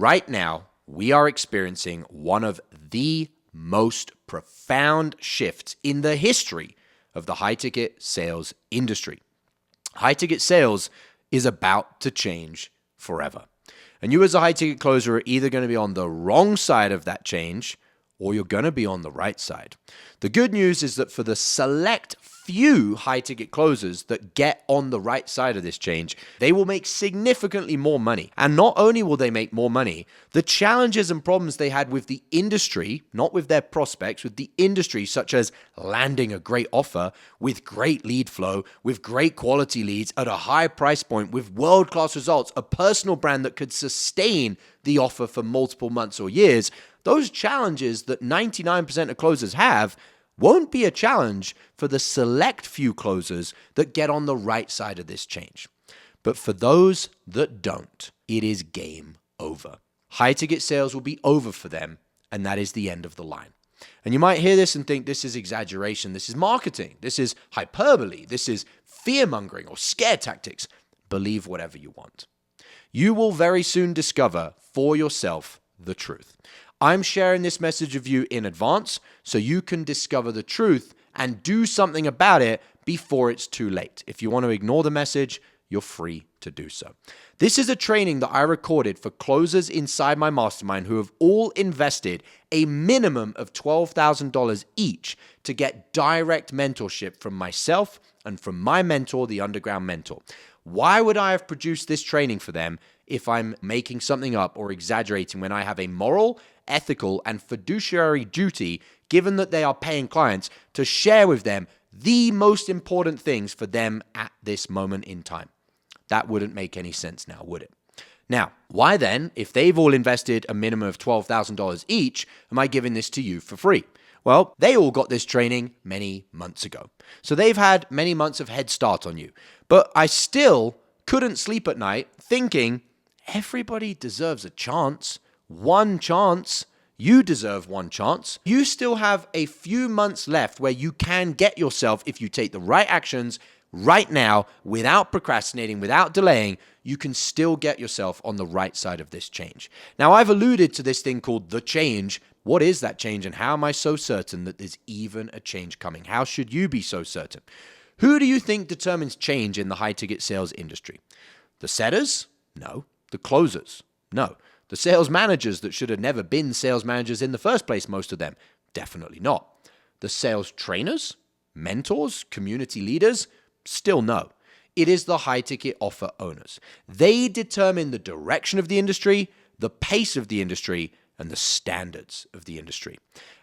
Right now, we are experiencing one of the most profound shifts in the history of the high-ticket sales industry. High-ticket sales is about to change forever. And you as a high-ticket closer are either going to be on the wrong side of that change or you're going to be on the right side. The good news is that for the select few high-ticket closers that get on the right side of this change, they will make significantly more money. And not only will they make more money, the challenges and problems they had with the industry, not with their prospects, with the industry, such as landing a great offer with great lead flow, with great quality leads at a high price point, with world-class results, a personal brand that could sustain the offer for multiple months or years, those challenges that 99% of closers have won't be a challenge for the select few closers that get on the right side of this change. But for those that don't, it is game over. High ticket sales will be over for them, and that is the end of the line. And you might hear this and think this is exaggeration, this is marketing, this is hyperbole, this is fear-mongering or scare tactics. Believe whatever you want. You will very soon discover for yourself the truth. I'm sharing this message of you in advance so you can discover the truth and do something about it before it's too late. If you want to ignore the message, you're free to do so. This is a training that I recorded for closers inside my mastermind who have all invested a minimum of $12,000 each to get direct mentorship from myself and from my mentor, the Underground Mentor. Why would I have produced this training for them if I'm making something up or exaggerating when I have a moral, ethical, and fiduciary duty, given that they are paying clients, to share with them the most important things for them at this moment in time? That wouldn't make any sense now, would it? Now, why then, if they've all invested a minimum of $12,000 each, am I giving this to you for free? Well, they all got this training many months ago. So they've had many months of head start on you. But I still couldn't sleep at night thinking, everybody deserves a chance. One chance. You deserve one chance. You still have a few months left where you can get yourself, if you take the right actions right now, without procrastinating, without delaying, you can still get yourself on the right side of this change. Now, I've alluded to this thing called the change. What is that change, and how am I so certain that there's even a change coming? How should you be so certain? Who do you think determines change in the high-ticket sales industry? The setters? No. The closers? No. The sales managers that should have never been sales managers in the first place, most of them? Definitely not. The sales trainers? Mentors? Community leaders? Still no. It is the high-ticket offer owners. They determine the direction of the industry, the pace of the industry, and the standards of the industry.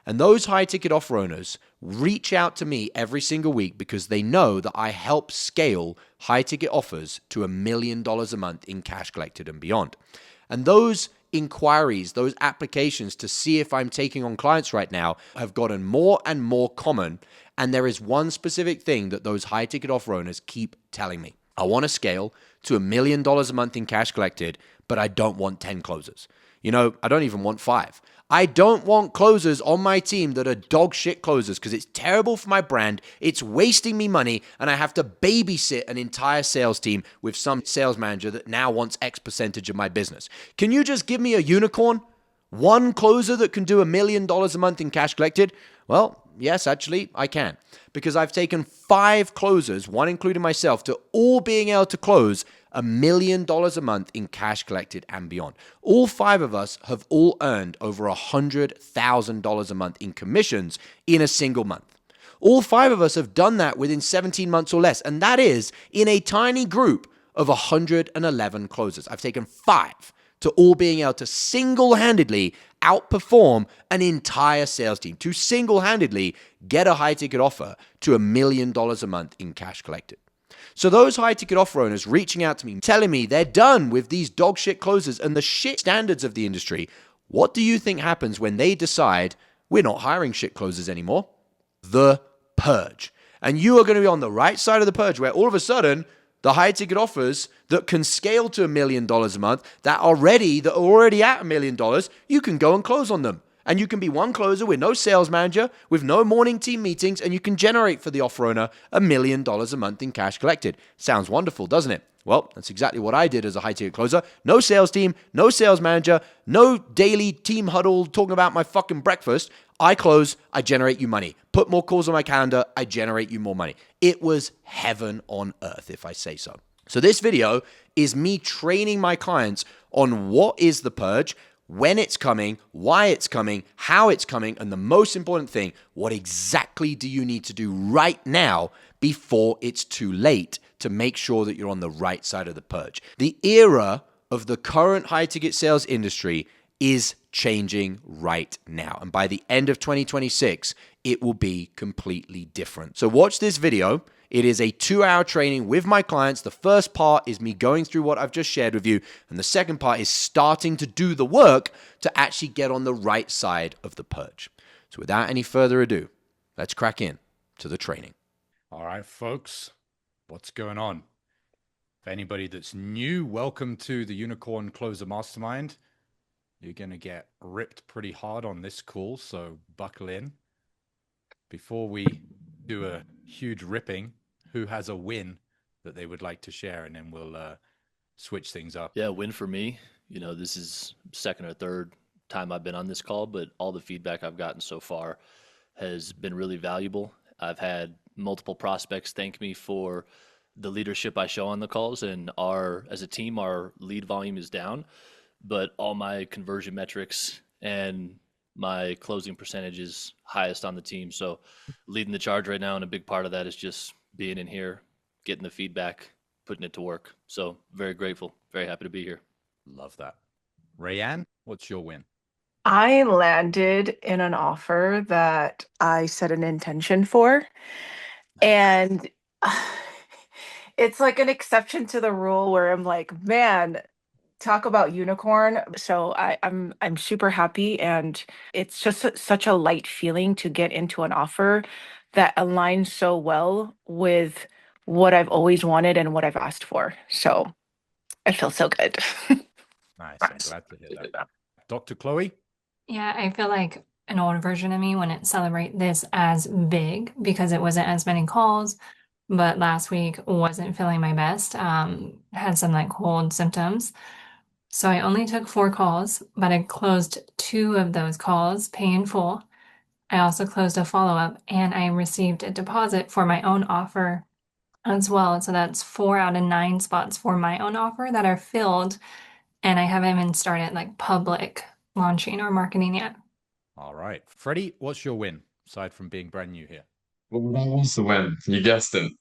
And those high-ticket offer owners reach out to me every single week because they know that I help scale high-ticket offers to $1 million a month in cash collected and beyond. And those inquiries, those applications to see if I'm taking on clients right now have gotten more and more common. And there is one specific thing that those high-ticket offer owners keep telling me. I want to scale to $1 million a month in cash collected, but I don't want 10 closers. You know, I don't even want 5. I don't want closers on my team that are dog shit closers because it's terrible for my brand, it's wasting me money, and I have to babysit an entire sales team with some sales manager that now wants X percentage of my business. Can you just give me a unicorn? One closer that can do $1 million a month in cash collected? Well, yes, actually, I can. Because I've taken 5 closers, one including myself, to all being able to close $1 million a month in cash collected and beyond. All 5 of us have all earned over $100,000 a month in commissions in a single month. All 5 of us have done that within 17 months or less, and that is in a tiny group of 111 closers. I've taken 5 to all being able to single-handedly outperform an entire sales team, to single-handedly get a high-ticket offer to $1 million a month in cash collected. So those high-ticket offer owners reaching out to me, telling me they're done with these dog shit closers and the shit standards of the industry, what do you think happens when they decide we're not hiring shit closers anymore? The purge. And you are going to be on the right side of the purge where all of a sudden the high-ticket offers that can scale to $1 million a month, that are already at $1 million, you can go and close on them. And you can be one closer with no sales manager, with no morning team meetings, and you can generate for the offer owner $1 million a month in cash collected. Sounds wonderful, doesn't it? Well, that's exactly what I did as a high ticket closer. No sales team, no sales manager, no daily team huddle talking about my fucking breakfast. I close, I generate you money. Put more calls on my calendar, I generate you more money. It was heaven on earth, if I say so. So this video is me training my clients on what is the purge, when it's coming, why it's coming, how it's coming, and the most important thing, what exactly do you need to do right now before it's too late to make sure that you're on the right side of the purge. The era of the current high ticket sales industry is changing right now. And by the end of 2026, it will be completely different. So watch this video. It is a 2-hour training with my clients. The first part is me going through what I've just shared with you. And the second part is starting to do the work to actually get on the right side of the purge. So without any further ado, let's crack in to the training. All right, folks, what's going on? For anybody that's new, welcome to the Unicorn Closer Mastermind. You're going to get ripped pretty hard on this call, so buckle in. Before we do a huge ripping, who has a win that they would like to share, and then we'll switch things up. Yeah, win for me. You know, this is second or third time I've been on this call, but all the feedback I've gotten so far has been really valuable. I've had multiple prospects thank me for the leadership I show on the calls, and as a team, our lead volume is down, but all my conversion metrics and my closing percentage is highest on the team. So leading the charge right now, and a big part of that is just being in here, getting the feedback, putting it to work. So very grateful, very happy to be here. Love that. Rayanne, what's your win? I landed in an offer that I set an intention for, and it's like an exception to the rule where I'm like, man, talk about unicorn. So I'm super happy, and it's just such a light feeling to get into an offer that aligns so well with what I've always wanted and what I've asked for. So I feel so good. Nice. I'm glad to hear that. Dr. Chloe? Yeah, I feel like an older version of me wouldn't celebrate this as big because it wasn't as many calls. But last week wasn't feeling my best. Had some like cold symptoms. So I only took 4 calls, but I closed 2 of those calls, pay in full. I also closed a follow-up and I received a deposit for my own offer as well. So that's 4 out of 9 spots for my own offer that are filled. And I haven't even started like public launching or marketing yet. All right. Freddie, what's your win, aside from being brand new here? Well, that was the win. You guessed it.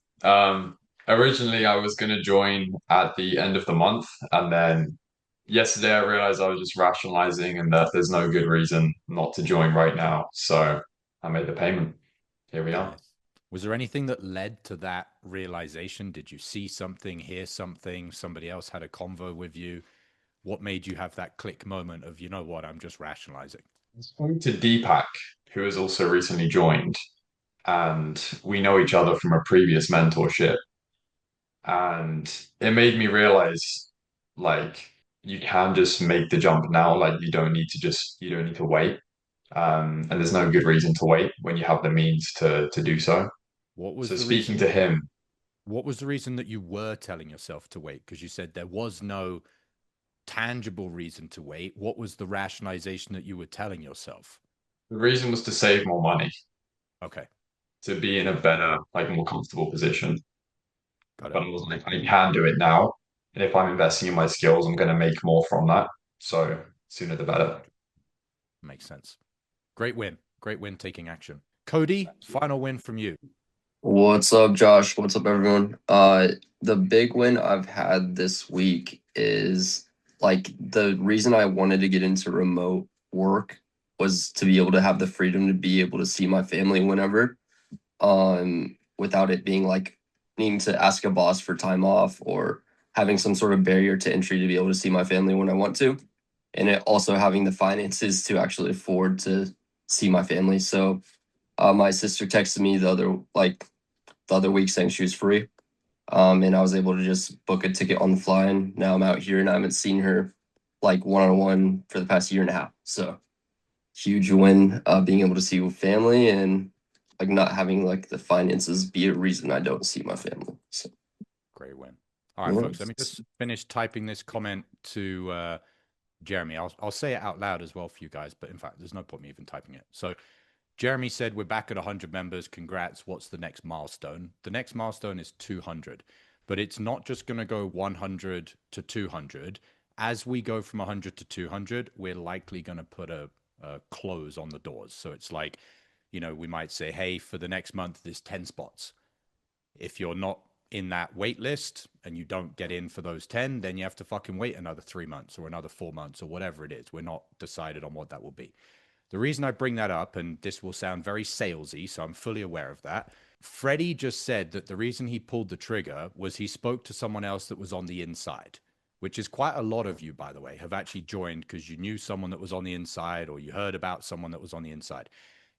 Originally, I was going to join at the end of the month, and then yesterday I realized I was just rationalizing and that there's no good reason not to join right now. So I made the payment. Here we are. Nice. Was there anything that led to that realization? Did you see something, hear something? Somebody else had a convo with you? What made you have that click moment of, you know what, I'm just rationalizing? I spoke to Deepak, who has also recently joined, and we know each other from a previous mentorship. And it made me realize, like, you can just make the jump now. Like, you don't need to wait. And there's no good reason to wait when you have the means to do so. What was So the speaking reason? to him, What was the reason that you were telling yourself to wait? Because you said there was no tangible reason to wait. What was the rationalization that you were telling yourself? the reason was to save more money, Okay, to be in a better, like, more comfortable position. got it. But I was like, I can do it now. And if I'm investing in my skills, I'm going to make more from that. So sooner the better. Makes sense. Great win. Great win taking action. Cody, final win from you. What's up, Josh? What's up, everyone? The big win I've had this week is like the reason I wanted to get into remote work was to be able to have the freedom to be able to see my family whenever, without it being like needing to ask a boss for time off or having some sort of barrier to entry to be able to see my family when I want to. And it also having the finances to actually afford to see my family. So my sister texted me the other week saying she was free. And I was able to just book a ticket on the fly, and now I'm out here and I haven't seen her like one-on-one for the past year and a half. So huge win, being able to see family and like not having like the finances be a reason I don't see my family. So Great win. All right, folks, let me Yes. just finish typing this comment to Jeremy. I'll say it out loud as well for you guys, but in fact, there's no point me even typing it. So Jeremy said, we're back at 100 members. Congrats. What's the next milestone? The next milestone is 200, but it's not just going to go 100 to 200. As we go from 100 to 200, we're likely going to put a close on the doors. So it's like, you know, we might say, hey, for the next month, there's 10 spots. If you're not in that wait list and you don't get in for those 10, then you have to fucking wait another 3 months or another 4 months or whatever it is. We're not decided on what that will be. The reason I bring that up, and this will sound very salesy, so I'm fully aware of that. Freddie just said that the reason he pulled the trigger was he spoke to someone else that was on the inside, which is quite a lot of you, by the way, have actually joined because you knew someone that was on the inside or you heard about someone that was on the inside.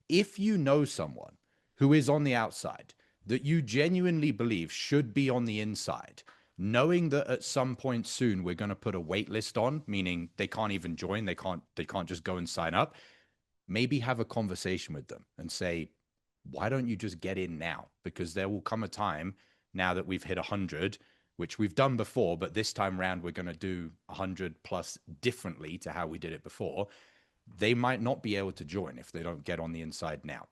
If you know someone who is on the outside that you genuinely believe should be on the inside, knowing that at some point soon we're going to put a wait list on, meaning they can't even join, they can't just go and sign up, maybe have a conversation with them and say, why don't you just get in now? Because there will come a time now that we've hit 100, which we've done before, but this time around, we're going to do 100 plus differently to how we did it before. They might not be able to join if they don't get on the inside now.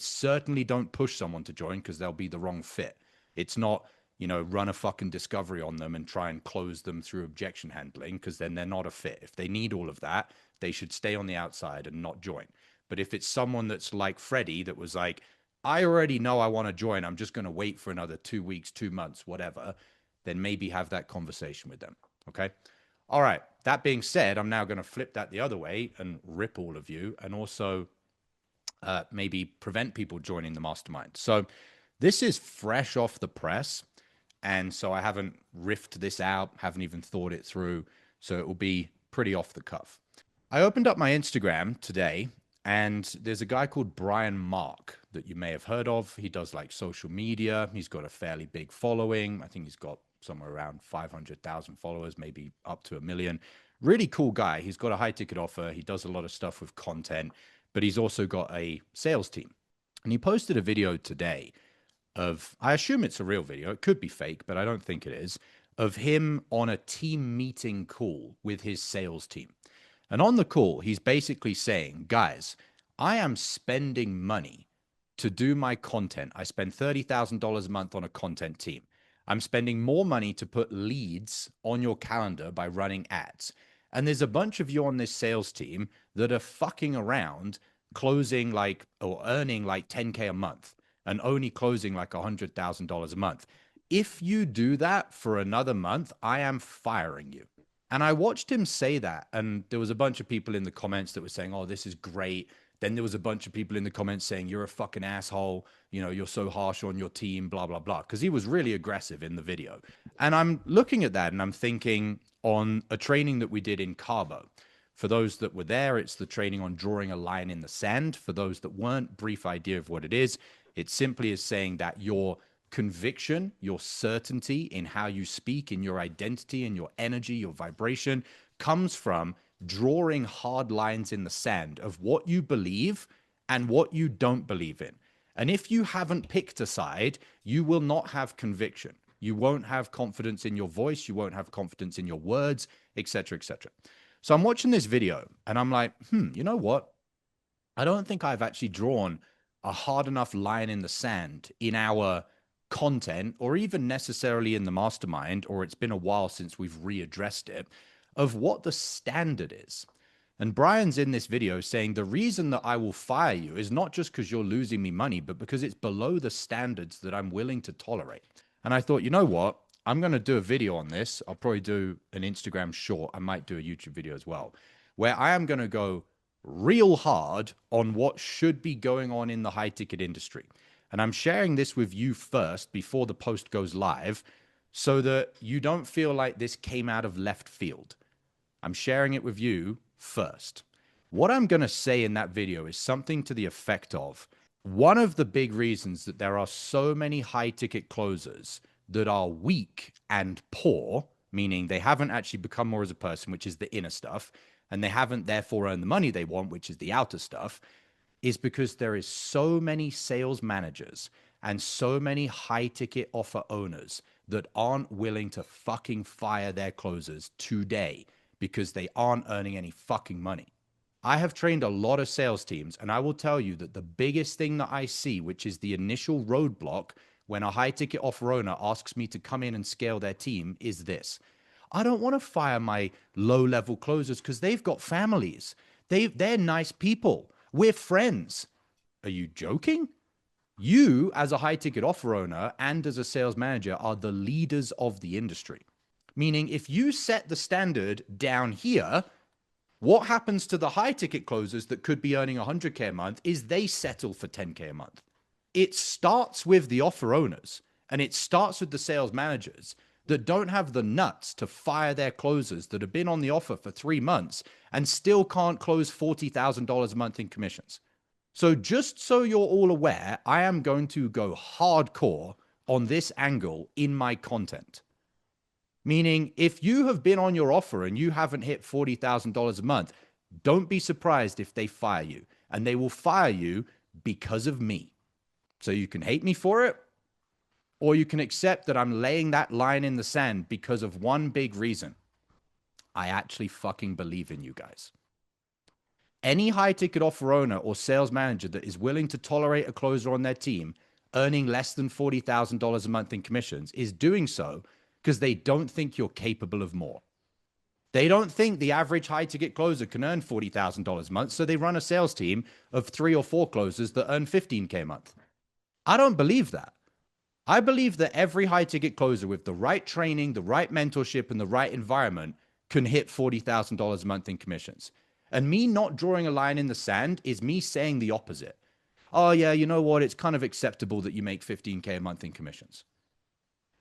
Certainly don't push someone to join because they'll be the wrong fit. It's not, you know, run a fucking discovery on them and try and close them through objection handling, because then they're not a fit. If they need all of that, they should stay on the outside and not join. But if it's someone that's like Freddie that was like, I already know I want to join, I'm just going to wait for another 2 weeks, 2 months, whatever, then maybe have that conversation with them. Okay. All right. That being said, I'm now going to flip that the other way and rip all of you and also maybe prevent people joining the mastermind. So this is fresh off the press. And so I haven't riffed this out, haven't even thought it through. So it will be pretty off the cuff. I opened up my Instagram today and there's a guy called Brian Mark that you may have heard of. He does like social media. He's got a fairly big following. I think he's got somewhere around 500,000 followers, maybe up to 1 million. Really cool guy. He's got a high ticket offer. He does a lot of stuff with content, but he's also got a sales team. And he posted a video today of, I assume it's a real video, it could be fake, but I don't think it is, of him on a team meeting call with his sales team. And on the call, he's basically saying, guys, I am spending money to do my content. I spend $30,000 a month on a content team. I'm spending more money to put leads on your calendar by running ads. And there's a bunch of you on this sales team that are fucking around closing like, or earning like 10K a month and only closing like $100,000 a month. If you do that for another month, I am firing you. And I watched him say that. And there was a bunch of people in the comments that were saying, oh, this is great. Then there was a bunch of people in the comments saying, you're a fucking asshole. You know, you're so harsh on your team, blah, blah, blah. Because he was really aggressive in the video. And I'm looking at that and I'm thinking on a training that we did in Cabo. For those that were there, it's the training on drawing a line in the sand. For those that weren't, brief idea of what it is. It simply is saying that your conviction, your certainty in how you speak, in your identity, in your energy, your vibration, comes from drawing hard lines in the sand of what you believe and what you don't believe in. And if you haven't picked a side, you will not have conviction. You won't have confidence in your voice. You won't have confidence in your words, etc., etc. So I'm watching this video and I'm like, you know what? I don't think I've actually drawn a hard enough line in the sand in our content or even necessarily in the mastermind, or it's been a while since we've readdressed it, of what the standard is. And Brian's in this video saying the reason that I will fire you is not just because you're losing me money, but because it's below the standards that I'm willing to tolerate. And I thought, you know what? I'm going to do a video on this. I'll probably do an Instagram short. I might do a YouTube video as well, where I am going to go real hard on what should be going on in the high ticket industry. And I'm sharing this with you first before the post goes live so that you don't feel like this came out of left field. I'm sharing it with you first. What I'm going to say in that video is something to the effect of, one of the big reasons that there are so many high ticket closers that are weak and poor, meaning they haven't actually become more as a person, which is the inner stuff, and they haven't therefore earned the money they want, which is the outer stuff, is because there is so many sales managers and so many high ticket offer owners that aren't willing to fucking fire their closers today because they aren't earning any fucking money. I have trained a lot of sales teams, and I will tell you that the biggest thing that I see, which is the initial roadblock when a high ticket offer owner asks me to come in and scale their team, is this. I don't want to fire my low level closers because they've got families. They're nice people. We're friends. Are you joking? You, as a high ticket offer owner and as a sales manager, are the leaders of the industry. Meaning, if you set the standard down here, what happens to the high ticket closers that could be earning 100K a month is they settle for 10K a month. It starts with the offer owners and it starts with the sales managers that don't have the nuts to fire their closers that have been on the offer for 3 months and still can't close $40,000 a month in commissions. So just so you're all aware, I am going to go hardcore on this angle in my content. Meaning, if you have been on your offer and you haven't hit $40,000 a month, don't be surprised if they fire you. And they will fire you because of me. So you can hate me for it, or you can accept that I'm laying that line in the sand because of one big reason. I actually fucking believe in you guys. Any high ticket offer owner or sales manager that is willing to tolerate a closer on their team earning less than $40,000 a month in commissions is doing so because they don't think you're capable of more. They don't think the average high ticket closer can earn $40,000 a month, so they run a sales team of 3 or 4 closers that earn $15K a month. I don't believe that. I believe that every high ticket closer with the right training, the right mentorship, and the right environment can hit $40,000 a month in commissions. And me not drawing a line in the sand is me saying the opposite. Oh yeah, you know what? It's kind of acceptable that you make 15K a month in commissions.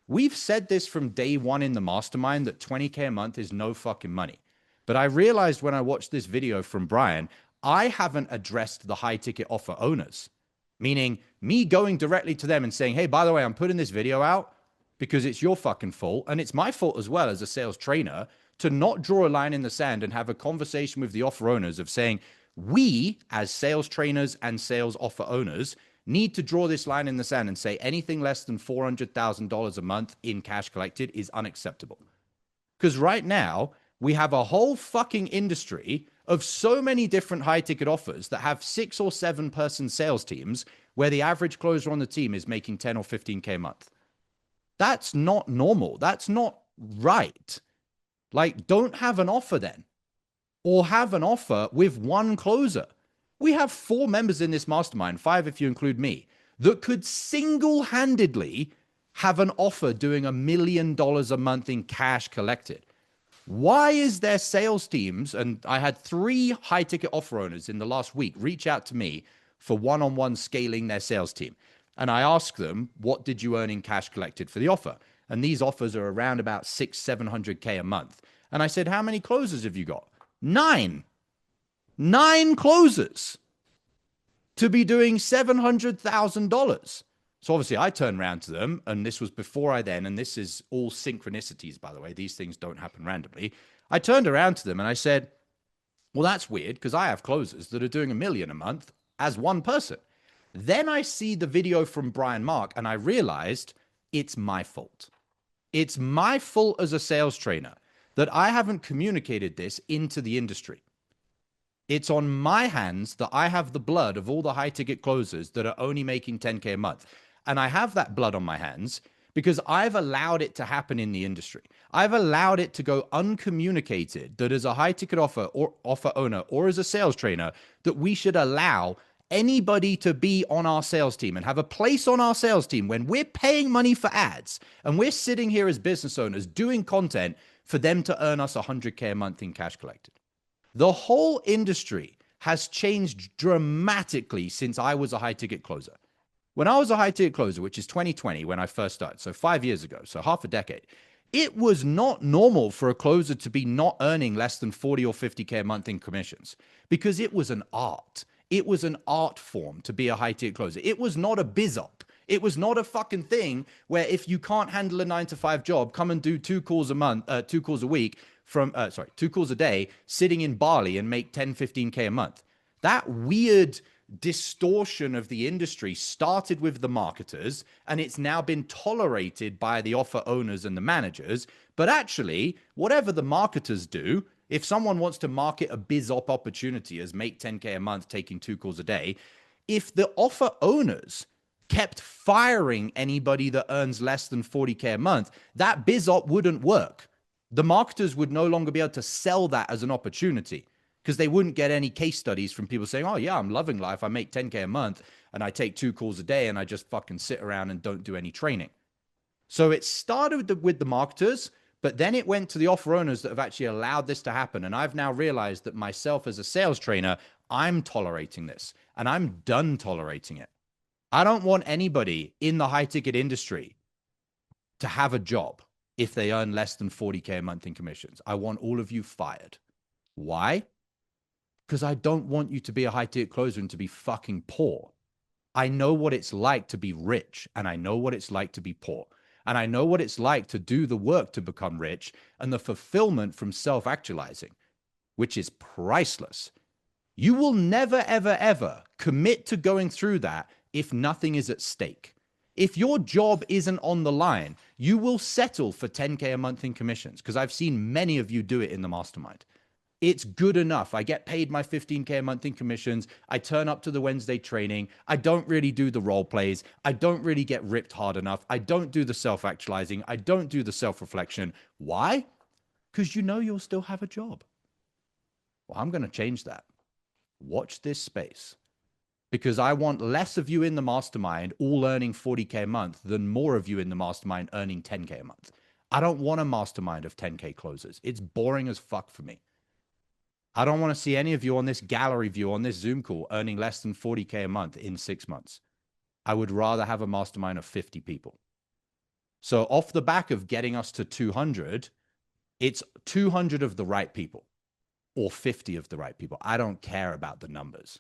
We've said this from day one in the mastermind that 20K a month is no fucking money. But I realized when I watched this video from Brian, I haven't addressed the high ticket offer owners. Meaning me going directly to them and saying, hey, by the way, I'm putting this video out because it's your fucking fault. And it's my fault as well as a sales trainer to not draw a line in the sand and have a conversation with the offer owners of saying, we as sales trainers and sales offer owners need to draw this line in the sand and say anything less than $400,000 a month in cash collected is unacceptable. Because right now we have a whole fucking industry of so many different high ticket offers that have 6 or 7 person sales teams where the average closer on the team is making 10 or 15K a month. That's not normal. That's not right. Like, don't have an offer then, or have an offer with 1 closer. We have 4 members in this mastermind, 5 if you include me, that could single-handedly have an offer doing $1 million a month in cash collected. Why is their sales teams, and I had 3 high ticket offer owners in the last week reach out to me for one-on-one scaling their sales team. And I asked them, what did you earn in cash collected for the offer? And these offers are around about 600-700K a month. And I said, how many closers have you got? 9 closers to be doing $700,000. So obviously I turned around to them, and this was before I then, and this is all synchronicities, by the way. These things don't happen randomly. I turned around to them and I said, well, that's weird because I have closers that are doing $1 million a month as one person. Then I see the video from Brian Mark and I realized it's my fault. It's my fault as a sales trainer that I haven't communicated this into the industry. It's on my hands that I have the blood of all the high ticket closers that are only making 10K a month. And I have that blood on my hands because I've allowed it to happen in the industry. I've allowed it to go uncommunicated that as a high ticket offer owner or as a sales trainer, that we should allow anybody to be on our sales team and have a place on our sales team when we're paying money for ads and we're sitting here as business owners doing content for them to earn us 100K a month in cash collected. The whole industry has changed dramatically since I was a high ticket closer. When I was a high ticket closer, which is 2020 when I first started, so 5 years ago, so half a decade, it was not normal for a closer to be not earning less than 40 or 50K a month in commissions because it was an art. It was an art form to be a high ticket closer. It was not a biz op. It was not a fucking thing where if you can't handle a 9-to-5 job, come and do 2 calls a month, 2 calls a week from, 2 calls a day, sitting in Bali and make 10, 15K a month. That weird distortion of the industry started with the marketers, and it's now been tolerated by the offer owners and the managers. But actually, whatever the marketers do, if someone wants to market a biz op opportunity as make 10K a month, taking 2 calls a day, if the offer owners kept firing anybody that earns less than 40K a month, that biz op wouldn't work. The marketers would no longer be able to sell that as an opportunity, because they wouldn't get any case studies from people saying, oh yeah, I'm loving life. I make 10K a month and I take 2 calls a day and I just fucking sit around and don't do any training. So it started with the marketers, but then it went to the offer owners that have actually allowed this to happen. And I've now realized that myself as a sales trainer, I'm tolerating this, and I'm done tolerating it. I don't want anybody in the high ticket industry to have a job if they earn less than 40K a month in commissions. I want all of you fired. Why? Because I don't want you to be a high ticket closer and to be fucking poor. I know what it's like to be rich, and I know what it's like to be poor. And I know what it's like to do the work to become rich and the fulfillment from self-actualizing, which is priceless. You will never, ever, ever commit to going through that if nothing is at stake. If your job isn't on the line, you will settle for 10K a month in commissions, because I've seen many of you do it in the mastermind. It's good enough. I get paid my 15K a month in commissions. I turn up to the Wednesday training. I don't really do the role plays. I don't really get ripped hard enough. I don't do the self-actualizing. I don't do the self-reflection. Why? Because you know you'll still have a job. Well, I'm going to change that. Watch this space, because I want less of you in the mastermind all earning 40K a month than more of you in the mastermind earning 10K a month. I don't want a mastermind of 10K closers. It's boring as fuck for me. I don't want to see any of you on this gallery view on this Zoom call earning less than 40K a month in 6 months. I would rather have a mastermind of 50 people. So off the back of getting us to 200, it's 200 of the right people or 50 of the right people. I don't care about the numbers.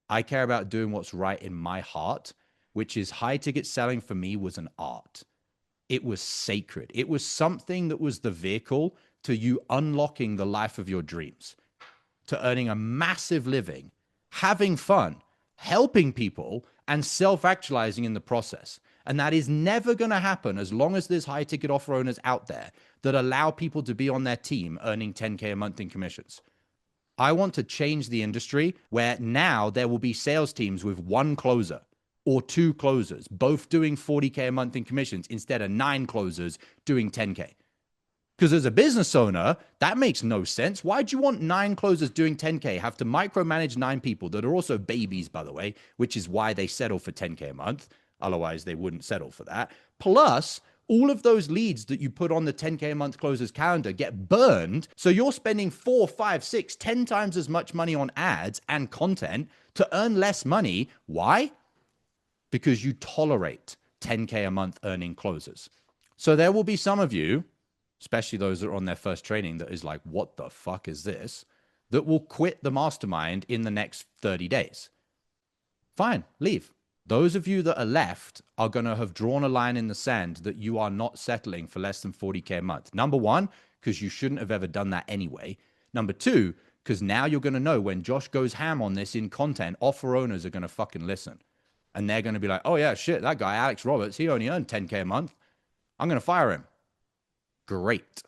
I care about doing what's right in my heart, which is high ticket selling for me was an art. It was sacred. It was something that was the vehicle to you unlocking the life of your dreams, to earning a massive living, having fun, helping people, and self-actualizing in the process. And that is never going to happen as long as there's high ticket offer owners out there that allow people to be on their team earning 10K a month in commissions. I want to change the industry where now there will be sales teams with 1 closer or 2 closers, both doing 40K a month in commissions instead of 9 closers doing 10K. Because as a business owner, that makes no sense. Why'd you want 9 closers doing 10K, have to micromanage 9 people that are also babies, by the way, which is why they settle for 10K a month. Otherwise, they wouldn't settle for that. Plus, all of those leads that you put on the 10K a month closers calendar get burned. So you're spending 4, 5, 6, 10 times as much money on ads and content to earn less money. Why? Because you tolerate 10K a month earning closers. So there will be some of you, especially those that are on their first training, that is like, what the fuck is this? That will quit the mastermind in the next 30 days. Fine, leave. Those of you that are left are going to have drawn a line in the sand that you are not settling for less than 40K a month. Number one, because you shouldn't have ever done that anyway. Number two, because now you're going to know when Josh goes ham on this in content, offer owners are going to fucking listen. And they're going to be like, oh yeah, shit, that guy, Alex Roberts, he only earned 10K a month. I'm going to fire him. Great.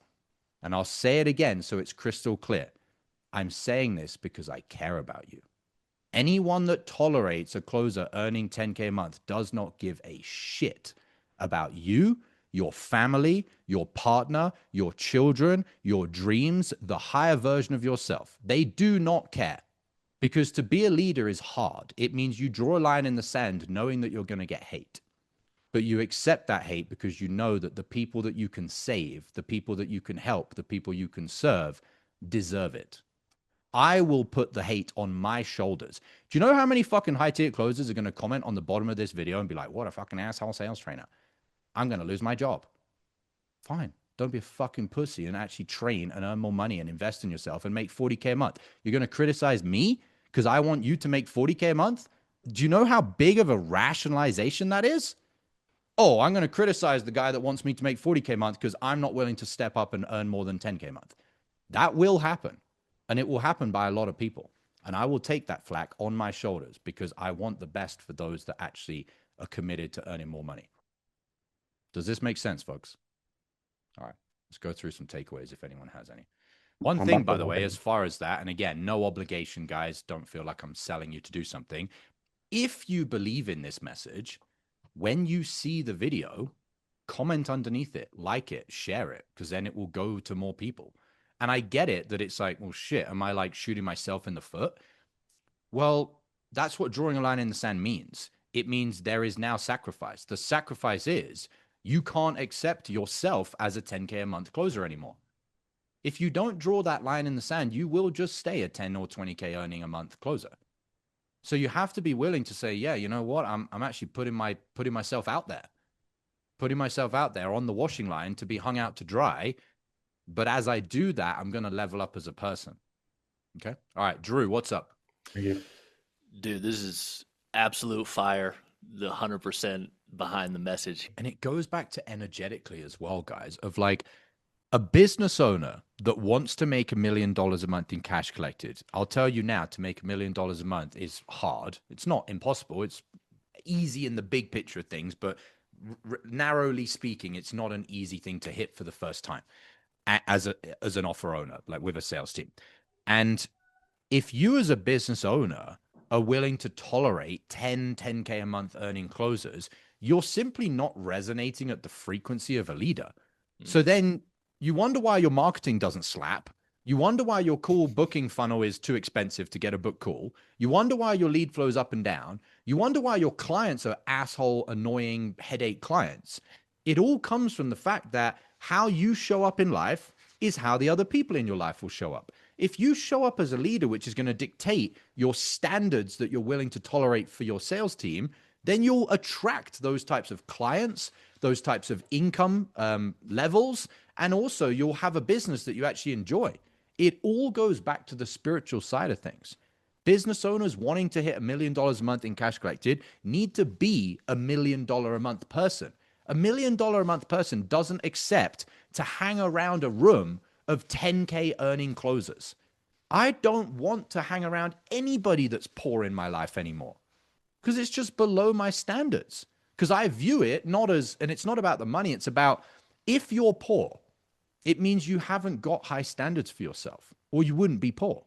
And I'll say it again so it's crystal clear. I'm saying this because I care about you. Anyone that tolerates a closer earning 10K a month does not give a shit about you, your family, your partner, your children, your dreams, the higher version of yourself. They do not care, because to be a leader is hard. It means you draw a line in the sand knowing that you're going to get hate. But you accept that hate because you know that the people that you can save, the people that you can help, the people you can serve deserve it. I will put the hate on my shoulders. Do you know how many fucking high tier closers are going to comment on the bottom of this video and be like, what a fucking asshole sales trainer? I'm going to lose my job. Fine. Don't be a fucking pussy and actually train and earn more money and invest in yourself and make 40K a month. You're going to criticize me because I want you to make 40K a month? Do you know how big of a rationalization that is? Oh, I'm going to criticize the guy that wants me to make 40K a month because I'm not willing to step up and earn more than 10K a month. That will happen. And it will happen by a lot of people. And I will take that flack on my shoulders because I want the best for those that actually are committed to earning more money. Does this make sense, folks? All right, let's go through some takeaways if anyone has any. One I'm thing, about by to the look way, at as far as that, and again, no obligation, guys, don't feel like I'm selling you to do something. If you believe in this message, when you see the video, comment underneath it, like it, share it, because then it will go to more people. And I get it that it's like, well, shit, am I like shooting myself in the foot? Well, that's what drawing a line in the sand means. It means there is now sacrifice. The sacrifice is you can't accept yourself as a 10K a month closer anymore. If you don't draw that line in the sand, you will just stay a 10 or 20K earning a month closer. So you have to be willing to say, yeah, you know what? I'm actually putting myself out there on the washing line to be hung out to dry. But as I do that, I'm going to level up as a person. Okay. All right, Drew, what's up? you. Dude, this is absolute fire. The 100% behind the message. And it goes back to energetically as well, guys, of like a business owner that wants to make $1 million a month in cash collected. I'll tell you now, to make $1 million a month is hard. It's not impossible. It's easy in the big picture of things, but narrowly speaking, it's not an easy thing to hit for the first time as an offer owner, like with a sales team. And if you as a business owner are willing to tolerate 10K a month earning closers, you're simply not resonating at the frequency of a leader. So then you wonder why your marketing doesn't slap. You wonder why your call booking funnel is too expensive to get a book call. You wonder why your lead flows up and down. You wonder why your clients are asshole, annoying, headache clients. It all comes from the fact that how you show up in life is how the other people in your life will show up. If you show up as a leader, which is going to dictate your standards that you're willing to tolerate for your sales team, then you'll attract those types of clients, those types of income levels, and also you'll have a business that you actually enjoy. It all goes back to the spiritual side of things. Business owners wanting to hit $1 million a month in cash collected need to be $1 million a month person. $1 million a month person doesn't accept to hang around a room of 10K earning closers. I don't want to hang around anybody that's poor in my life anymore because it's just below my standards. Because I view it not as, and it's not about the money, it's about if you're poor, it means you haven't got high standards for yourself or you wouldn't be poor.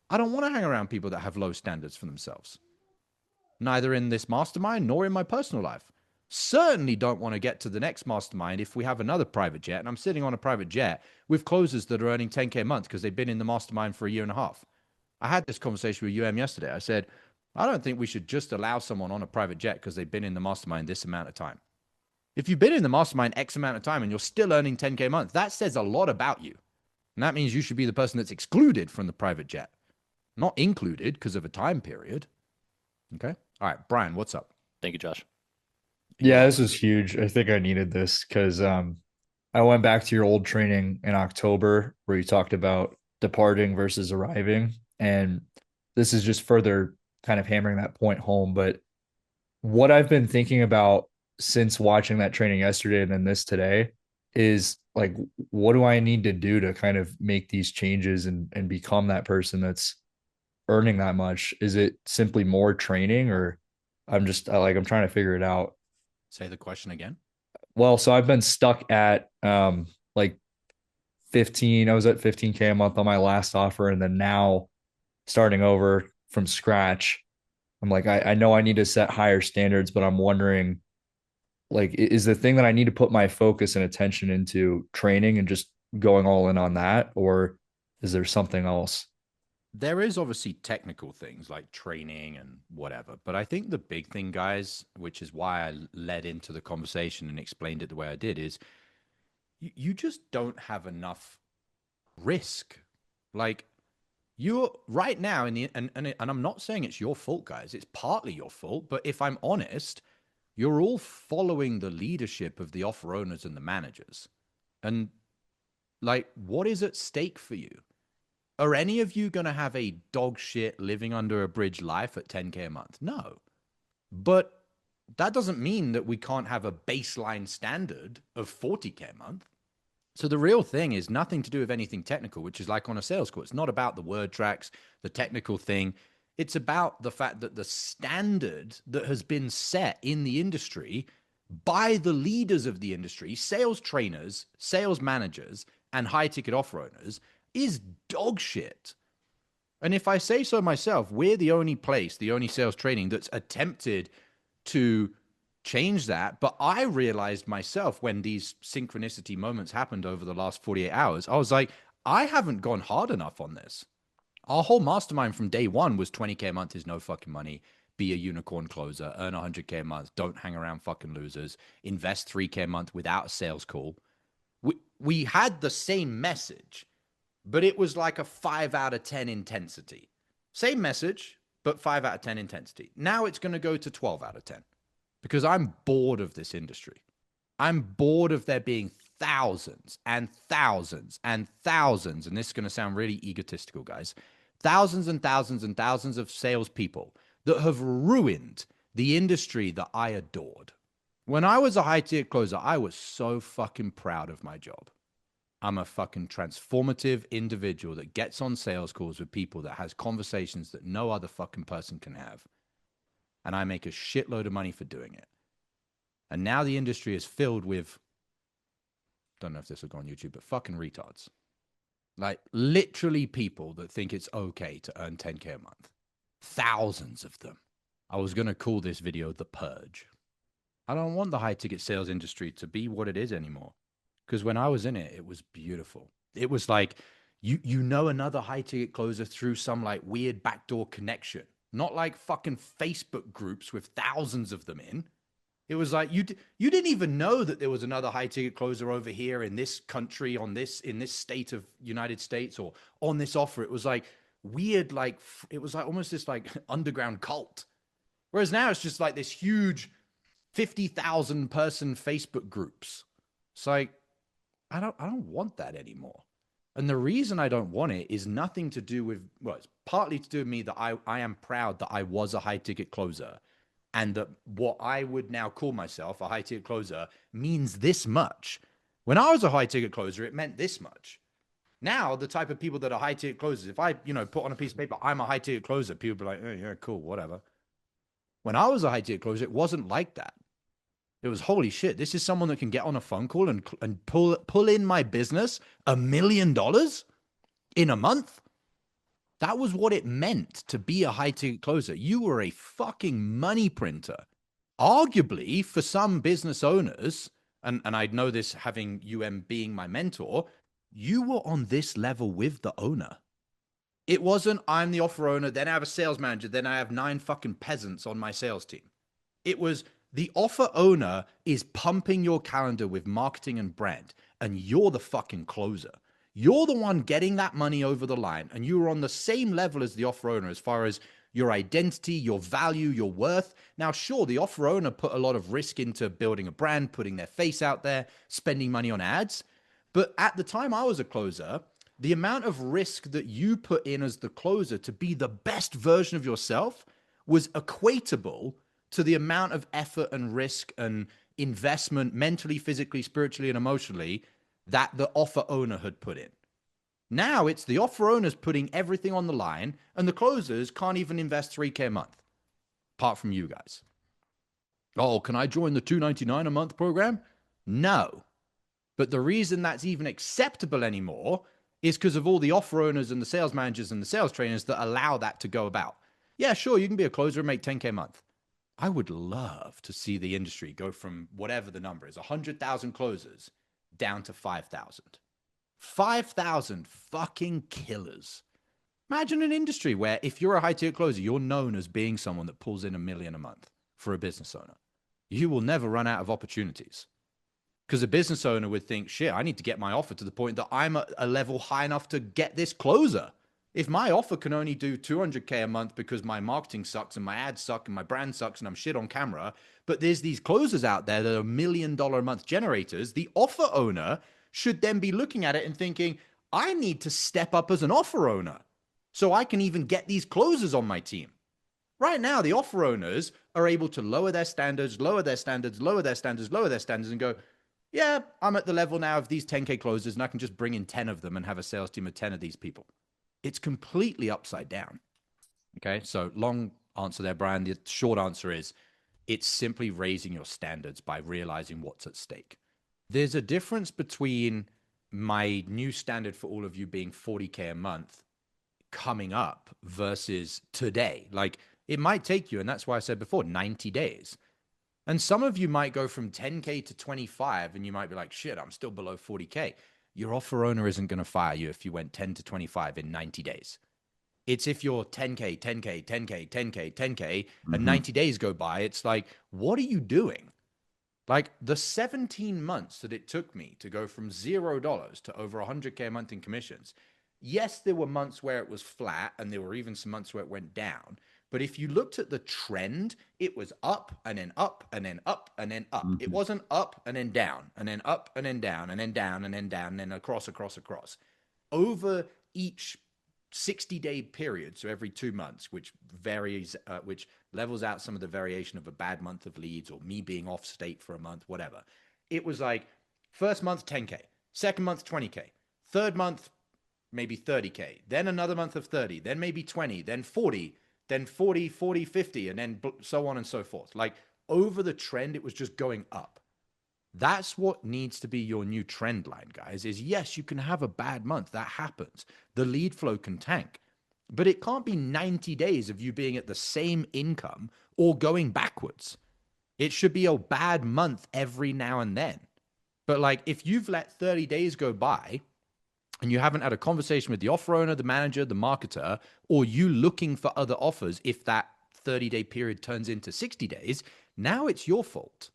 I don't want to hang around people that have low standards for themselves, neither in this mastermind nor in my personal life. Certainly don't want to get to the next mastermind if we have another private jet and I'm sitting on a private jet with closers that are earning 10K a month because they've been in the mastermind for a year and a half. I had this conversation with UM yesterday. I said, I don't think we should just allow someone on a private jet because they've been in the mastermind this amount of time. If you've been in the mastermind X amount of time and you're still earning 10K a month, that says a lot about you. And that means you should be the person that's excluded from the private jet, not included because of a time period. Okay. All right, Brian, what's up? Thank you, Josh. Yeah, this is huge. I think I needed this because I went back to your old training in October where you talked about departing versus arriving. And this is just further kind of hammering that point home. But what I've been thinking about since watching that training yesterday and then this today is like, what do I need to do to kind of make these changes and become that person that's earning that much? Is it simply more training or I'm trying to figure it out. Say the question again. Well, so I've been stuck at like 15. I was at 15K a month on my last offer. And then now starting over from scratch, I'm like, I know I need to set higher standards, but I'm wondering, like, is the thing that I need to put my focus and attention into training and just going all in on that? Or is there something else? There is obviously technical things like training and whatever, but I think the big thing, guys, which is why I led into the conversation and explained it the way I did, is you just don't have enough risk. Like you're right now in the and I'm not saying it's your fault, guys. It's partly your fault, but if I'm honest, you're all following the leadership of the offer owners and the managers. And like, what is at stake for you? Are any of you going to have a dog shit living under a bridge life at 10K a month? No. But that doesn't mean that we can't have a baseline standard of 40K a month. So the real thing is nothing to do with anything technical, which is like on a sales call. It's not about the word tracks, the technical thing. It's about the fact that the standard that has been set in the industry by the leaders of the industry, sales trainers, sales managers, and high ticket offer owners is dog shit. And if I say so myself, we're the only place, the only sales training that's attempted to change that. But I realized myself when these synchronicity moments happened over the last 48 hours, I was like, I haven't gone hard enough on this. Our whole mastermind from day one was 20K a month is no fucking money. Be a unicorn closer, earn 100K a month. Don't hang around fucking losers. Invest 3K a month without a sales call. We had the same message, but it was like a 5 out of 10 intensity. Same message, but 5 out of 10 intensity. Now it's going to go to 12 out of 10 because I'm bored of this industry. I'm bored of there being thousands and thousands and thousands, and this is going to sound really egotistical, guys, thousands and thousands and thousands of salespeople that have ruined the industry that I adored. When I was a high tier closer, I was so fucking proud of my job. I'm a fucking transformative individual that gets on sales calls with people that has conversations that no other fucking person can have. And I make a shitload of money for doing it. And now the industry is filled with, don't know if this will go on YouTube, but fucking retards. Like literally people that think it's okay to earn 10K a month. Thousands of them. I was going to call this video The Purge. I don't want the high ticket sales industry to be what it is anymore. Because when I was in it, it was beautiful. It was like, you know another high ticket closer through some like weird backdoor connection. Not like fucking Facebook groups with thousands of them in. It was like you didn't even know that there was another high ticket closer over here in this country, in this state of United States, or on this offer. It was like weird, like it was like almost this like underground cult. Whereas now it's just like this huge 50,000 person Facebook groups. It's like I don't want that anymore. And the reason I don't want it is nothing to do with, well, it's partly to do with me that I am proud that I was a high ticket closer. And that what I would now call myself a high ticket closer means this much. When I was a high ticket closer, it meant this much. Now, the type of people that are high ticket closers, if I, put on a piece of paper, I'm a high ticket closer, people be like, oh, yeah, cool, whatever. When I was a high ticket closer, it wasn't like that. It was, holy shit, this is someone that can get on a phone call and pull in my business $1 million in a month. That was what it meant to be a high ticket closer. You were a fucking money printer. Arguably, for some business owners, and I know this having being my mentor, you were on this level with the owner. It wasn't, I'm the offer owner, then I have a sales manager, then I have 9 fucking peasants on my sales team. It was, the offer owner is pumping your calendar with marketing and brand, and you're the fucking closer. You're the one getting that money over the line, and you're on the same level as the offer owner as far as your identity, your value, your worth. Now, sure, the offer owner put a lot of risk into building a brand, putting their face out there, spending money on ads. But at the time I was a closer, the amount of risk that you put in as the closer to be the best version of yourself was equatable to the amount of effort and risk and investment mentally, physically, spiritually, and emotionally that the offer owner had put in. Now it's the offer owners putting everything on the line, and the closers can't even invest 3K a month, apart from you guys. Oh, can I join the $299 a month program? No. But the reason that's even acceptable anymore is because of all the offer owners and the sales managers and the sales trainers that allow that to go about. Yeah, sure, you can be a closer and make 10K a month. I would love to see the industry go from whatever the number is, 100,000 closers down to 5,000. 5,000 fucking killers. Imagine an industry where if you're a high tier closer, you're known as being someone that pulls in $1 million a month for a business owner. You will never run out of opportunities. Because a business owner would think, shit, I need to get my offer to the point that I'm at a level high enough to get this closer. If my offer can only do 200K a month because my marketing sucks and my ads suck and my brand sucks and I'm shit on camera, but there's these closers out there that are $1 million a month generators, the offer owner should then be looking at it and thinking, I need to step up as an offer owner so I can even get these closers on my team. Right now, the offer owners are able to lower their standards, lower their standards, lower their standards, lower their standards, and go, Yeah, I'm at the level now of these 10K closers and I can just bring in 10 of them and have a sales team of 10 of these people. It's completely upside down. Okay, so long answer there, Brian. The short answer is it's simply raising your standards by realizing what's at stake. There's a difference between my new standard for all of you being 40K a month coming up versus today. Like it might take you, and that's why I said before, 90 days. And some of you might go from 10K to 25 and you might be like, shit, I'm still below 40K. Your offer owner isn't going to fire you if you went 10 to 25 in 90 days. It's if you're 10K, 10K, 10K, 10K, 10K, and 90 days go by, it's like, what are you doing? Like the 17 months that it took me to go from $0 to over 100K a month in commissions. Yes, there were months where it was flat and there were even some months where it went down. But if you looked at the trend, it was up and then up and then up and then up. It wasn't up and then down and then up and then down and then down and then down and then across. Over each 60-day period, so every 2 months, which varies, which levels out some of the variation of a bad month of leads or me being off state for a month, whatever. It was like first month 10K, second month 20K, third month maybe 30K, then another month of 30, then maybe 20, then 40, then 40, 40, 50, and then so on and so forth. Like over the trend, it was just going up. That's what needs to be your new trend line, guys, is yes, you can have a bad month. That happens. The lead flow can tank, but it can't be 90 days of you being at the same income or going backwards. It should be a bad month every now and then. But like if you've let 30 days go by and you haven't had a conversation with the offer owner, the manager, the marketer, or you looking for other offers, if that 30-day period turns into 60 days, now it's your fault.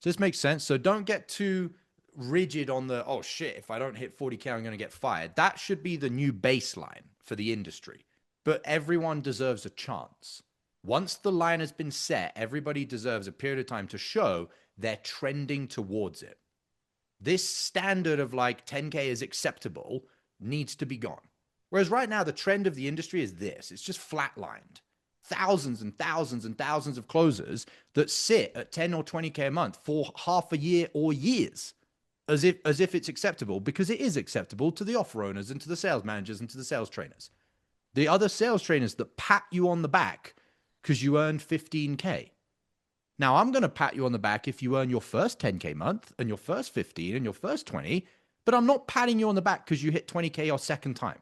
Does this make sense? So don't get too rigid on the, oh shit, if I don't hit 40K, I'm going to get fired. That should be the new baseline for the industry. But everyone deserves a chance. Once the line has been set, everybody deserves a period of time to show they're trending towards it. This standard of like 10K is acceptable needs to be gone. Whereas right now, the trend of the industry is this. It's just flatlined. Thousands and thousands and thousands of closers that sit at 10 or 20K a month for half a year or years as if it's acceptable, because it is acceptable to the offer owners and to the sales managers and to the sales trainers. The other sales trainers that pat you on the back because you earned 15K. Now, I'm going to pat you on the back if you earn your first 10K month and your first 15 and your first 20, but I'm not patting you on the back because you hit 20K your second time.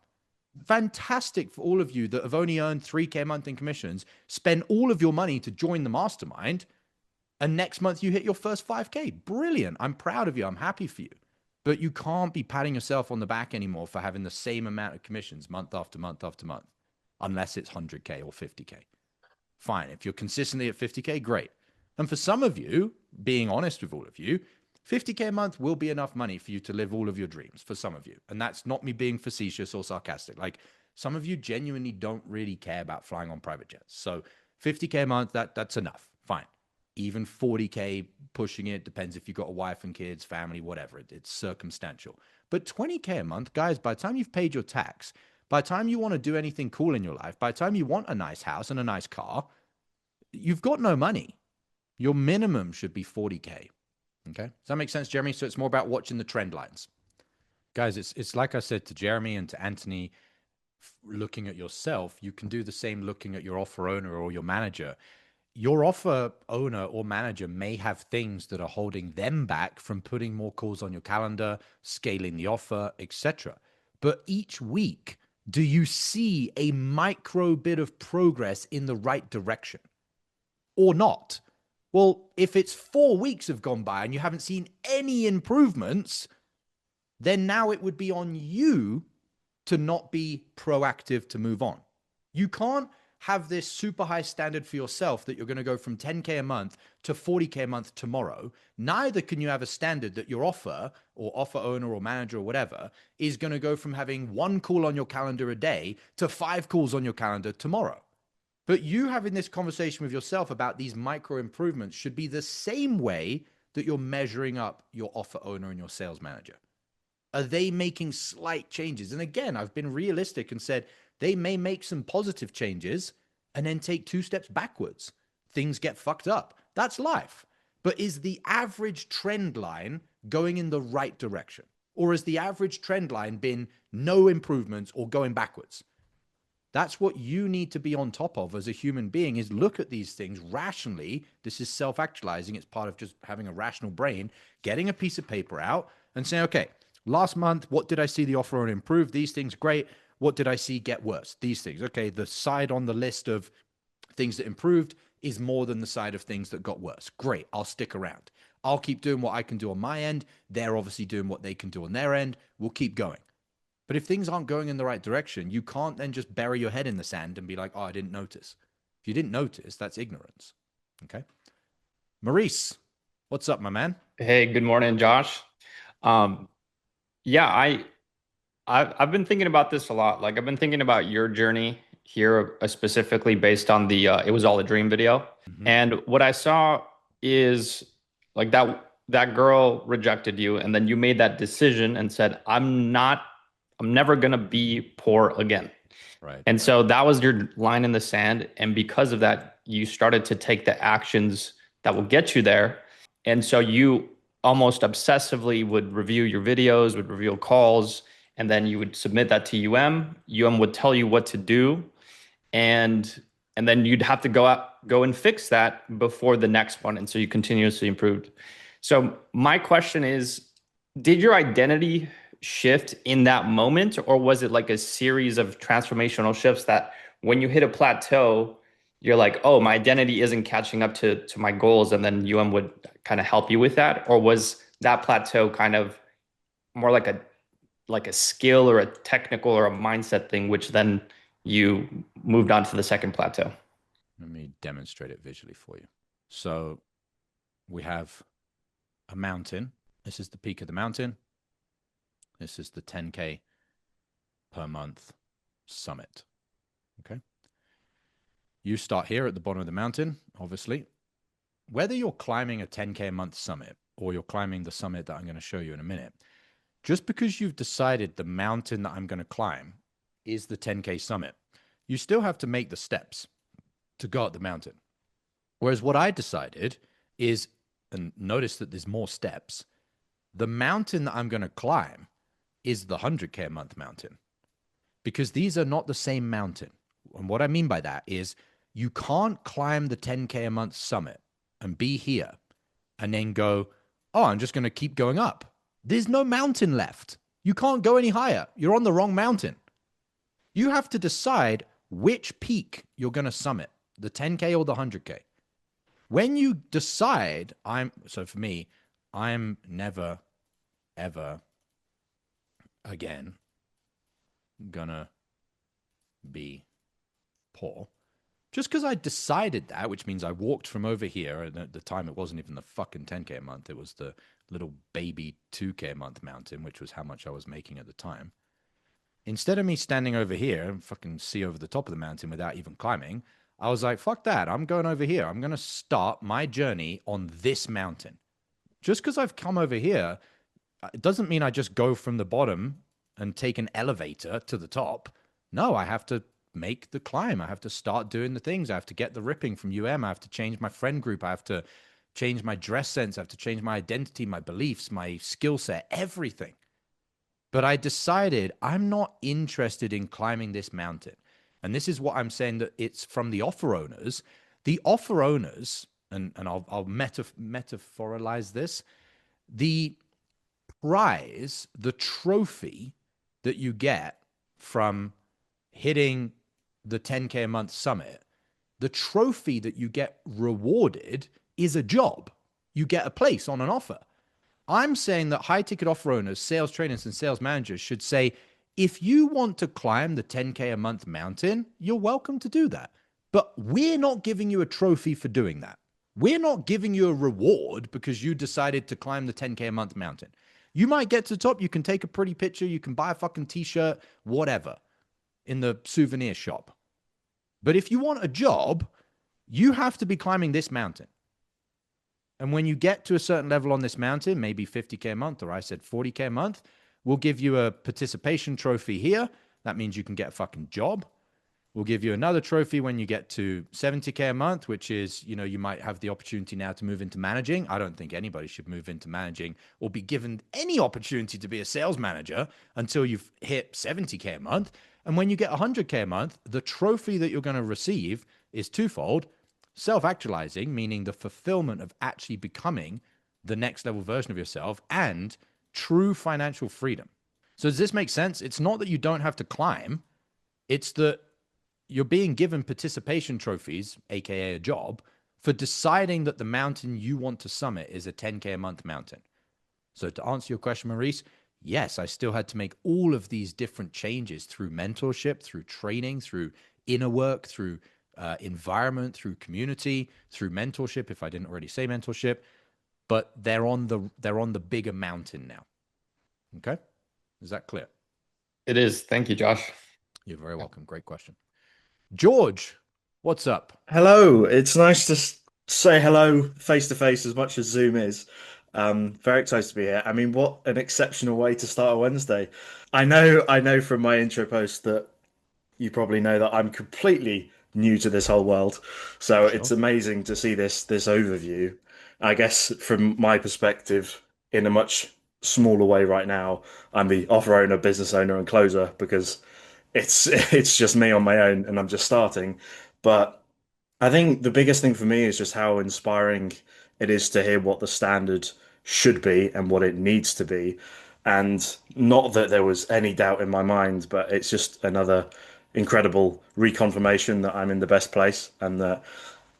Fantastic for all of you that have only earned 3K a month in commissions. Spend all of your money to join the mastermind, and next month you hit your first 5K. Brilliant. I'm proud of you. I'm happy for you. But you can't be patting yourself on the back anymore for having the same amount of commissions month after month after month, unless it's 100K or 50K. Fine. If you're consistently at 50K, great. And for some of you, being honest with all of you, 50K a month will be enough money for you to live all of your dreams for some of you. And that's not me being facetious or sarcastic. Like some of you genuinely don't really care about flying on private jets. So 50K a month, that's enough. Fine. Even 40K pushing it, depends if you've got a wife and kids, family, whatever. It's circumstantial. But 20K a month, guys, by the time you've paid your tax, by the time you want to do anything cool in your life, by the time you want a nice house and a nice car, you've got no money. Your minimum should be 40K. Okay. Does that make sense, Jeremy? So it's more about watching the trend lines. Guys, it's like I said to Jeremy and to Anthony, looking at yourself, you can do the same looking at your offer owner or your manager. Your offer owner or manager may have things that are holding them back from putting more calls on your calendar, scaling the offer, etc. But each week, do you see a micro bit of progress in the right direction or not? Well, if it's 4 weeks have gone by and you haven't seen any improvements, then now it would be on you to not be proactive to move on. You can't have this super high standard for yourself that you're going to go from 10K a month to 40K a month tomorrow. Neither can you have a standard that your offer or offer owner or manager or whatever is going to go from having 1 call on your calendar a day to 5 calls on your calendar tomorrow. But you having this conversation with yourself about these micro improvements should be the same way that you're measuring up your offer owner and your sales manager. Are they making slight changes? And again, I've been realistic and said they may make some positive changes and then take 2 steps backwards. Things get fucked up. That's life. But is the average trend line going in the right direction? Or has the average trend line been no improvements or going backwards? That's what you need to be on top of as a human being, is look at these things rationally. This is self-actualizing. It's part of just having a rational brain, getting a piece of paper out and saying, okay, last month, what did I see the offer owner improve? These things, great. What did I see get worse? These things. Okay, the side on the list of things that improved is more than the side of things that got worse. Great, I'll stick around. I'll keep doing what I can do on my end. They're obviously doing what they can do on their end. We'll keep going. But if things aren't going in the right direction, you can't then just bury your head in the sand and be like, oh, I didn't notice. If you didn't notice, that's ignorance. Okay. Maurice, what's up, my man? Hey, good morning, Josh. Yeah, I've been thinking about this a lot. Like I've been thinking about your journey here, specifically based on the "It Was All a Dream" video. And what I saw is like that girl rejected you, and then you made that decision and said, I'm never gonna be poor again. Right. And so that was your line in the sand. And because of that, you started to take the actions that will get you there. And so you almost obsessively would review your videos, would review calls, and then you would submit that to UM. UM would tell you what to do. And then you'd have to go and fix that before the next one. And so you continuously improved. So my question is, did your identity shift in that moment, or was it like a series of transformational shifts that when you hit a plateau, you're like, oh, my identity isn't catching up to my goals, and then UM would kind of help you with that? Or was that plateau kind of more like a skill or a technical or a mindset thing, which then you moved on to the second plateau? Let me demonstrate it visually for you. So we have a mountain. This is the peak of the mountain. This is the 10K per month summit. Okay. You start here at the bottom of the mountain, obviously. Whether you're climbing a 10K a month summit or you're climbing the summit that I'm going to show you in a minute, just because you've decided the mountain that I'm going to climb is the 10K summit, you still have to make the steps to go up the mountain. Whereas what I decided is, and notice that there's more steps, the mountain that I'm going to climb is the 100K a month mountain, because these are not the same mountain. And what I mean by that is you can't climb the 10K a month summit and be here and then go, oh, I'm just going to keep going up. There's no mountain left. You can't go any higher. You're on the wrong mountain. You have to decide which peak you're going to summit, the 10K or the 100K. When you decide, so for me, I'm never, ever again gonna be poor. Just because I decided that, which means I walked from over here, and at the time it wasn't even the fucking 10K a month, it was the little baby 2K a month mountain, which was how much I was making at the time. Instead of me standing over here and fucking see over the top of the mountain without even climbing, I was like, fuck that, I'm going over here. I'm going to start my journey on this mountain. Just because I've come over here, it doesn't mean I just go from the bottom and take an elevator to the top. No, I have to make the climb. I have to start doing the things. I have to get the ripping from UM. I have to change my friend group. I have to change my dress sense. I have to change my identity, my beliefs, my skill set, everything. But I decided I'm not interested in climbing this mountain. And this is what I'm saying, that it's from the offer owners. The offer owners, and I'll metaphoralize this, the prize, the trophy that you get from hitting the 10K a month summit, the trophy that you get rewarded is a job. You get a place on an offer. I'm saying that high ticket offer owners, sales trainers, and sales managers should say, if you want to climb the 10K a month mountain, you're welcome to do that. But we're not giving you a trophy for doing that. We're not giving you a reward because you decided to climb the 10K a month mountain. You might get to the top. You can take a pretty picture. You can buy a fucking t-shirt, whatever, in the souvenir shop. But if you want a job, you have to be climbing this mountain. And when you get to a certain level on this mountain, maybe 50K a month, or I said 40K a month, we'll give you a participation trophy here. That means you can get a fucking job. We'll give you another trophy when you get to 70K a month, which is, you might have the opportunity now to move into managing. I don't think anybody should move into managing or be given any opportunity to be a sales manager until you've hit 70K a month. And when you get 100K a month, the trophy that you're going to receive is twofold: self-actualizing, meaning the fulfillment of actually becoming the next level version of yourself, and true financial freedom. So does this make sense? It's not that you don't have to climb. It's that you're being given participation trophies, aka a job, for deciding that the mountain you want to summit is a 10K a month mountain. So to answer your question, Maurice, yes, I still had to make all of these different changes through mentorship, through training, through inner work, through environment, through community, through mentorship, if I didn't already say mentorship, but they're on the bigger mountain now. Okay? Is that clear? It is. Thank you, Josh. You're very welcome. Great question. George, what's up? Hello. It's nice to say hello face to face as much as Zoom is. Very excited to be here. I mean, what an exceptional way to start a Wednesday. I know from my intro post that you probably know that I'm completely new to this whole world. So Sure. it's amazing to see this overview. I guess from my perspective, in a much smaller way right now, I'm the offer owner, business owner, and closer because it's just me on my own and I'm just starting. But I think the biggest thing for me is just how inspiring it is to hear what the standard should be and what it needs to be. And not that there was any doubt in my mind, but it's just another incredible reconfirmation that I'm in the best place and that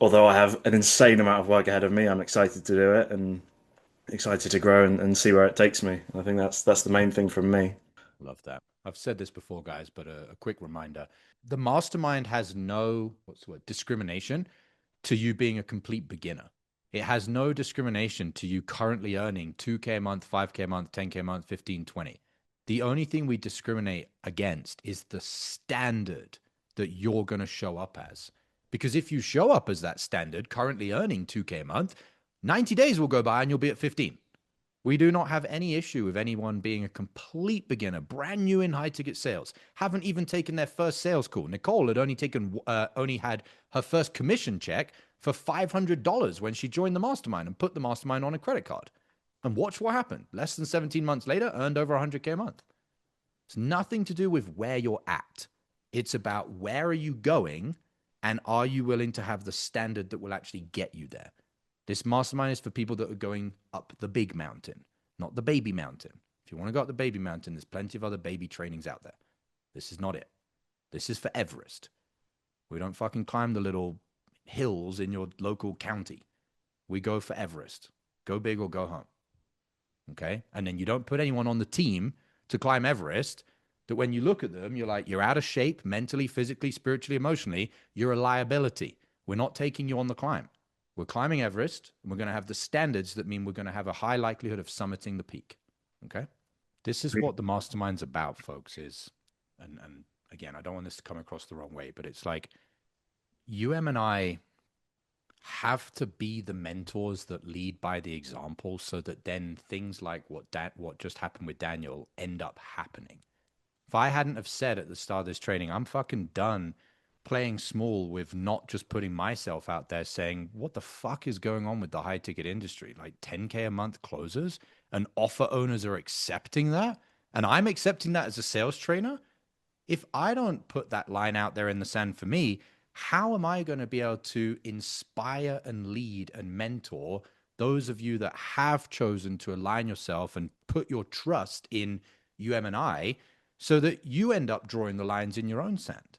although I have an insane amount of work ahead of me, I'm excited to do it and excited to grow and see where it takes me. I think that's the main thing from me. Love that. I've said this before, guys, but a quick reminder. The mastermind has no, discrimination to you being a complete beginner. It has no discrimination to you currently earning 2K a month, 5K a month, 10K a month, 15, 20. The only thing we discriminate against is the standard that you're going to show up as. Because if you show up as that standard, currently earning 2K a month, 90 days will go by and you'll be at 15. We do not have any issue with anyone being a complete beginner, brand new in high ticket sales, haven't even taken their first sales call. Nicole had only had her first commission check for $500 when she joined the mastermind and put the mastermind on a credit card. And watch what happened. Less than 17 months later, earned over 100K a month. It's nothing to do with where you're at. It's about where are you going and are you willing to have the standard that will actually get you there. This mastermind is for people that are going up the big mountain, not the baby mountain. If you want to go up the baby mountain, there's plenty of other baby trainings out there. This is not it. This is for Everest. We don't fucking climb the little hills in your local county. We go for Everest. Go big or go home. Okay? And then you don't put anyone on the team to climb Everest that when you look at them, you're like, you're out of shape mentally, physically, spiritually, emotionally. You're a liability. We're not taking you on the climb. We're climbing Everest, and we're going to have the standards that mean we're going to have a high likelihood of summiting the peak. Okay? This is what the mastermind's about, folks, and again, I don't want this to come across the wrong way, but it's like and I have to be the mentors that lead by the example so that then things like what just happened with Daniel end up happening. If I hadn't have said at the start of this training, I'm fucking done playing small with not just putting myself out there saying, what the fuck is going on with the high ticket industry? Like 10K a month closers and offer owners are accepting that. And I'm accepting that as a sales trainer. If I don't put that line out there in the sand for me, how am I going to be able to inspire and lead and mentor those of you that have chosen to align yourself and put your trust in and I so that you end up drawing the lines in your own sand?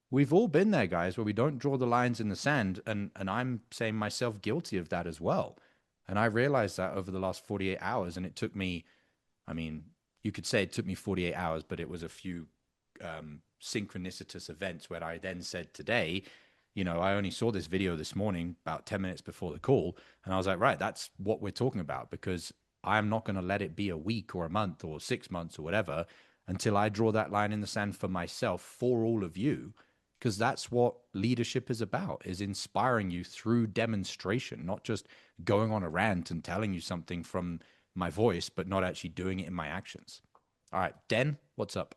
We've all been there, guys, where we don't draw the lines in the sand. And I'm saying myself guilty of that as well. And I realized that over the last 48 hours. And it took me, I mean, you could say it took me 48 hours, but it was a few synchronicitous events where I then said today, I only saw this video this morning about 10 minutes before the call. And I was like, right, that's what we're talking about, because I'm not going to let it be a week or a month or 6 months or whatever until I draw that line in the sand for myself, for all of you. Because that's what leadership is about, is inspiring you through demonstration, not just going on a rant and telling you something from my voice, but not actually doing it in my actions. All right, Den, what's up?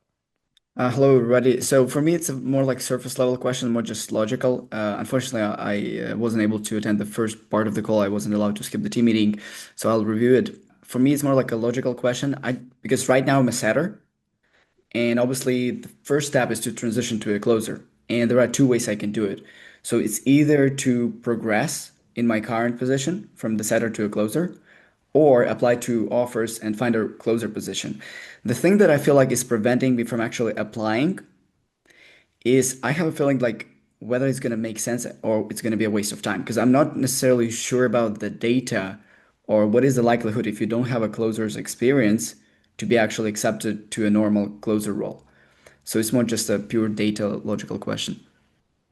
Hello, everybody. So for me, it's a more like surface level question, more just logical. Unfortunately, I wasn't able to attend the first part of the call. I wasn't allowed to skip the team meeting, so I'll review it. For me, it's more like a logical question. Because right now I'm a setter, and obviously the first step is to transition to a closer, and there are two ways I can do it. So it's either to progress in my current position from the setter to a closer, or apply to offers and find a closer position. The thing that I feel like is preventing me from actually applying is I have a feeling like whether it's going to make sense or it's going to be a waste of time because I'm not necessarily sure about the data or what is the likelihood if you don't have a closer's experience to be actually accepted to a normal closer role. So it's more just a pure data logical question.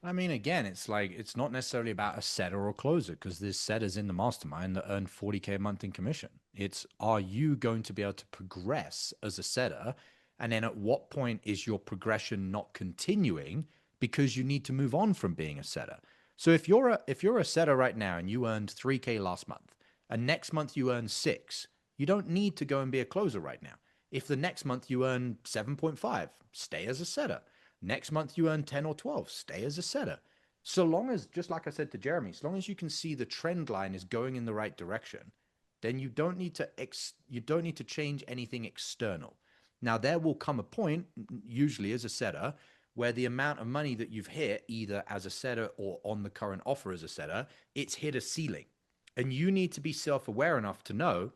I mean, again, it's like it's not necessarily about a setter or closer because there's setters in the mastermind that earn 40K a month in commission. It's are you going to be able to progress as a setter? And then at what point is your progression not continuing because you need to move on from being a setter? So if you're a setter right now and you earned 3K last month and next month you earn 6, you don't need to go and be a closer right now. If the next month you earn 7.5, stay as a setter. Next month you earn 10 or 12, stay as a setter. So long as, just like I said to Jeremy, as long as you can see the trend line is going in the right direction, then you don't need to change anything external. Now there will come a point, usually as a setter, where the amount of money that you've hit, either as a setter or on the current offer as a setter, it's hit a ceiling. And you need to be self-aware enough to know,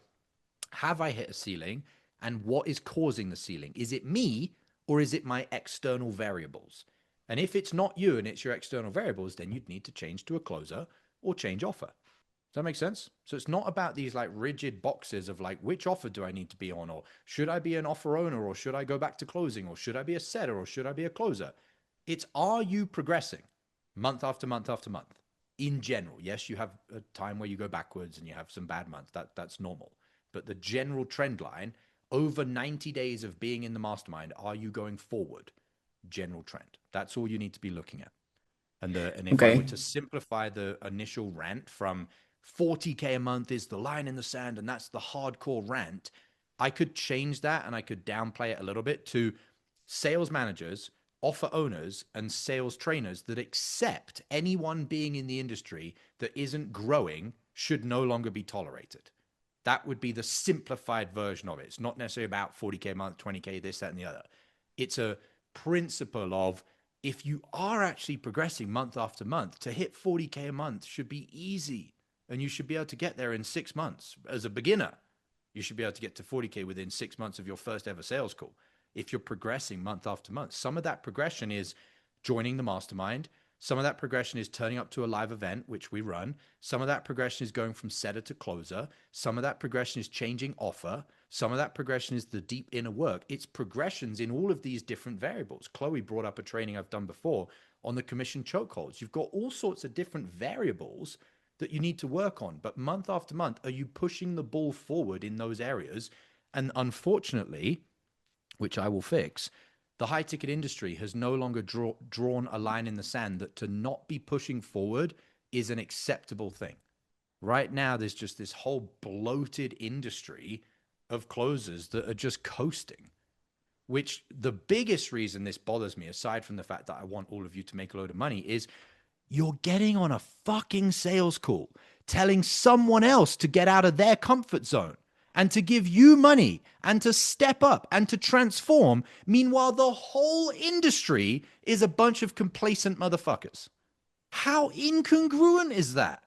have I hit a ceiling? And what is causing the ceiling? Is it me or is it my external variables? And if it's not you and it's your external variables, then you'd need to change to a closer or change offer. Does that make sense? So it's not about these like rigid boxes of like, which offer do I need to be on? Or should I be an offer owner? Or should I go back to closing? Or should I be a setter? Or should I be a closer? It's, are you progressing month after month after month in general? Yes, you have a time where you go backwards and you have some bad months. That's normal. But the general trend line over 90 days of being in the mastermind, are you going forward? General trend. That's all you need to be looking at. And if I were Okay. to simplify the initial rant from 40K a month is the line in the sand and that's the hardcore rant, I could change that and I could downplay it a little bit to sales managers, offer owners, and sales trainers that accept anyone being in the industry that isn't growing should no longer be tolerated. That would be the simplified version of it. It's not necessarily about 40K a month, 20K, this, that, and the other. It's a principle of if you are actually progressing month after month, to hit 40K a month should be easy. And you should be able to get there in 6 months. As a beginner, you should be able to get to 40K within 6 months of your first ever sales call. If you're progressing month after month, some of that progression is joining the mastermind. Some of that progression is turning up to a live event, which we run. Some of that progression is going from setter to closer. Some of that progression is changing offer. Some of that progression is the deep inner work. It's progressions in all of these different variables. Chloe brought up a training I've done before on the commission chokeholds. You've got all sorts of different variables that you need to work on. But month after month, are you pushing the ball forward in those areas? And unfortunately, which I will fix, the high ticket industry has no longer drawn a line in the sand that to not be pushing forward is an acceptable thing. Right now, there's just this whole bloated industry of closers that are just coasting, which the biggest reason this bothers me, aside from the fact that I want all of you to make a load of money, is you're getting on a fucking sales call telling someone else to get out of their comfort zone and to give you money and to step up and to transform. Meanwhile, the whole industry is a bunch of complacent motherfuckers. How incongruent is that?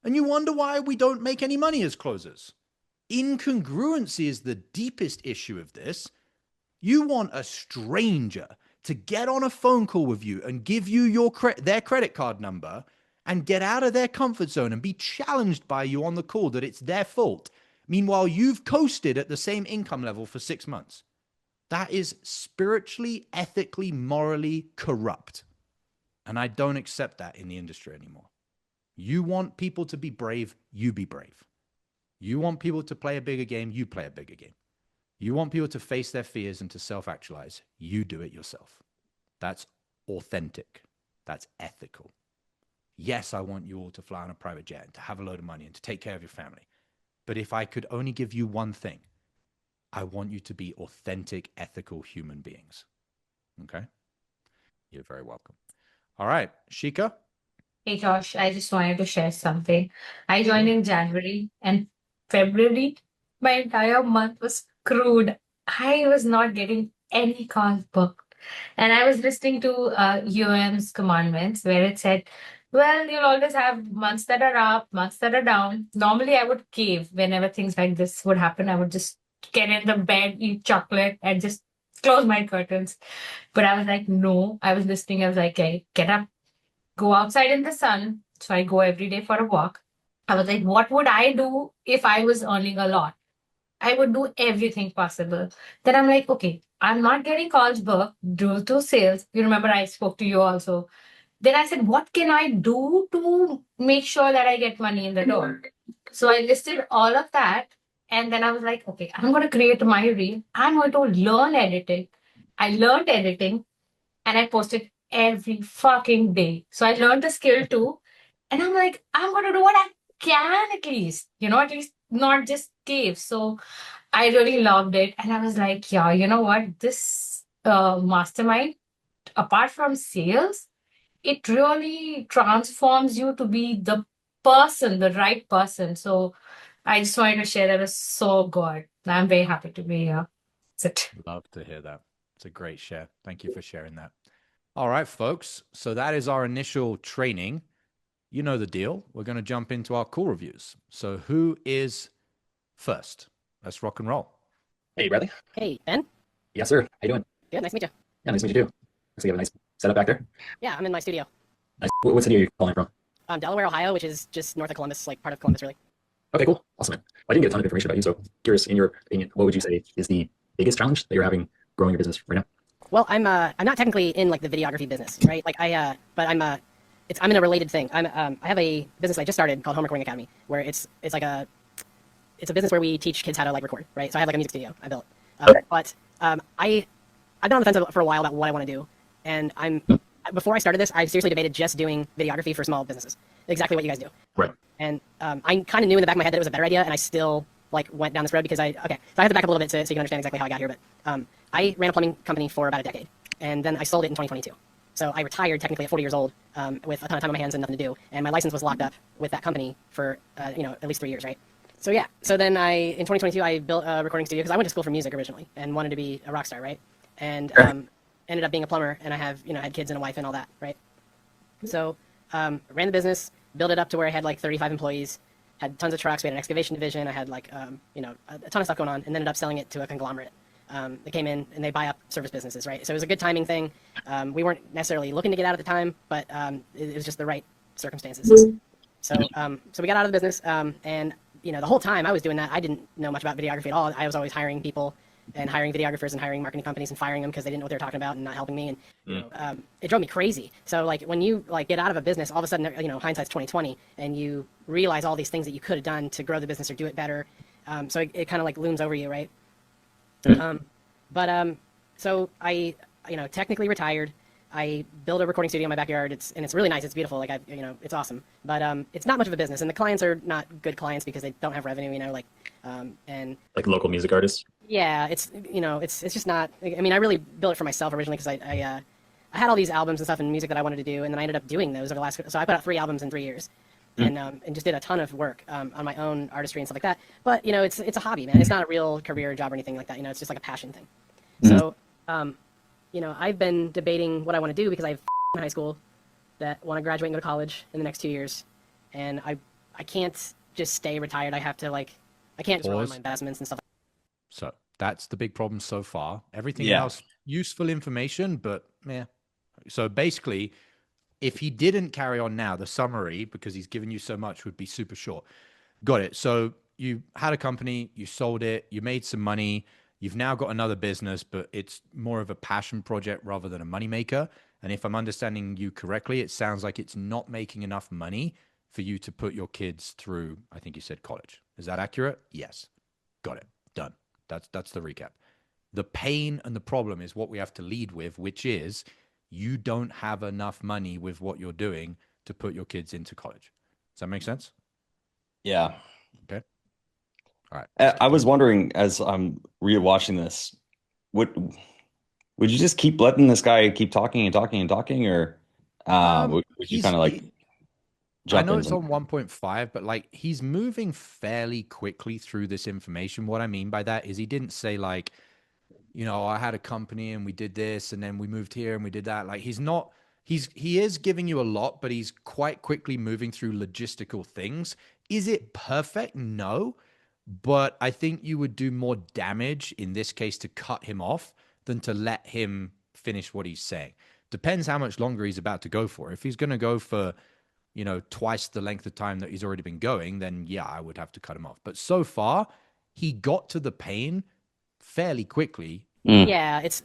And you wonder why we don't make any money as closers. Incongruency is the deepest issue of this. You want a stranger to get on a phone call with you and give you their credit card number and get out of their comfort zone and be challenged by you on the call that it's their fault. Meanwhile, you've coasted at the same income level for 6 months. That is spiritually, ethically, morally corrupt. And I don't accept that in the industry anymore. You want people to be brave, you be brave. You want people to play a bigger game, you play a bigger game. You want people to face their fears and to self-actualize, you do it yourself. That's authentic. That's ethical. Yes, I want you all to fly on a private jet and to have a load of money and to take care of your family. But if I could only give you one thing, I want you to be authentic, ethical human beings. Okay. You're very welcome. All right, Shika. Hey Josh, I just wanted to share something. I joined in January and February, my entire month was screwed. I was not getting any calls booked. And I was listening to UM's commandments where it said, well, you'll always have months that are up, months that are down. Normally, I would cave whenever things like this would happen. I would just get in the bed, eat chocolate, and just close my curtains. But I was like, no, I was listening. I was like, okay, get up, go outside in the sun. So I go every day for a walk. I was like, what would I do if I was earning a lot? I would do everything possible. Then I'm like, okay, I'm not getting calls booked due to sales. You remember I spoke to you also. Then I said, what can I do to make sure that I get money in the door? So I listed all of that. And then I was like, okay, I'm going to create my reel. I'm going to learn editing. I learned editing and I posted every fucking day. So I learned the skill too. And I'm like, I'm going to do what I can at least, at least not just cave. So I really loved it. And I was like, yeah, you know what? This mastermind, apart from sales, it really transforms you to be the person, the right person. So I just wanted to share that. It was so good. I'm very happy to be here. That's it. Love to hear that. It's a great share. Thank you for sharing that. All right, folks. So that is our initial training. You know the deal. We're going to jump into our call reviews. So who is first? Let's rock and roll. Hey, Bradley. Hey, Ben. Yes, sir. How you doing? Good. Nice to meet you. Yeah, nice to meet you too. Looks like you have a nice setup back there. Yeah, I'm in my studio. Nice. What city are you calling from? Delaware, Ohio, which is just north of Columbus, like part of Columbus, really. Okay, cool. Awesome. Well, I didn't get a ton of information about you, so curious, in your opinion, what would you say is the biggest challenge that you're having growing your business right now? Well, I'm not technically in like the videography business, right? Like but I'm in a related thing. I have a business I just started called Home Recording Academy, where it's a business where we teach kids how to like record, right? So I have like a music studio I built. But I've been on the fence for a while about what I want to do, and before I started this, I seriously debated just doing videography for small businesses, exactly what you guys do. Right. And I kind of knew in the back of my head that it was a better idea, and I still like went down this road because so I have to back up a little bit so you can understand exactly how I got here. But I ran a plumbing company for about a decade, and then I sold it in 2022. So I retired technically at 40 years old with a ton of time on my hands and nothing to do, and my license was locked up with that company for at least 3 years, right? So yeah, so then in 2022 I built a recording studio because I went to school for music originally and wanted to be a rock star, right? And ended up being a plumber, and I have had kids and a wife and all that, right? So ran the business, built it up to where I had like 35 employees, had tons of trucks. We had an excavation division. I had like a ton of stuff going on, and ended up selling it to a conglomerate. They came in and they buy up service businesses, right? So it was a good timing thing. We weren't necessarily looking to get out at the time, but it was just the right circumstances. So we got out of the business, and the whole time I was doing that, I didn't know much about videography at all. I was always hiring people and hiring videographers and hiring marketing companies and firing them because they didn't know what they were talking about and not helping me. And it drove me crazy. So like when you like get out of a business, all of a sudden hindsight's 2020, and you realize all these things that you could have done to grow the business or do it better. So it kind of like looms over you, right? So I technically retired. I built a recording studio in my backyard. It's really nice. It's beautiful. Like it's awesome. But it's not much of a business, and the clients are not good clients because they don't have revenue. And like local music artists. Yeah, it's just not. I mean, I really built it for myself originally because I had all these albums and stuff and music that I wanted to do, and then I ended up doing those over the last. So I put out 3 albums in 3 years, and just did a ton of work on my own artistry and stuff like that. But it's a hobby, man. It's not a real career job or anything like that. It's just like a passion thing. So I've been debating what I want to do because I have in high school that want to graduate and go to college in the next 2 years, and I can't just stay retired. I have to I can't just rely on my investments and stuff. So that's the big problem so far. Everything else, useful information, but yeah. So basically, if he didn't carry on now, the summary, because he's given you so much, would be super short. Got it. So you had a company, you sold it, you made some money. You've now got another business, but it's more of a passion project rather than a moneymaker. And if I'm understanding you correctly, it sounds like it's not making enough money for you to put your kids through, I think you said college. Is that accurate? Yes. Got it. Done. That's the recap. The pain and the problem is what we have to lead with, which is you don't have enough money with what you're doing to put your kids into college. Does that make sense? Yeah. Okay. All right. I was wondering as I'm rewatching this, would you just keep letting this guy keep talking and talking and talking, or would you kind of like I jump know in it's on 1.5, but like he's moving fairly quickly through this information. What I mean by that is he didn't say like, I had a company and we did this and then we moved here and we did that. Like he is giving you a lot, but he's quite quickly moving through logistical things. Is it perfect? No. But I think you would do more damage in this case to cut him off than to let him finish what he's saying. Depends how much longer he's about to go for. If he's going to go for, twice the length of time that he's already been going, then yeah, I would have to cut him off. But so far, he got to the pain fairly quickly. Yeah, it's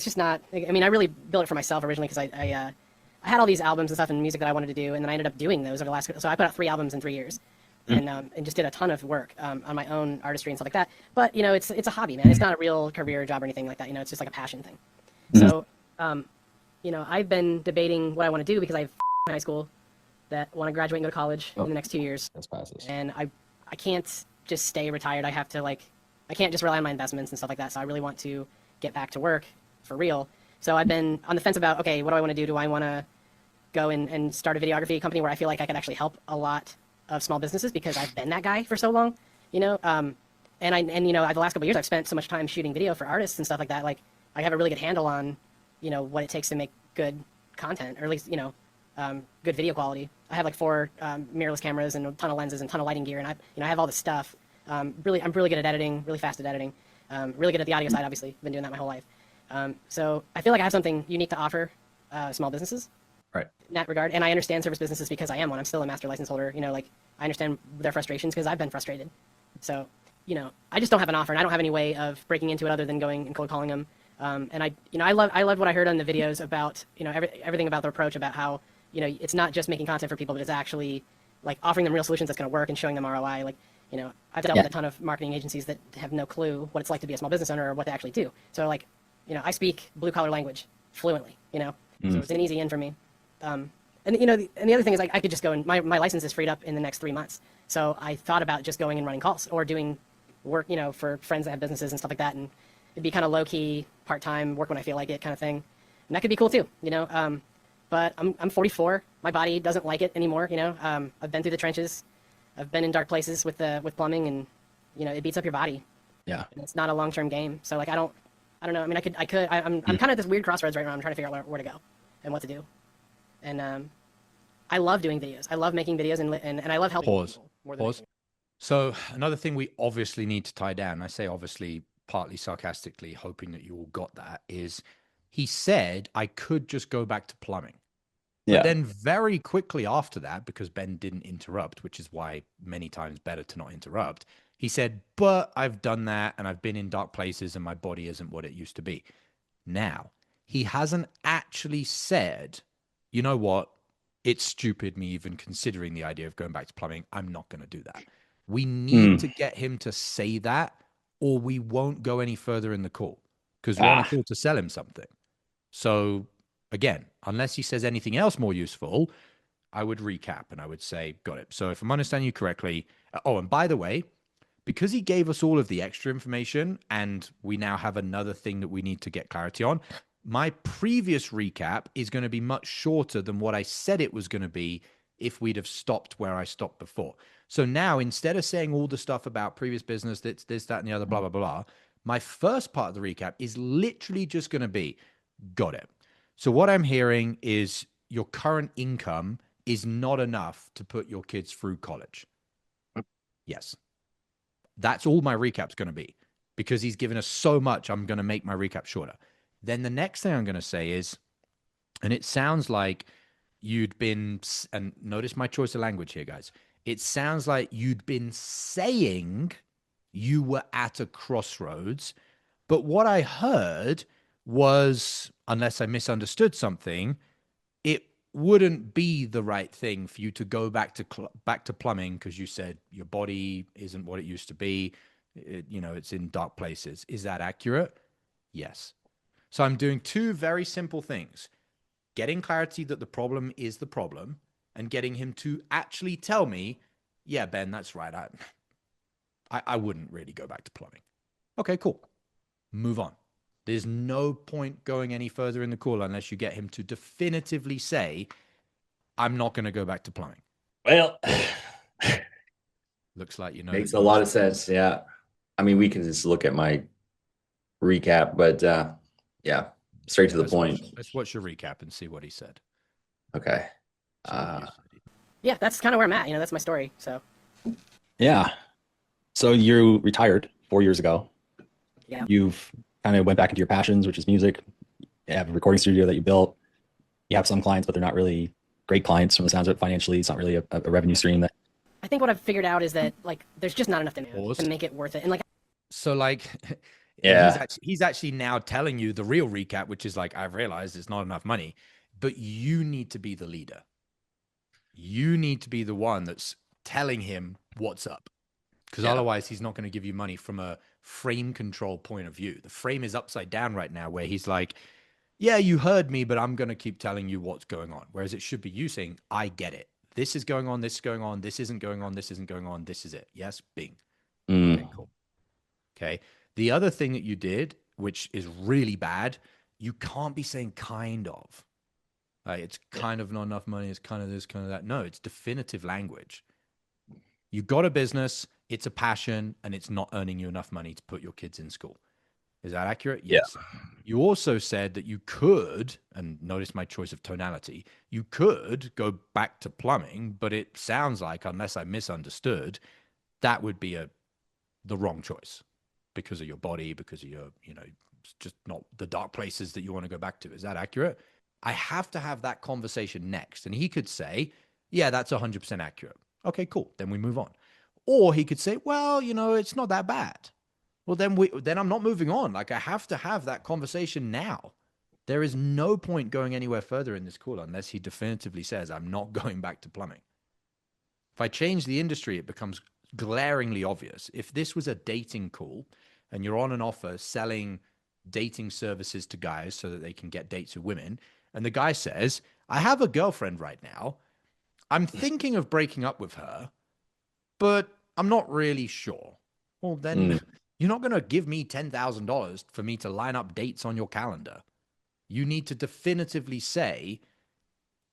just not. I mean, I really built it for myself originally because I had all these albums and stuff and music that I wanted to do, and then I ended up doing those over the last. So I put out 3 albums in 3 years, and just did a ton of work on my own artistry and stuff like that. But it's a hobby, man. It's not a real career job or anything like that. It's just like a passion thing. So, I've been debating what I want to do because I have in high school that want to graduate and go to college in the next 2 years. That's passes. And I can't just stay retired. I have to I can't just rely on my investments and stuff like that. So I really want to get back to work for real. So I've been on the fence about, okay, what do I want to do? Do I want to go and start a videography company where I feel like I could actually help a lot of small businesses because I've been that guy for so long, and the last couple of years I've spent so much time shooting video for artists and stuff like that. Like I have a really good handle on, what it takes to make good content, or at least, good video quality. I have like 4 mirrorless cameras and a ton of lenses and a ton of lighting gear, and I have all this stuff. I'm really good at editing, really fast at editing, really good at the audio side, obviously. Been doing that my whole life. So I feel like I have something unique to offer small businesses. Right. In that regard. And I understand service businesses because I am one. I'm still a master license holder. I understand their frustrations because I've been frustrated. So, I just don't have an offer, and I don't have any way of breaking into it other than going and cold calling them. And I love what I heard on the videos about, everything about their approach, about how, it's not just making content for people, but it's actually like offering them real solutions that's going to work and showing them ROI. Like, I've dealt with a ton of marketing agencies that have no clue what it's like to be a small business owner or what they actually do. So like, I speak blue collar language fluently, so it's an easy in for me. And the other thing is, like, I could just go and my license is freed up in the next 3 months. So I thought about just going and running calls or doing work, for friends that have businesses and stuff like that. And it'd be kind of low key, part-time work when I feel like it kind of thing. And that could be cool too, but I'm 44. My body doesn't like it anymore. I've been through the trenches. I've been in dark places with plumbing, and it beats up your body. Yeah. And it's not a long-term game. So like, I don't know. I mean, I'm kind of at this weird crossroads right now. I'm trying to figure out where to go and what to do. And I love doing videos. I love making videos, and I love helping people more than anything. So another thing we obviously need to tie down, I say obviously partly sarcastically, hoping that you all got that, is he said I could just go back to plumbing. But then very quickly after that, because Ben didn't interrupt, which is why many times better to not interrupt, he said, but I've done that and I've been in dark places and my body isn't what it used to be. Now, he hasn't actually said, you know what? It's stupid me even considering the idea of going back to plumbing. I'm not going to do that. We need to get him to say that, or we won't go any further in the call, because we're on a call to sell him something. So again, unless he says anything else more useful, I would recap and I would say, got it. So if I'm understanding you correctly, and by the way, because he gave us all of the extra information and we now have another thing that we need to get clarity on, my previous recap is going to be much shorter than what I said it was going to be if we'd have stopped where I stopped before. So now, instead of saying all the stuff about previous business, that's this, that, and the other, blah, blah, blah, my first part of the recap is literally just going to be, got it. So what I'm hearing is your current income is not enough to put your kids through college. Yes. That's all my recap's going to be, because he's given us so much. I'm going to make my recap shorter. Then the next thing I'm going to say is, and it sounds like you'd been, and notice my choice of language here, guys. It sounds like you'd been saying you were at a crossroads, but what I heard was, unless I misunderstood something, it wouldn't be the right thing for you to go back to plumbing, because you said your body isn't what it used to be. It's in dark places. Is that accurate? Yes. So I'm doing 2 very simple things: getting clarity that the problem is the problem, and getting him to actually tell me, yeah, Ben, that's right. I wouldn't really go back to plumbing. Okay, cool. Move on. There's no point going any further in the call unless you get him to definitively say, I'm not going to go back to plumbing. Well, looks like you know. Makes a lot of sense. Yeah. I mean, we can just look at my recap, but yeah, straight to the point. Let's watch your recap and see what he said. Okay. Yeah, that's kind of where I'm at. That's my story. So. Yeah. So you retired 4 years ago. Yeah. You've kind of went back into your passions, which is music. You have a recording studio that you built. You have some clients, but they're not really great clients from the sounds of it. Financially, it's not really a revenue stream that. I think what I've figured out is that there's just not enough demand to make it worth it. And so yeah, he's actually now telling you the real recap, which is I've realized it's not enough money, but you need to be the leader. You need to be the one that's telling him what's up, because otherwise he's not going to give you money from a frame control point of view. The frame is upside down right now, where he's like, yeah, you heard me, but I'm going to keep telling you what's going on. Whereas it should be you saying, I get it. This is going on. This is going on. This isn't going on. This isn't going on. This is it. Yes. Bing. Okay, cool. Okay. The other thing that you did, which is really bad, you can't be saying kind of. It's kind of not enough money. It's kind of this, kind of that. No, it's definitive language. You got a business. It's a passion, and it's not earning you enough money to put your kids in school. Is that accurate? Yes. Yeah. You also said that you could, and notice my choice of tonality, you could go back to plumbing, but it sounds like, unless I misunderstood, that would be the wrong choice because of your body, because of your, just not the dark places that you want to go back to. Is that accurate? I have to have that conversation next. And he could say, yeah, that's 100% accurate. Okay, cool. Then we move on. Or he could say, well, it's not that bad. Well, then I'm not moving on. I have to have that conversation now. There is no point going anywhere further in this call unless he definitively says, I'm not going back to plumbing. If I change the industry, it becomes glaringly obvious. If this was a dating call and you're on an offer selling dating services to guys so that they can get dates with women, and the guy says, I have a girlfriend right now. I'm thinking of breaking up with her, but I'm not really sure. Well, then you're not going to give me $10,000 for me to line up dates on your calendar. You need to definitively say,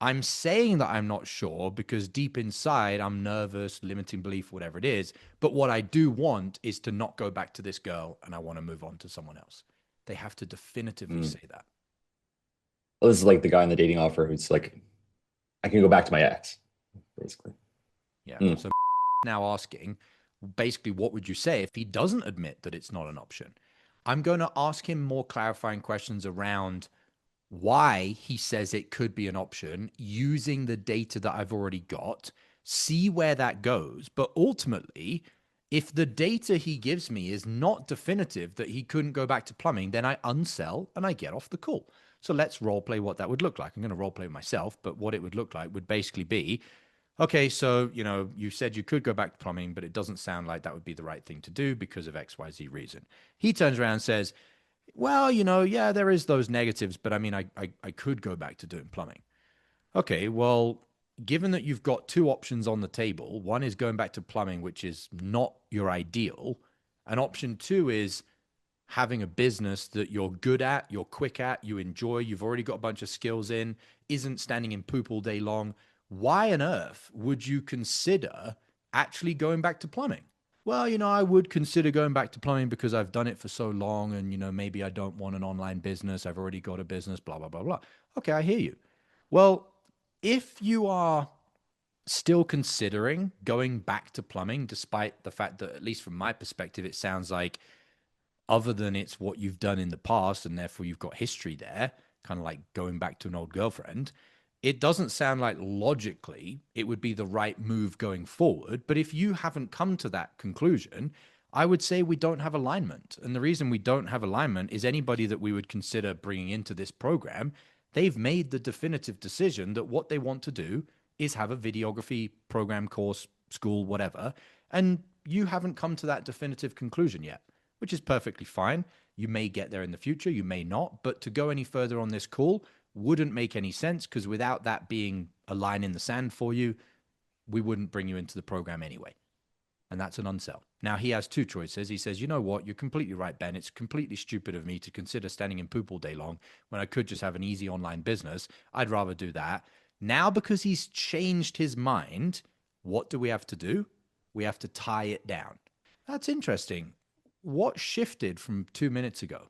I'm saying that I'm not sure because deep inside I'm nervous, limiting belief, whatever it is. But what I do want is to not go back to this girl and I want to move on to someone else. They have to definitively say that. Well, this is like the guy in the dating offer who's like, I can go back to my ex, basically. Yeah. So now asking, basically, what would you say if he doesn't admit that it's not an option? I'm going to ask him more clarifying questions around why he says it could be an option using the data that I've already got, see where that goes. But ultimately, if the data he gives me is not definitive that he couldn't go back to plumbing, then I unsell and I get off the call. So let's role play what that would look like. I'm going to role play myself, but what it would look like would basically be, okay, so, you said you could go back to plumbing, but it doesn't sound like that would be the right thing to do because of XYZ reason. He turns around and says, well, yeah, there is those negatives, but I mean, I could go back to doing plumbing. Okay, well, given that you've got two options on the table, one is going back to plumbing, which is not your ideal, and option two is having a business that you're good at, you're quick at, you enjoy, you've already got a bunch of skills in, isn't standing in poop all day long. Why on earth would you consider actually going back to plumbing? Well, I would consider going back to plumbing because I've done it for so long and, maybe I don't want an online business. I've already got a business, blah, blah, blah, blah. Okay, I hear you. Well, if you are still considering going back to plumbing, despite the fact that, at least from my perspective, it sounds like other than it's what you've done in the past and therefore you've got history there, kind of like going back to an old girlfriend, it doesn't sound like logically it would be the right move going forward. But if you haven't come to that conclusion, I would say we don't have alignment. And the reason we don't have alignment is anybody that we would consider bringing into this program, they've made the definitive decision that what they want to do is have a videography program, course, school, whatever. And you haven't come to that definitive conclusion yet, which is perfectly fine. You may get there in the future, you may not. But to go any further on this call wouldn't make any sense, because without that being a line in the sand for you, we wouldn't bring you into the program anyway. And that's an unsell. Now he has two choices. He says, you know what? You're completely right, Ben. It's completely stupid of me to consider standing in poop all day long when I could just have an easy online business. I'd rather do that. Now, because he's changed his mind, what do we have to do? We have to tie it down. That's interesting. What shifted from 2 minutes ago?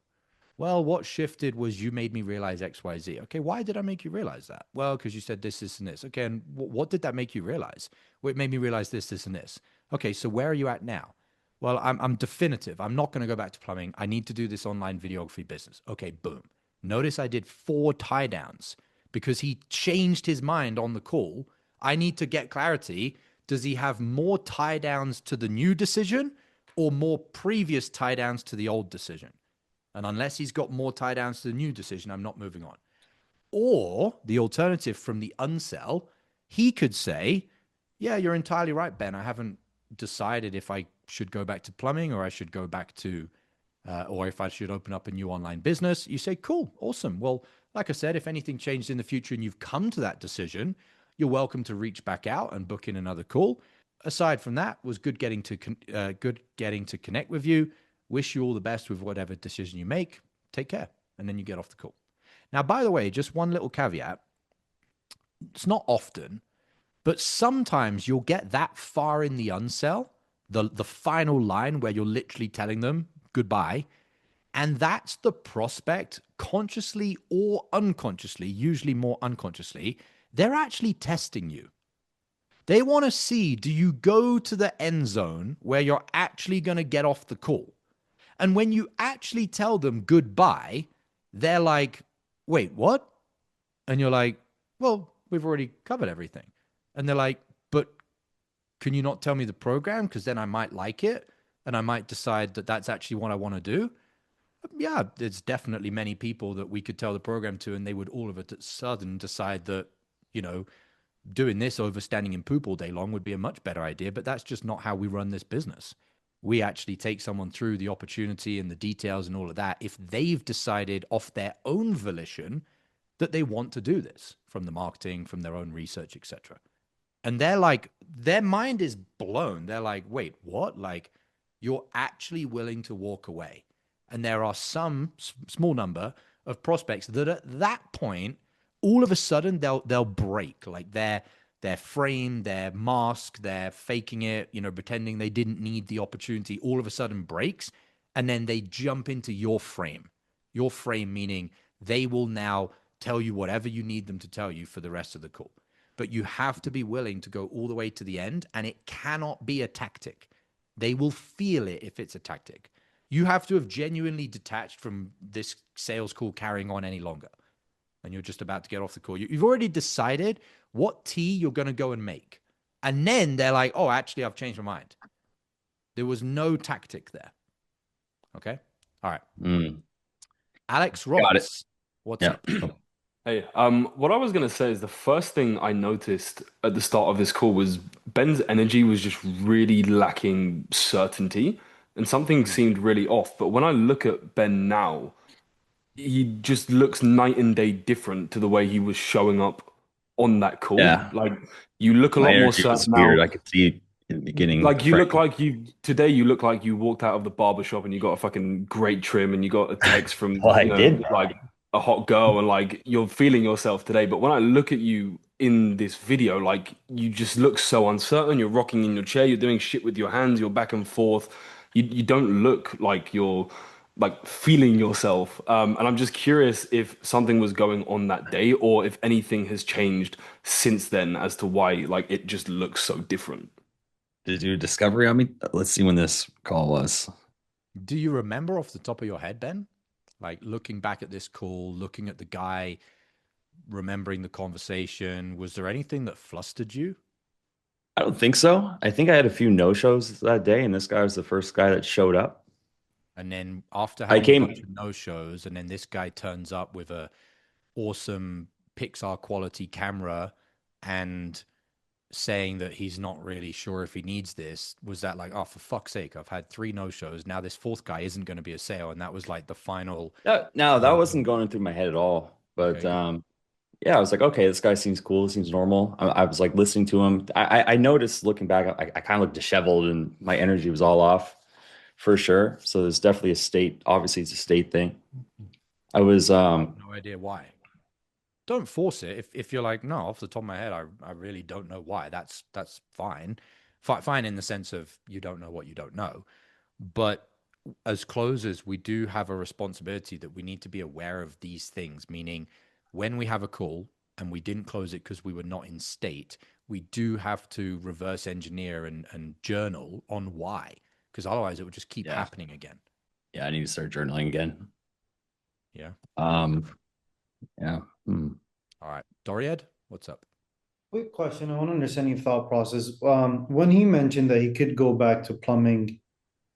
Well, what shifted was you made me realize X, Y, Z. Okay, why did I make you realize that? Well, because you said this, this, and this. Okay, and what did that make you realize? Well, it made me realize this, this, and this. Okay, so where are you at now? Well, I'm definitive. I'm not going to go back to plumbing. I need to do this online videography business. Okay, boom. Notice I did 4 tie downs because he changed his mind on the call. I need to get clarity. Does he have more tie downs to the new decision or more previous tie downs to the old decision? And unless he's got more tie downs to the new decision, I'm not moving on. Or the alternative from the unsell, he could say, yeah, you're entirely right, Ben. I haven't decided if I should go back to plumbing or I should go back to, or if I should open up a new online business. You say, cool, awesome. Well, like I said, if anything changed in the future and you've come to that decision, you're welcome to reach back out and book in another call. Aside from that, was good getting to connect with you. Wish you all the best with whatever decision you make. Take care. And then you get off the call. Now, by the way, just one little caveat. It's not often, but sometimes you'll get that far in the unsell, the final line where you're literally telling them goodbye. And that's the prospect, consciously or unconsciously, usually more unconsciously, they're actually testing you. They want to see, do you go to the end zone where you're actually going to get off the call? And when you actually tell them goodbye, they're like, wait, what? And you're like, well, we've already covered everything. And they're like, but can you not tell me the program? Because then I might like it and I might decide that that's actually what I want to do. Yeah, there's definitely many people that we could tell the program to and they would all of a sudden decide that, you know, doing this over standing in poop all day long would be a much better idea. But that's just not how we run this business. We actually take someone through the opportunity and the details and all of that if they've decided off their own volition that they want to do this from the marketing, from their own research, etc. And they're like, their mind is blown. They're like, wait, what? Like, you're actually willing to walk away. And there are some small number of prospects that at that point, all of a sudden they'll break. Like their frame, their mask, they're faking it, you know, pretending they didn't need the opportunity, all of a sudden breaks. And then they jump into your frame meaning they will now tell you whatever you need them to tell you for the rest of the call. But you have to be willing to go all the way to the end, and it cannot be a tactic. They will feel it if it's a tactic. You have to have genuinely detached from this sales call carrying on any longer. And you're just about to get off the call. You've already decided what tea you're going to go and make. And then they're like, oh, actually, I've changed my mind. There was no tactic there. Okay? All right. Alex Roberts, what's up? Hey, what I was gonna say is the first thing I noticed at the start of this call was Ben's energy was just really lacking certainty, and something seemed really off. But when I look at Ben now, he just looks night and day different to the way he was showing up on that call. Yeah. Like you look a My lot more energy was certain weird. now. I could see in the beginning. Like you look like today you look like you walked out of the barber shop and you got a fucking great trim and you got a text from Well, I did. like a hot girl and like you're feeling yourself today. But when I look at you in this video, like you just look so uncertain. You're rocking in your chair, you're doing shit with your hands, you're back and forth. You don't look like you're like feeling yourself. And I'm just curious if something was going on that day or if anything has changed since then as to why like it just looks so different. Did you do a discovery on me? Let's see when this call was. Do you remember off the top of your head, Ben? Like looking back at this call, looking at the guy, remembering the conversation, was there anything that flustered you? I don't think so. I think I had a few no-shows that day, and this guy was the first guy that showed up. And then after having a bunch of no-shows, and then this guy turns up with a awesome Pixar quality camera and saying that he's not really sure if he needs this, was that like, oh, for fuck's sake, I've had 3 no-shows. Now this 4th guy isn't going to be a sale. And that was like the final. No, that wasn't going through my head at all. But yeah, I was like, okay, this guy seems cool. Seems normal. I was like listening to him. I noticed looking back, I kind of looked disheveled and my energy was all off for sure. So there's definitely a state. Obviously, it's a state thing. I was No idea why. Don't force it. If you're like, no, off the top of my head, I really don't know why. That's fine. Fine in the sense of you don't know what you don't know. But as closers, we do have a responsibility that we need to be aware of these things, meaning when we have a call and we didn't close it because we were not in state, we do have to reverse engineer and journal on why, because otherwise it would just keep Yeah. happening again. Yeah, I need to start journaling again. Yeah. Yeah. All right. Doriad, what's up? Quick question. I want to understand your thought process. When he mentioned that he could go back to plumbing,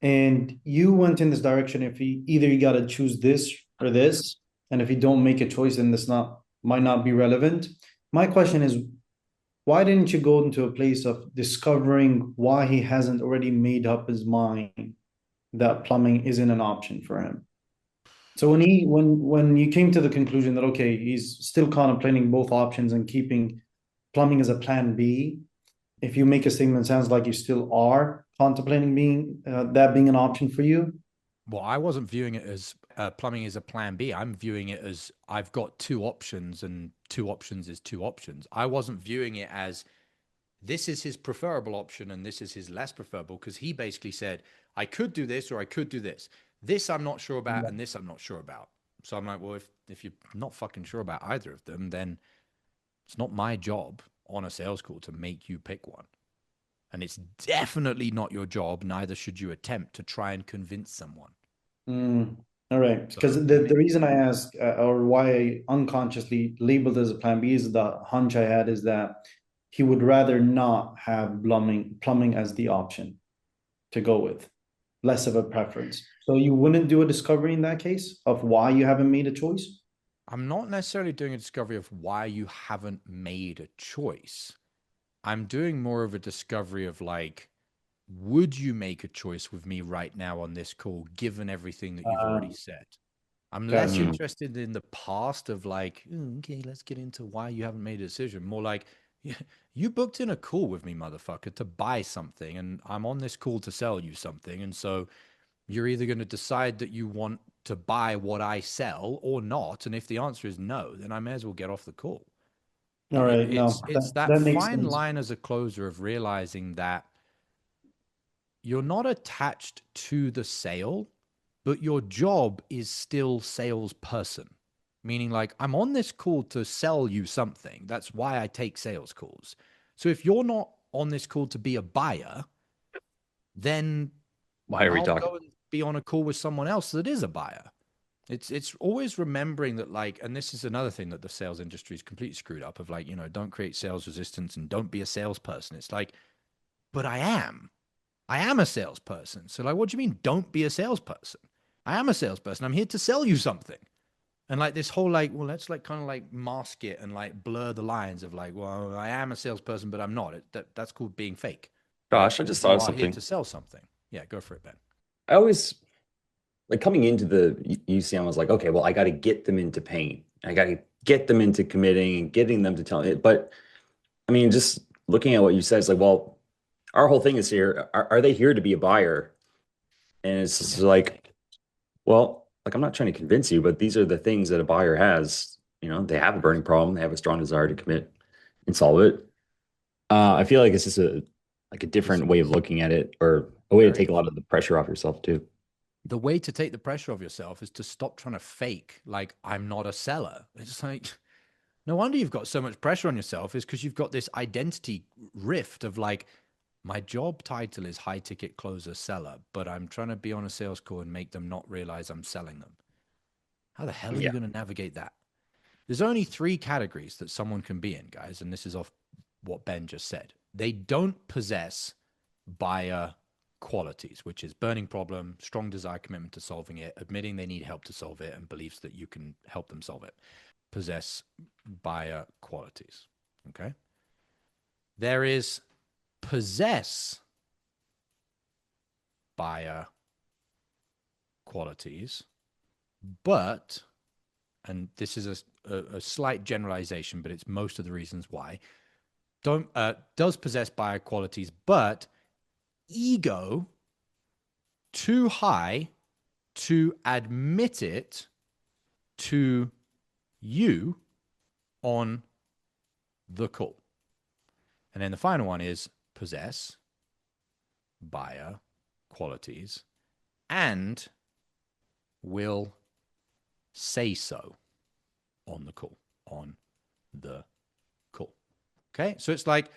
and you went in this direction, if he either you got to choose this or this, and if you don't make a choice, then this not might not be relevant. My question is, why didn't you go into a place of discovering why he hasn't already made up his mind that plumbing isn't an option for him? So when you came to the conclusion that okay, he's still contemplating both options and keeping plumbing as a plan B, if you make a statement, sounds like you still are contemplating being that being an option for you. Well, I wasn't viewing it as plumbing is a plan B. I'm viewing it as I've got two options and two options is two options. I wasn't viewing it as this is his preferable option and this is his less preferable, because he basically said, I could do this or I could do this. This I'm not sure about and this I'm not sure about. So I'm like, well, if you're not fucking sure about either of them, then it's not my job on a sales call to make you pick one. And it's definitely not your job, neither should you attempt to try and convince someone. All right, because the reason I asked or why I unconsciously labeled as a plan B is the hunch I had is that he would rather not have plumbing as the option to go with, less of a preference. So you wouldn't do a discovery in that case of why you haven't made a choice? I'm not necessarily doing a discovery of why you haven't made a choice. I'm doing more of a discovery of like, would you make a choice with me right now on this call, given everything that you've already said? I'm less Gotcha. interested in the past of like, okay, let's get into why you haven't made a decision. More like, you booked in a call with me, motherfucker, to buy something, and I'm on this call to sell you something. And so you're either going to decide that you want to buy what I sell or not. And if the answer is no, then I may as well get off the call. All right, no, It's that that makes fine sense. line as a closer of realizing that you're not attached to the sale, but your job is still salesperson. Meaning, like, I'm on this call to sell you something. That's why I take sales calls. So if you're not on this call to be a buyer, then Why are we I'll talking? go and be on a call with someone else that is a buyer. It's always remembering that, like, and this is another thing that the sales industry is completely screwed up of, like, don't create sales resistance and don't be a salesperson. It's like, but I am a salesperson. So like, what do you mean don't be a salesperson? I am a salesperson. I'm here to sell you something. And like this whole like, well, let's like kind of like mask it and like blur the lines of like, well, I am a salesperson, but I'm not. That's called being fake. Gosh, I just You thought of are here something. to sell something. Yeah, go for it, Ben. I always like coming into the UCM, I was like, okay, well, I got to get them into pain. I got to get them into committing and getting them to tell it. But I mean, just looking at what you said, it's like, well, our whole thing is here. Are they here to be a buyer? And it's just like, well, like I'm not trying to convince you, but these are the things that a buyer has. They have a burning problem. They have a strong desire to commit and solve it. I feel like it's just a different way of looking at it, or a way to take a lot of the pressure off yourself too. The way to take the pressure off yourself is to stop trying to fake like I'm not a seller. It's like, no wonder you've got so much pressure on yourself, is because you've got this identity rift of like, my job title is high ticket closer seller, but I'm trying to be on a sales call and make them not realize I'm selling them. How the hell are you going to navigate that? There's only 3 categories that someone can be in, guys. And this is off what Ben just said. They don't possess buyer qualities, which is burning problem, strong desire, commitment to solving it, admitting they need help to solve it, and beliefs that you can help them solve it. Possess buyer qualities. Okay. There is possess buyer qualities, but and this is a slight generalization, but it's most of the reasons why, does possess buyer qualities, but ego too high to admit it to you on the call. And then the final one is possess buyer qualities and will say so on the call, Okay, so it's like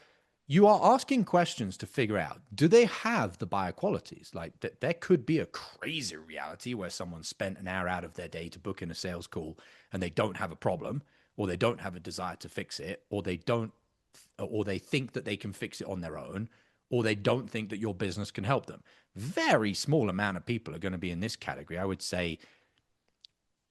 you are asking questions to figure out, do they have the buyer qualities? Like there could be a crazy reality where someone spent an hour out of their day to book in a sales call and they don't have a problem, or they don't have a desire to fix it, or they think that they can fix it on their own, or they don't think that your business can help them. Very small amount of people are going to be in this category. I would say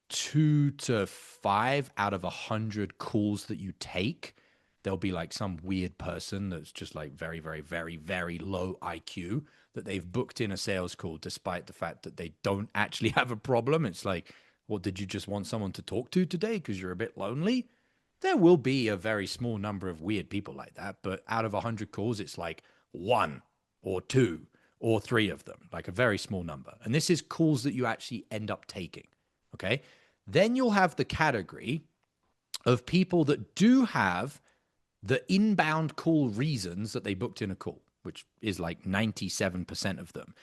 2 to 5 out of 100 calls that you take, there'll be like some weird person that's just like very, very, very, very low IQ that they've booked in a sales call despite the fact that they don't actually have a problem. It's like, well, did you just want someone to talk to today because you're a bit lonely? There will be a very small number of weird people like that, but out of 100 calls, it's like 1 or 2 or 3 of them, like a very small number. And this is calls that you actually end up taking, okay? Then you'll have the category of people that do have the inbound call reasons that they booked in a call, which is like 97% of them.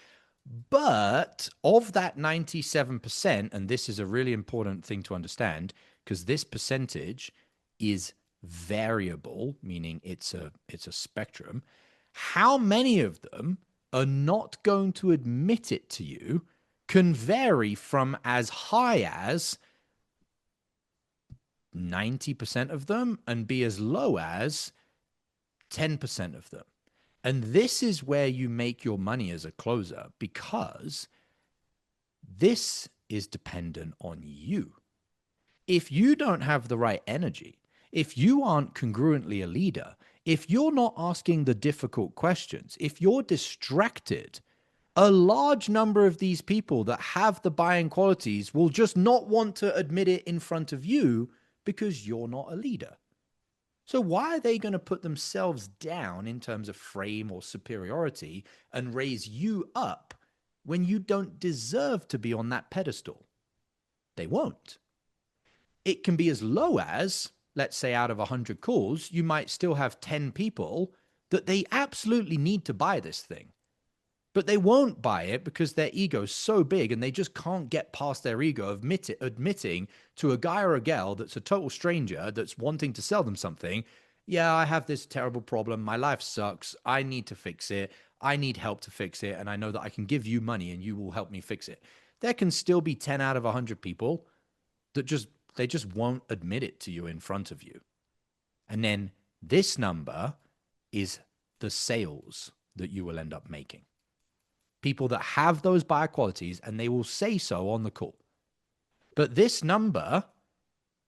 But of that 97%, and this is a really important thing to understand, because this percentage is variable, meaning it's a spectrum, how many of them are not going to admit it to you can vary from as high as 90% of them and be as low as 10% of them. And this is where you make your money as a closer, because this is dependent on you. If you don't have the right energy, if you aren't congruently a leader, if you're not asking the difficult questions, if you're distracted, a large number of these people that have the buying qualities will just not want to admit it in front of you because you're not a leader. So why are they going to put themselves down in terms of frame or superiority and raise you up when you don't deserve to be on that pedestal? They won't. It can be as low as, let's say out of 100 calls, you might still have 10 people that they absolutely need to buy this thing. But they won't buy it because their ego is so big and they just can't get past their ego admitting to a guy or a gal that's a total stranger that's wanting to sell them something, yeah, I have this terrible problem. My life sucks. I need to fix it. I need help to fix it. And I know that I can give you money and you will help me fix it. There can still be 10 out of 100 people that they just won't admit it to you in front of you. And then this number is the sales that you will end up making. People that have those buyer qualities, and they will say so on the call. But this number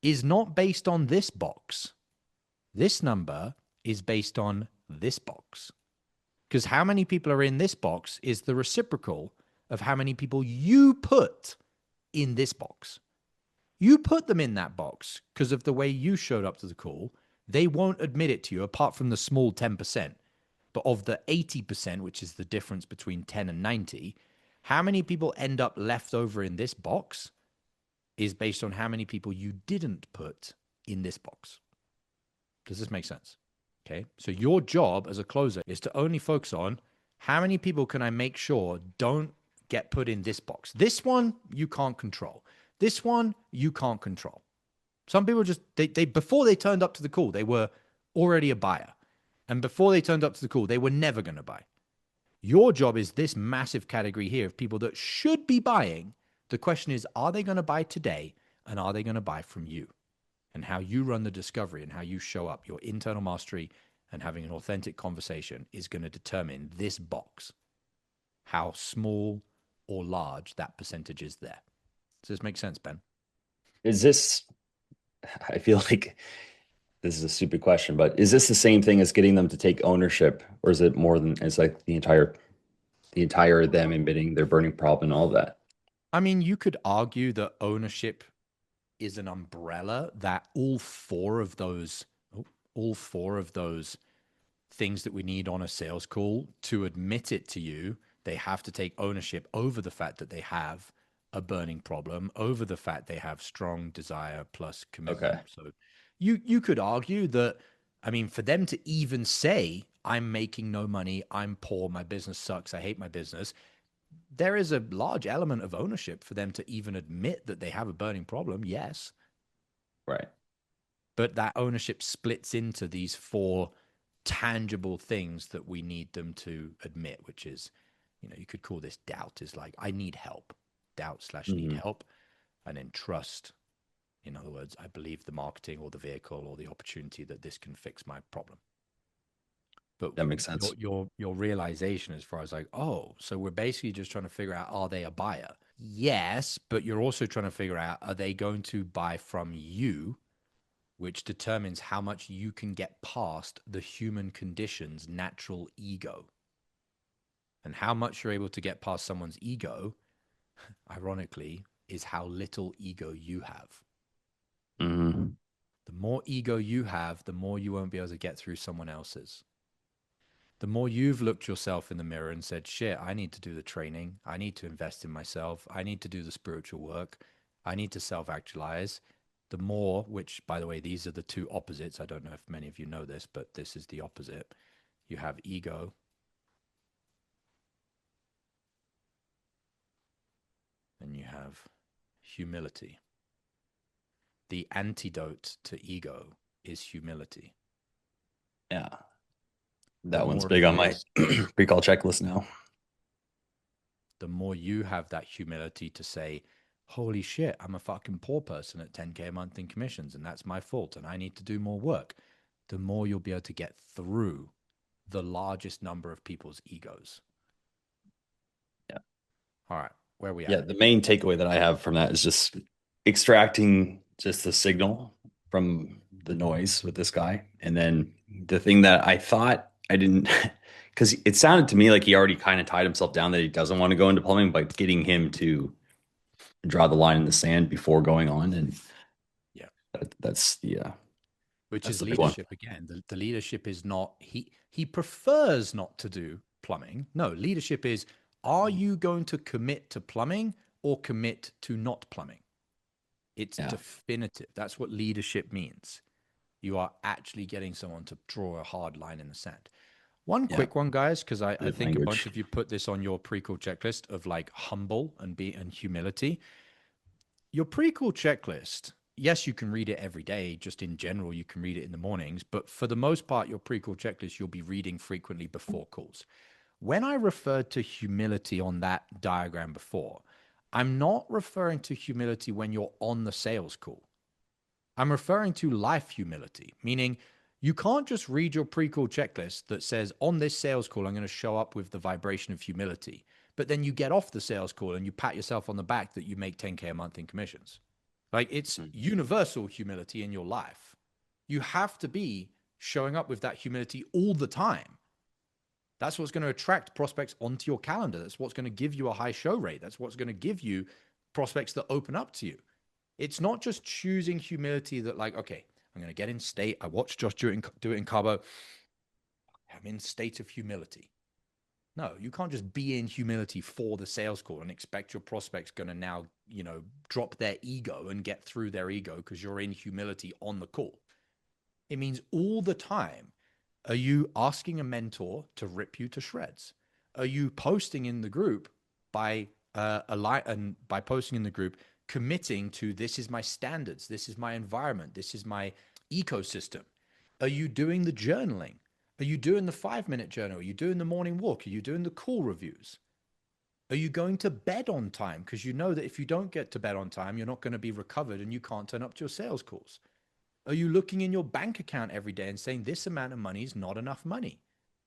is not based on this box. This number is based on this box. Because how many people are in this box is the reciprocal of how many people you put in this box. You put them in that box because of the way you showed up to the call. They won't admit it to you apart from the small 10%. But of the 80%, which is the difference between 10 and 90, how many people end up left over in this box is based on how many people you didn't put in this box. Does this make sense? Okay. So your job as a closer is to only focus on how many people can I make sure don't get put in this box. This one you can't control. This one you can't control. Some people just, they before they turned up to the call, they were already a buyer. And before they turned up to the call, they were never going to buy. Your job is this massive category here of people that should be buying. The question is, are they going to buy today? And are they going to buy from you? And how you run the discovery and how you show up, your internal mastery and having an authentic conversation is going to determine this box, how small or large that percentage is there. Does this make sense, Ben? Is this, I feel like this is a stupid question, but is this the same thing as getting them to take ownership, or is it more than, it's like the entire them admitting their burning problem and all that? I mean, you could argue that ownership is an umbrella that all four of those things that we need on a sales call to admit it to you, they have to take ownership over the fact that they have a burning problem, over the fact they have strong desire plus commitment. Okay. So you could argue that, I mean, for them to even say, I'm making no money, I'm poor, my business sucks, I hate my business, there is a large element of ownership for them to even admit that they have a burning problem. Yes. Right. But that ownership splits into these four tangible things that we need them to admit, which is, you could call this doubt, is like, I need help, doubt/need help. And then trust. In other words, I believe the marketing or the vehicle or the opportunity that this can fix my problem. But that makes sense. Your realization as far as like, oh, so we're basically just trying to figure out, are they a buyer? Yes, but you're also trying to figure out, are they going to buy from you, which determines how much you can get past the human condition's natural ego. And how much you're able to get past someone's ego, ironically, is how little ego you have. Mm-hmm. The more ego you have, the more you won't be able to get through someone else's. The more you've looked yourself in the mirror and said, shit, I need to do the training. I need to invest in myself. I need to do the spiritual work. I need to self-actualize. The more, which, by the way, these are the two opposites. I don't know if many of you know this, but this is the opposite. You have ego. And you have humility. The antidote to ego is humility. Yeah. That one's big on my pre-call checklist now. The more you have that humility to say, holy shit, I'm a fucking poor person at 10K a month in commissions, and that's my fault, and I need to do more work, the more you'll be able to get through the largest number of people's egos. Yeah. All right, where are we at? Yeah, the main takeaway that I have from that is just extracting just the signal from the noise with this guy. And then the thing that I thought I didn't, because it sounded to me like he already kind of tied himself down that he doesn't want to go into plumbing, but getting him to draw the line in the sand before going on. And yeah, that's the which that's is the big one. leadership again. The leadership is not, he prefers not to do plumbing. No, leadership is, are you going to commit to plumbing or commit to not plumbing? It's definitive. That's what leadership means. You are actually getting someone to draw a hard line in the sand. One quick one, guys, because I think a bunch of you put this on your pre-call checklist of like humble and humility. Your pre-call checklist, yes, you can read it every day. Just in general, you can read it in the mornings. But for the most part, your pre-call checklist, you'll be reading frequently before calls. When I referred to humility on that diagram before, I'm not referring to humility when you're on the sales call. I'm referring to life humility, meaning you can't just read your pre-call checklist that says, on this sales call, I'm going to show up with the vibration of humility. But then you get off the sales call and you pat yourself on the back that you make 10K a month in commissions. Like, it's universal humility in your life. You have to be showing up with that humility all the time. That's what's going to attract prospects onto your calendar. That's what's going to give you a high show rate. That's what's going to give you prospects that open up to you. It's not just choosing humility that like, okay, I'm going to get in state. I watched Josh do it in Cabo. I'm in state of humility. No, you can't just be in humility for the sales call and expect your prospect's going to now, drop their ego and get through their ego because you're in humility on the call. It means all the time, are you asking a mentor to rip you to shreds? Are you posting in the group by posting in the group, committing to, this is my standards, this is my environment, this is my ecosystem? Are you doing the journaling? Are you doing the 5-minute journal? Are you doing the morning walk? Are you doing the call reviews? Are you going to bed on time? Because you know that if you don't get to bed on time, you're not going to be recovered and you can't turn up to your sales calls. Are you looking in your bank account every day and saying this amount of money is not enough money?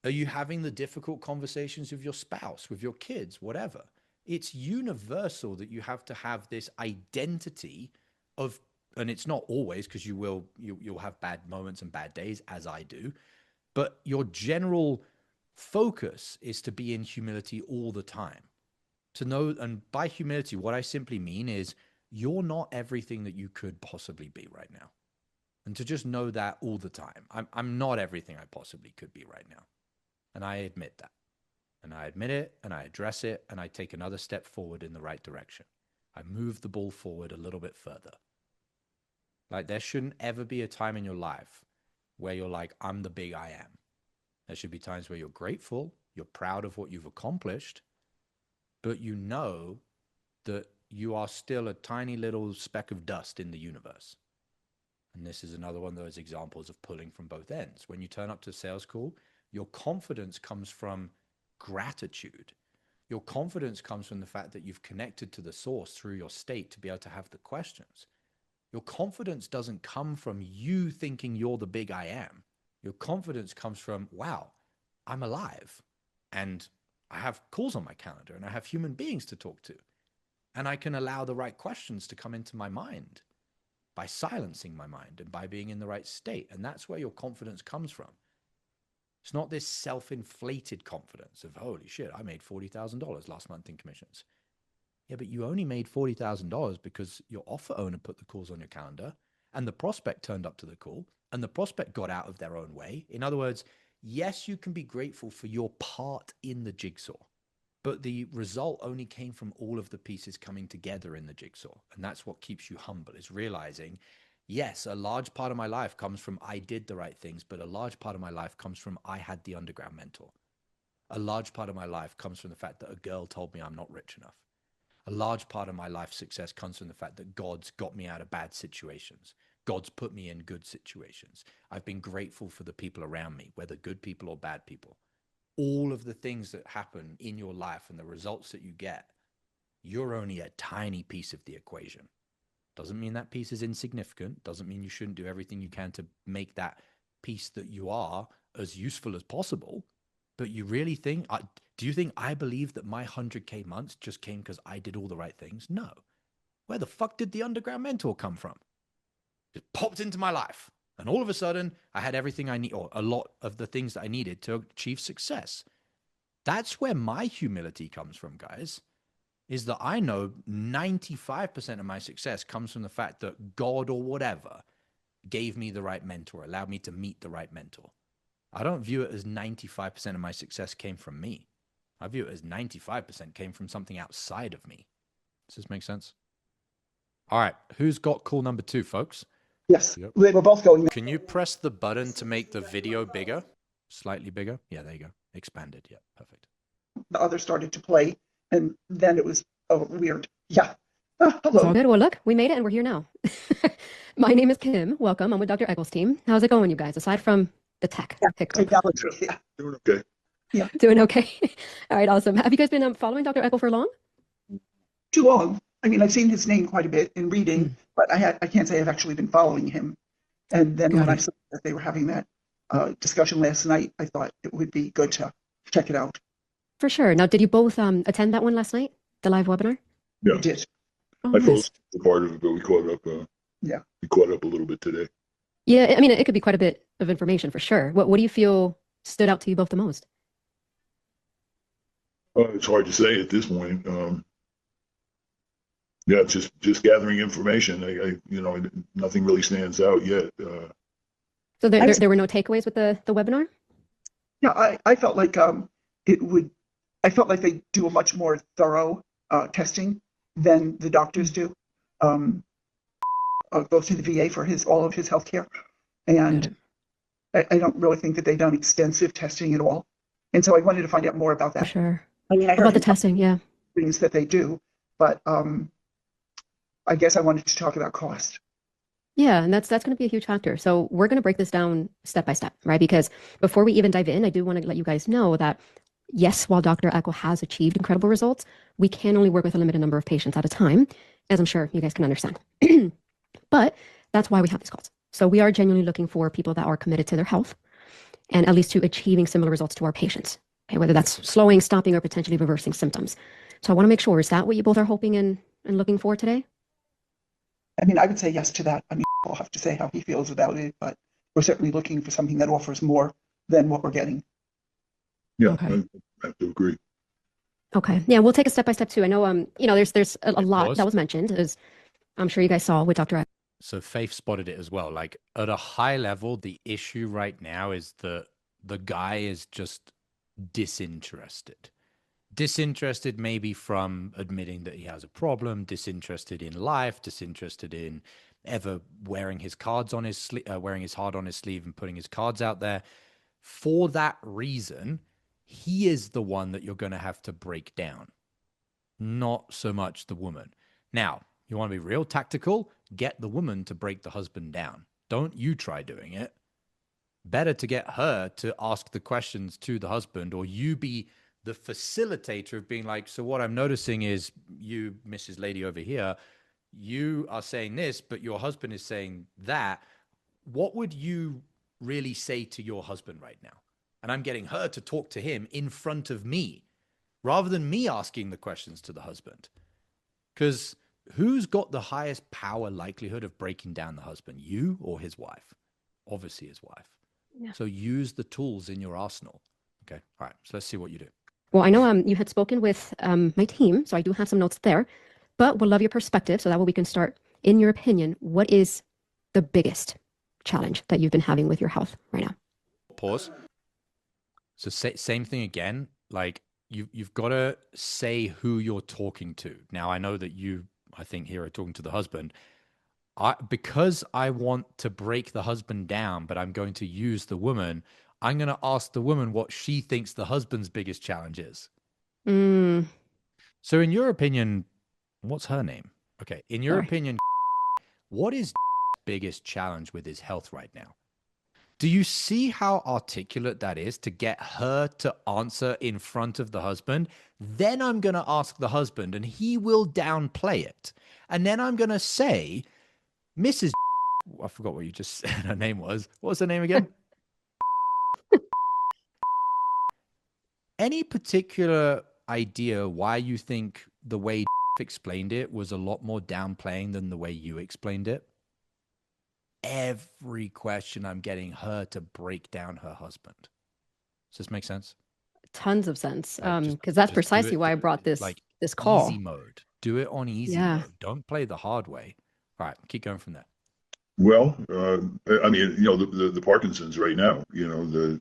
Are you having the difficult conversations with your spouse, with your kids, whatever? It's universal that you have to have this identity of, and it's not always, because you'll have bad moments and bad days, as I do, but your general focus is to be in humility all the time. To know, and by humility, what I simply mean is you're not everything that you could possibly be right now. And to just know that all the time. I'm not everything I possibly could be right now. And I admit that. And I admit it, and I address it, and I take another step forward in the right direction. I move the ball forward a little bit further. Like, there shouldn't ever be a time in your life where you're like, I'm the big I am. There should be times where you're grateful, you're proud of what you've accomplished, but you know that you are still a tiny little speck of dust in the universe. And this is another one of those examples of pulling from both ends. When you turn up to a sales call, your confidence comes from gratitude. Your confidence comes from the fact that you've connected to the source through your state to be able to have the questions. Your confidence doesn't come from you thinking you're the big I am. Your confidence comes from, wow, I'm alive and I have calls on my calendar and I have human beings to talk to. And I can allow the right questions to come into my mind by silencing my mind and by being in the right state. And that's where your confidence comes from. It's not this self-inflated confidence of, holy shit, I made $40,000 last month in commissions. Yeah, but you only made $40,000 because your offer owner put the calls on your calendar and the prospect turned up to the call and the prospect got out of their own way. In other words, yes, you can be grateful for your part in the jigsaw, but the result only came from all of the pieces coming together in the jigsaw. And that's what keeps you humble, is realizing, yes, a large part of my life comes from I did the right things, but a large part of my life comes from I had the underground mentor. A large part of my life comes from the fact that a girl told me I'm not rich enough. A large part of my life success comes from the fact that God's got me out of bad situations. God's put me in good situations. I've been grateful for the people around me, whether good people or bad people. All of the things that happen in your life and the results that you get, you're only a tiny piece of the equation. Doesn't mean that piece is insignificant. Doesn't mean you shouldn't do everything you can to make that piece that you are as useful as possible. But you really think, do you think I believe that my 100K months just came because I did all the right things? No. Where the fuck did the underground mentor come from? It popped into my life. And all of a sudden, I had everything I need, or a lot of the things that I needed to achieve success. That's where my humility comes from, guys, is that I know 95% of my success comes from the fact that God or whatever gave me the right mentor, allowed me to meet the right mentor. I don't view it as 95% of my success came from me. I view it as 95% came from something outside of me. Does this make sense? All right. Who's got call number 2, folks? Yes, Yep. they were both going. Can you press the button to make the video bigger? Slightly bigger? Yeah, there you go. Expanded. Yeah, perfect. The other started to play, and then it was weird. Yeah. Hello. It's all good. Well, look, we made it and we're here now. My name is Kim. Welcome. I'm with Dr. Eccles' team. How's it going, you guys, aside from the tech hiccup? Yeah. Doing okay. Yeah. Doing okay. All right, awesome. Have you guys been following Dr. Eccles for long? Too long. I mean, I've seen his name quite a bit in reading, but I can't say I've actually been following him. And then when I saw that they were having that discussion last night, I thought it would be good to check it out. For sure. Now, did you both attend that one last night, the live webinar? Yeah. We did. Oh, I nice. fell asleep for part of it, but we caught up. Yeah. We caught up a little bit today. Yeah, I mean, it could be quite a bit of information for sure. What do you feel stood out to you both the most? It's hard to say at this point. Yeah, just gathering information. I nothing really stands out yet. So there were no takeaways with the webinar? Yeah, I felt like I felt like they do a much more thorough testing than the doctors do. Goes to the VA for all of his healthcare, and I don't really think that they've done extensive testing at all. And so I wanted to find out more about that. For sure. I mean, I heard about the testing, yeah. things that they do, but I guess I wanted to talk about cost. Yeah, and that's going to be a huge factor. So we're going to break this down step by step, right? Because before we even dive in, I do want to let you guys know that yes, while Dr. Echo has achieved incredible results, we can only work with a limited number of patients at a time, as I'm sure you guys can understand. But that's why we have these calls. So we are genuinely looking for people that are committed to their health and at least to achieving similar results to our patients. Okay, whether that's slowing, stopping, or potentially reversing symptoms. So I want to make sure, is that what you both are hoping and looking for today? I mean, I would say yes to that. I mean, I'll have to say how he feels about it, but we're certainly looking for something that offers more than what we're getting. Yeah, Okay. I have to agree. Okay. Yeah, we'll take a step by step too. I know, there's a lot that was mentioned. Is I'm sure you guys saw with Dr. So Faith spotted it as well. Like at a high level, the issue right now is that the guy is just disinterested. Disinterested maybe from admitting that he has a problem, disinterested in life, disinterested in ever wearing his cards on his wearing his heart on his sleeve and putting his cards out there. For that reason, he is the one that you're going to have to break down, not so much the woman. Now, you want to be real tactical, get the woman to break the husband down. Don't you try doing it. Better to get her to ask the questions to the husband, or you be the facilitator of being like, so what I'm noticing is you, Mrs. Lady over here, you are saying this, but your husband is saying that. What would you really say to your husband right now? And I'm getting her to talk to him in front of me rather than me asking the questions to the husband. Because who's got the highest power likelihood of breaking down the husband, you or his wife? Obviously his wife. Yeah. So use the tools in your arsenal. Okay. All right. So let's see what you do. Well, I know you had spoken with my team, so I do have some notes there, but would love your perspective so that way we can start. In your opinion, what is the biggest challenge that you've been having with your health right now? Pause. So same thing again. Like you've got to say who you're talking to. Now, I know that I think here are talking to the husband. Because I want to break the husband down, but I'm going to use the woman, I'm going to ask the woman what she thinks the husband's biggest challenge is. So in your opinion, what's her name? Okay. In your opinion, what is biggest challenge with his health right now? Do you see how articulate that is to get her to answer in front of the husband? Then I'm going to ask the husband and he will downplay it. And then I'm going to say, Mrs. I forgot what you just said her name was. What was her name again? Any particular idea why you think the way explained it was a lot more downplaying than the way you explained it? Every question I'm getting her to break down her husband. Does this make sense? Tons of sense. Because that's precisely why I brought this call. Easy mode. Do it on easy mode. Don't play the hard way. All right, keep going from there. Well, I mean, you know, the Parkinson's right now, you know,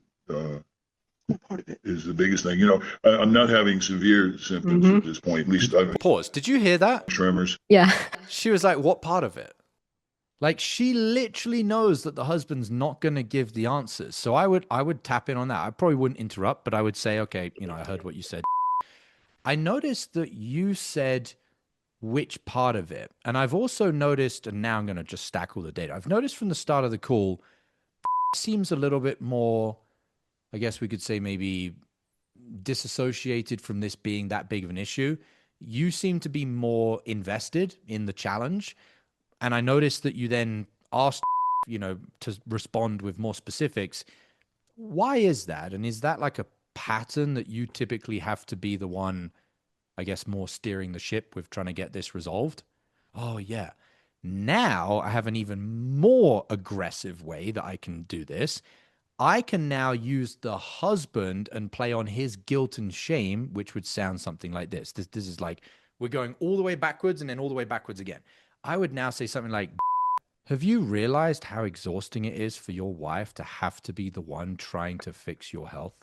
part of it is the biggest thing. You know, I'm not having severe symptoms at this point. At least Pause. Did you hear that? Tremors. Yeah. She was like, what part of it? Like she literally knows that the husband's not going to give the answers. So I would tap in on that. I probably wouldn't interrupt, but I would say, okay, you know, I heard what you said. I noticed that you said which part of it. And I've also noticed, and now I'm going to just stack all the data. I've noticed from the start of the call, seems a little bit more, I guess we could say maybe disassociated from this being that big of an issue. You seem to be more invested in the challenge. And I noticed that you then asked, you know, to respond with more specifics. Why is that? And is that like a pattern that you typically have to be the one, I guess, more steering the ship with trying to get this resolved? Oh, yeah. Now I have an even more aggressive way that I can do this. I can now use the husband and play on his guilt and shame, which would sound something like this. This is like we're going all the way backwards and then all the way backwards again. I would now say something like, have you realized how exhausting it is for your wife to have to be the one trying to fix your health?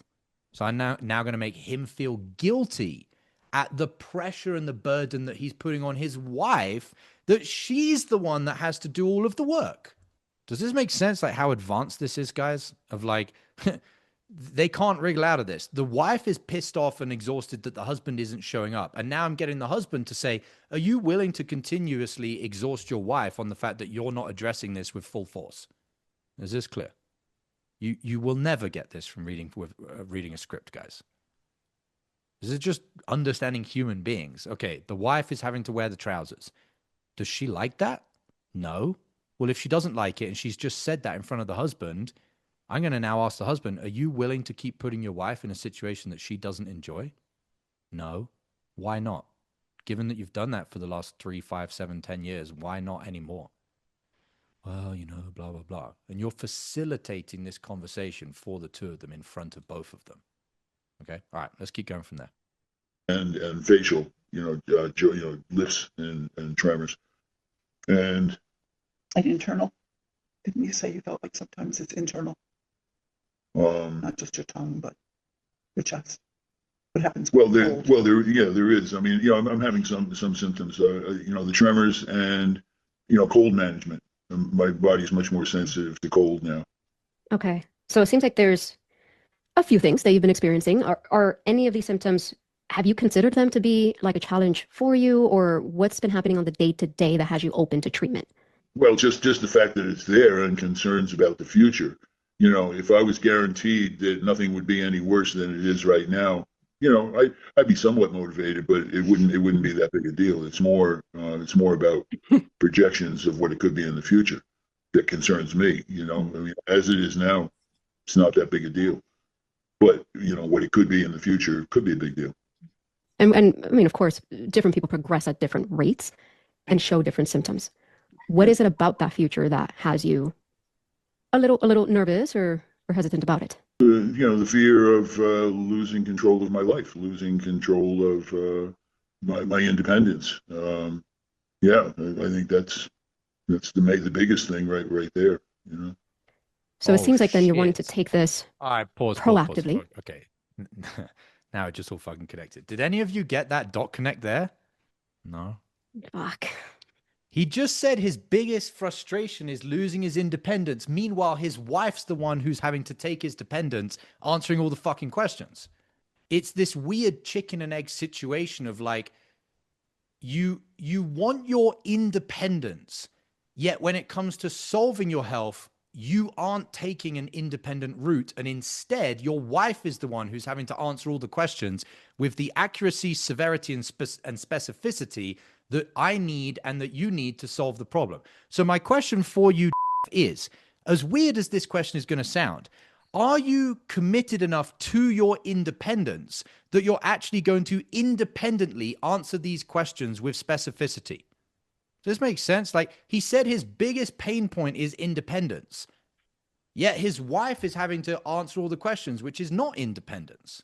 So I'm now going to make him feel guilty at the pressure and the burden that he's putting on his wife, that she's the one that has to do all of the work. Does this make sense? Like how advanced this is, guys? Of like, they can't wriggle out of this. The wife is pissed off and exhausted that the husband isn't showing up. And now I'm getting the husband to say, are you willing to continuously exhaust your wife on the fact that you're not addressing this with full force? Is this clear? You will never get this from reading a script, guys. This is just understanding human beings. Okay, the wife is having to wear the trousers. Does she like that? No. Well, if she doesn't like it and she's just said that in front of the husband, I'm going to now ask the husband, are you willing to keep putting your wife in a situation that she doesn't enjoy? No. Why not? Given that you've done that for the last 3, 5, 7, 10 years, why not anymore? Well, you know, blah, blah, blah. And you're facilitating this conversation for the two of them in front of both of them. Okay. All right. Let's keep going from there. And facial, lifts and tremors. And internal. Didn't you say you felt like sometimes it's internal, not just your tongue, but your chest? What happens? There is. I mean, I'm having some symptoms. The tremors and cold management. My body's much more sensitive to cold now. Okay. So it seems like there's a few things that you've been experiencing. Are any of these symptoms, have you considered them to be like a challenge for you, or what's been happening on the day-to-day that has you open to treatment? Well, just the fact that it's there and concerns about the future. If I was guaranteed that nothing would be any worse than it is right now, I'd be somewhat motivated, but it wouldn't be that big a deal. It's more about projections of what it could be in the future that concerns me. I mean, as it is now, it's not that big a deal. But what it could be in the future could be a big deal. And I mean, of course, different people progress at different rates and show different symptoms. What is it about that future that has you a little nervous or hesitant about it? The fear of losing control of my life, losing control of my independence. I think that's the biggest thing right there. So it seems like then you're wanting to take this All right, pause. proactively. Okay. Now it just all fucking connected. Did any of you get that dot connect there? No. Fuck. He just said his biggest frustration is losing his independence. Meanwhile, his wife's the one who's having to take his dependence, answering all the fucking questions. It's this weird chicken and egg situation of like, you want your independence, yet when it comes to solving your health, you aren't taking an independent route. And instead, your wife is the one who's having to answer all the questions with the accuracy, severity, and specificity that I need and that you need to solve the problem. So my question for you is, as weird as this question is going to sound, are you committed enough to your independence that you're actually going to independently answer these questions with specificity? Does this make sense? Like, he said his biggest pain point is independence, yet his wife is having to answer all the questions, which is not independence.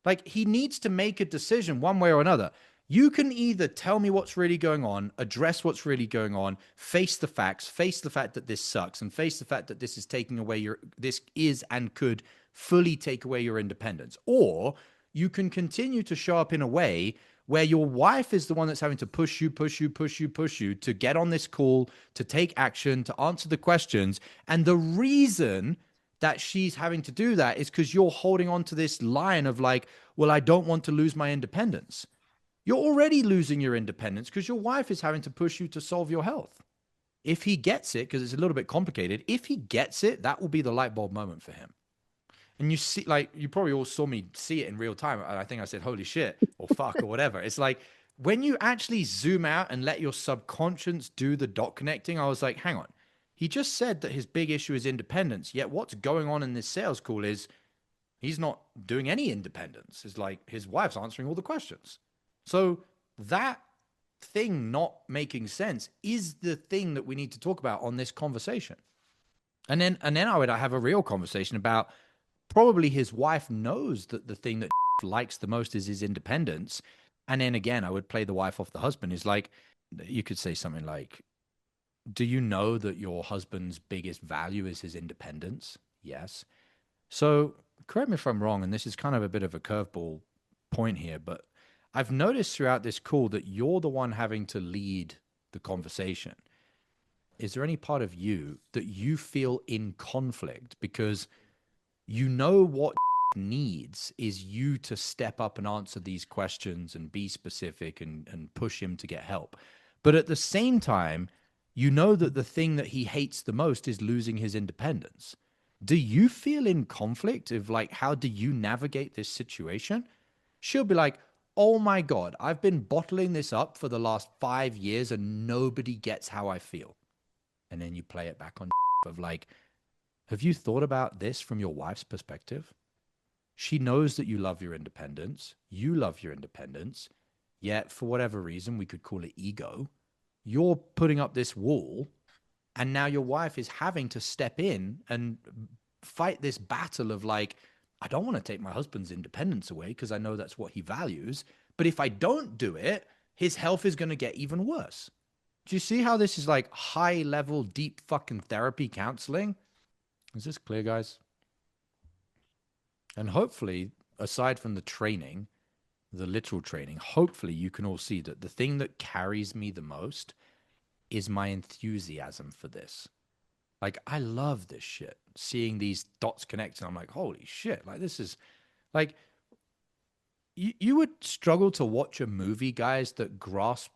Like, he needs to make a decision one way or another. You can either tell me what's really going on, address what's really going on, face the facts, face the fact that this sucks, and face the fact that this is taking away this is and could fully take away your independence. Or you can continue to show up in a way where your wife is the one that's having to push you to get on this call, to take action, to answer the questions. And the reason that she's having to do that is because you're holding on to this line of like, well, I don't want to lose my independence. You're already losing your independence because your wife is having to push you to solve your health. If he gets it, because it's a little bit complicated, if he gets it, that will be the light bulb moment for him. And you see, like, you probably all saw me see it in real time. I think I said, holy shit, or fuck, or whatever. It's like, when you actually zoom out and let your subconscious do the dot connecting, I was like, hang on. He just said that his big issue is independence. Yet what's going on in this sales call is he's not doing any independence. It's like his wife's answering all the questions. So that thing not making sense is the thing that we need to talk about on this conversation. And then I would have a real conversation about, probably his wife knows that the thing that likes the most is his independence. And then again, I would play the wife off the husband. Is like, you could say something like, do you know that your husband's biggest value is his independence? Yes. So correct me if I'm wrong, and this is kind of a bit of a curveball point here, but I've noticed throughout this call that you're the one having to lead the conversation. Is there any part of you that you feel in conflict because you know what needs is you to step up and answer these questions and be specific and push him to get help? But at the same time, you know that the thing that he hates the most is losing his independence. Do you feel in conflict of like, how do you navigate this situation? She'll be like, oh my God, I've been bottling this up for the last 5 years and nobody gets how I feel. And then you play it back on of like, have you thought about this from your wife's perspective? She knows that you love your independence. You love your independence. Yet for whatever reason, we could call it ego, you're putting up this wall. And now your wife is having to step in and fight this battle of like, I don't want to take my husband's independence away because I know that's what he values. But if I don't do it, his health is going to get even worse. Do you see how this is like high level, deep fucking therapy counseling? Is this clear, guys? And hopefully, aside from the training, the literal training, hopefully you can all see that the thing that carries me the most is my enthusiasm for this. Like, I love this shit. Seeing these dots connect, and I'm like, holy shit. Like, this is like, you would struggle to watch a movie, guys, that grabs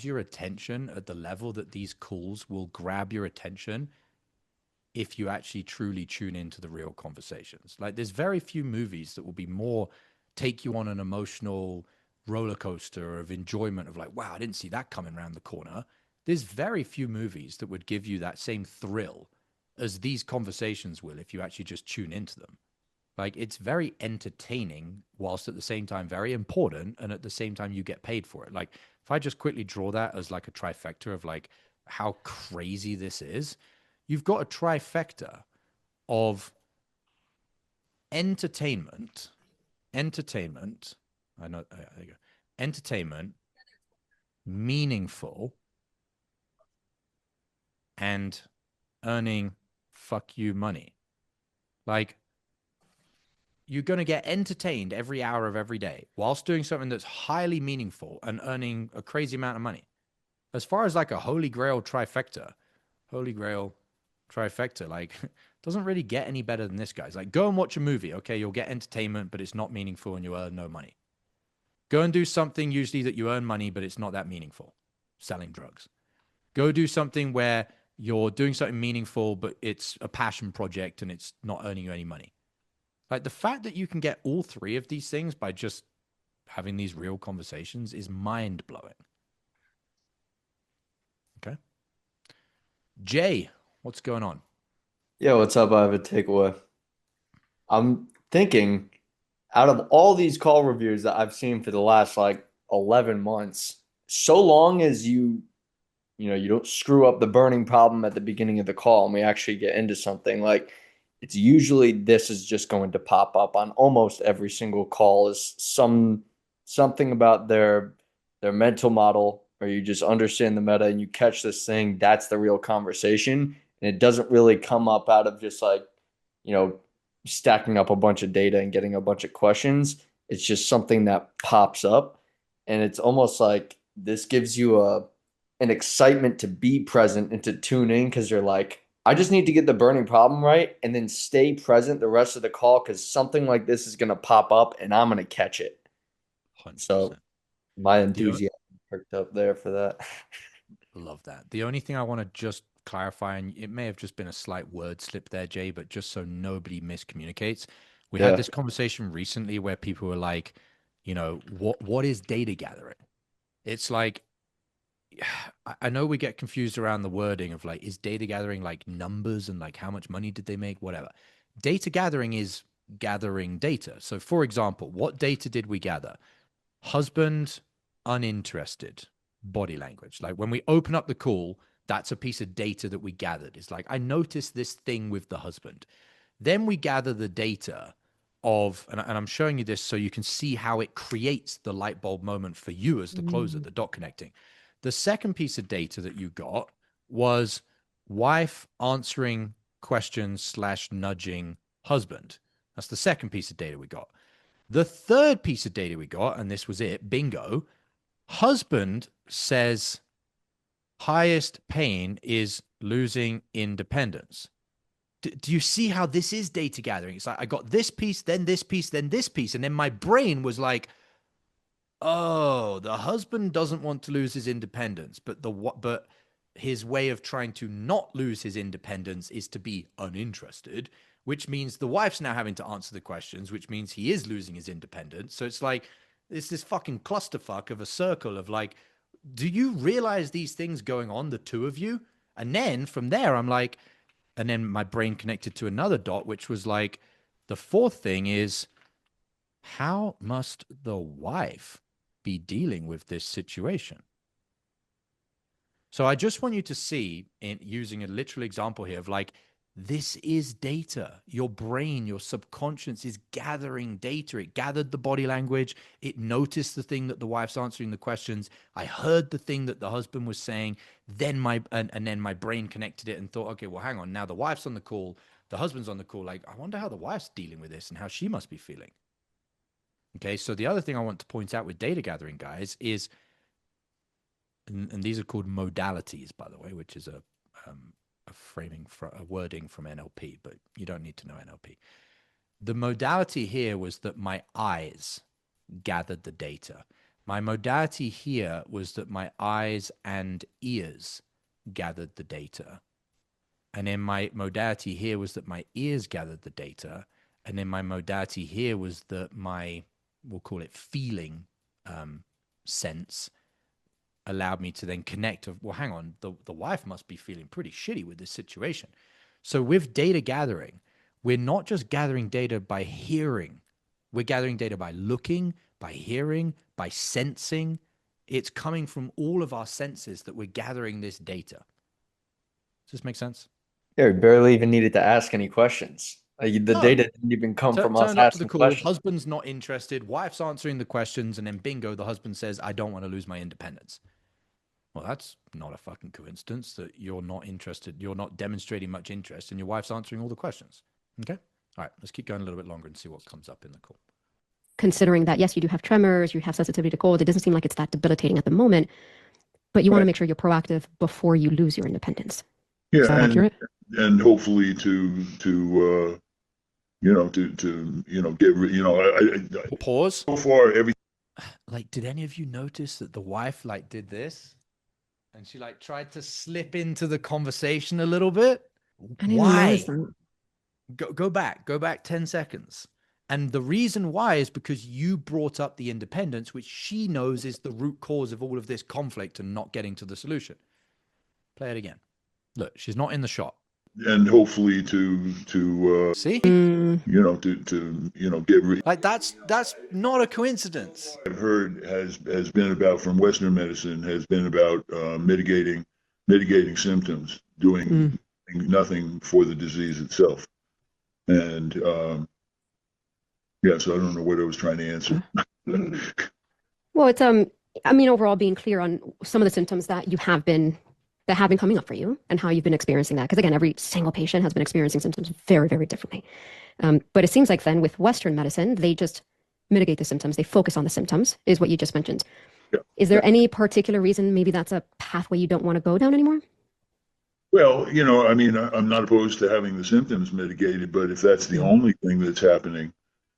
your attention at the level that these calls will grab your attention if you actually truly tune into the real conversations. Like, there's very few movies that will be more take you on an emotional roller coaster of enjoyment of like, wow, I didn't see that coming around the corner. There's very few movies that would give you that same thrill as these conversations will if you actually just tune into them. Like, it's very entertaining whilst at the same time very important, and at the same time you get paid for it. Like, if I just quickly draw that as like a trifecta of like how crazy this is, you've got a trifecta of entertainment, I know, there you go, entertainment, meaningful, and earning fuck you money. Like, you're going to get entertained every hour of every day whilst doing something that's highly meaningful and earning a crazy amount of money. As far as like a holy grail trifecta, like, doesn't really get any better than this, guys. Like, go and watch a movie. Okay, you'll get entertainment, but it's not meaningful and you earn no money. Go and do something usually that you earn money, but it's not that meaningful. Selling drugs. Go do something where you're doing something meaningful, but it's a passion project and it's not earning you any money. Like, the fact that you can get all three of these things by just having these real conversations is mind-blowing. Okay. Jay, what's going on? Yeah, what's up? I have a takeaway. I'm thinking, out of all these call reviews that I've seen for the last like 11 months, so long as you don't screw up the burning problem at the beginning of the call and we actually get into something, like, it's usually this is just going to pop up on almost every single call is something about their mental model, or you just understand the meta and you catch this thing. That's the real conversation. And it doesn't really come up out of just like, stacking up a bunch of data and getting a bunch of questions. It's just something that pops up. And it's almost like this gives you an excitement to be present and to tune in, because you're like, I just need to get the burning problem right and then stay present the rest of the call, because something like this is going to pop up and I'm going to catch it. 100%. So my enthusiasm perked up there for that. Love that. The only thing I want to just clarify, and it may have just been a slight word slip there, Jay, but just so nobody miscommunicates, we had this conversation recently where people were like, what is data gathering? It's like, I know we get confused around the wording of like, is data gathering like numbers and like how much money did they make, whatever. Data gathering is gathering data. So for example, what data did we gather? Husband, uninterested, body language. Like, when we open up the call, that's a piece of data that we gathered. It's like, I noticed this thing with the husband. Then we gather the data of, and I'm showing you this so you can see how it creates the light bulb moment for you as the closer, the dot connecting. The second piece of data that you got was wife answering questions / nudging husband. That's the second piece of data we got. The third piece of data we got, and this was it, bingo, husband says highest pain is losing independence. Do you see how this is data gathering? It's like, I got this piece, then this piece, then this piece. And then my brain was like, oh, the husband doesn't want to lose his independence, but his way of trying to not lose his independence is to be uninterested, which means the wife's now having to answer the questions, which means he is losing his independence. So it's like, it's this fucking clusterfuck of a circle of like, do you realize these things going on, the two of you? And then from there, I'm like, and then my brain connected to another dot, which was like, the fourth thing is, how must the wife be dealing with this situation? So I just want you to see, in using a literal example here of like, This is data. Your brain, your subconscious is gathering data. It gathered the body language. It noticed the thing that the wife's answering the questions. I heard the thing that the husband was saying. Then then my brain connected it and thought, okay, well, hang on. Now the wife's on the call. The husband's on the call. Like, I wonder how the wife's dealing with this and how she must be feeling. Okay, so the other thing I want to point out with data gathering, guys, is, and these are called modalities, by the way, which is a wording from NLP, but you don't need to know NLP. The modality here was that my eyes gathered the data. My modality here was that my eyes and ears gathered the data. And then my modality here was that my ears gathered the data. And then my modality here was that my, we'll call it feeling sense, allowed me to then connect of, well, hang on, the wife must be feeling pretty shitty with this situation. So with data gathering, we're not just gathering data by hearing. We're gathering data by looking, by hearing, by sensing. It's coming from all of our senses that we're gathering this data. Does this make sense? Yeah, we barely even needed to ask any questions. The data didn't even come from us Turned up to the asking call, questions. husband's not interested, wife's answering the questions, and then bingo, the husband says, I don't want to lose my independence. Well, that's not a fucking coincidence that you're not interested, you're not demonstrating much interest, and your wife's answering all the questions. Okay? All right, let's keep going a little bit longer and see what comes up in the call. Considering that, yes, you do have tremors, you have sensitivity to cold, it doesn't seem like it's that debilitating at the moment, but you want to make sure you're proactive before you lose your independence. Yeah, Is that accurate? and hopefully to get pause. So far, every like, did any of you notice that the wife like did this, and she like tried to slip into the conversation a little bit? I didn't Why? notice that. Go back 10 seconds. And the reason why is because you brought up the independence, which she knows is the root cause of all of this conflict and not getting to the solution. Play it again. Look, she's not in the shot. and hopefully to see, to get like that's not a coincidence. I've heard has been about from Western medicine has been about mitigating symptoms, doing nothing for the disease itself, and yeah. So I don't know what I was trying to answer. Well, it's I mean, overall being clear on some of the symptoms that have been coming up for you and how you've been experiencing that. Because again, every single patient has been experiencing symptoms very, very differently. But it seems like then with Western medicine, they just mitigate the symptoms. They focus on the symptoms, is what you just mentioned. Yeah. Is there any particular reason maybe that's a pathway you don't want to go down anymore? Well, I mean, I'm not opposed to having the symptoms mitigated, but if that's the only thing that's happening,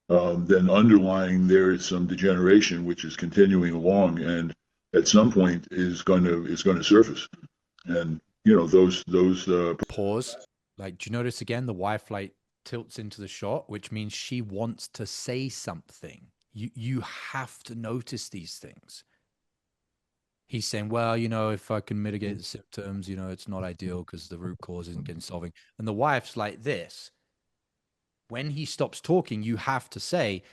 then underlying there is some degeneration which is continuing along, and at some point is going to surface. And those pause. Like, do you notice again the wife like tilts into the shot, which means she wants to say something. You have to notice these things. He's saying, well, if I can mitigate the symptoms, it's not ideal because the root cause isn't getting solving. And the wife's like this. When he stops talking, you have to say,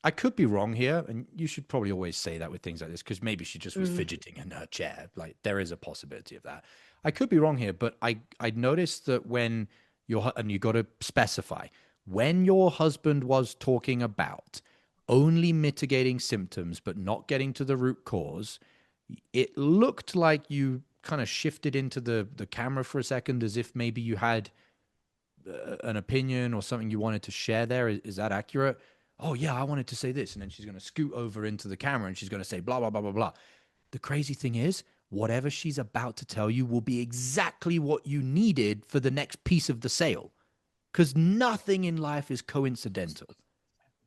I could be wrong here. And you should probably always say that with things like this, because maybe she just was fidgeting in her chair. Like, there is a possibility of that. I could be wrong here, but I noticed that when and you got to specify, when your husband was talking about only mitigating symptoms, but not getting to the root cause, it looked like you kind of shifted into the camera for a second, as if maybe you had an opinion or something you wanted to share there. Is that accurate? Oh yeah, I wanted to say this. And then she's going to scoot over into the camera and she's going to say blah, blah, blah, blah, blah. The crazy thing is, whatever she's about to tell you will be exactly what you needed for the next piece of the sale. Because nothing in life is coincidental.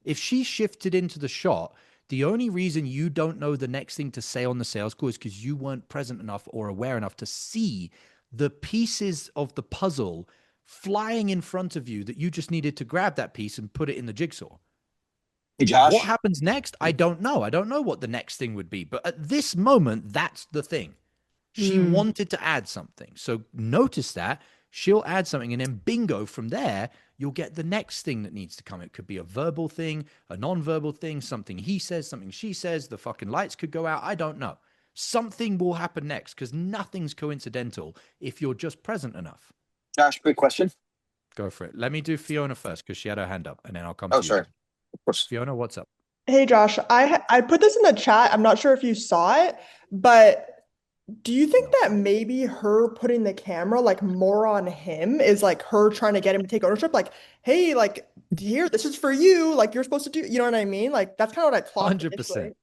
If she shifted into the shot, the only reason you don't know the next thing to say on the sales call is because you weren't present enough or aware enough to see the pieces of the puzzle flying in front of you that you just needed to grab that piece and put it in the jigsaw. Hey, Josh. What happens next? I don't know. I don't know what the next thing would be. But at this moment, that's the thing. She wanted to add something. So notice that. She'll add something, and then bingo, from there, you'll get the next thing that needs to come. It could be a verbal thing, a non-verbal thing, something he says, something she says, the fucking lights could go out. I don't know. Something will happen next, because nothing's coincidental if you're just present enough. Josh, quick question. Go for it. Let me do Fiona first because she had her hand up, and then I'll come Oh, to you. sorry. Of course. Fiona, what's up? Hey Josh, I put this in the chat. I'm not sure if you saw it, but do you think that maybe her putting the camera like more on him is like her trying to get him to take ownership? Like, hey, like here, this is for you. Like you're supposed to do, you know what I mean? Like that's kind of what I clocked 100%.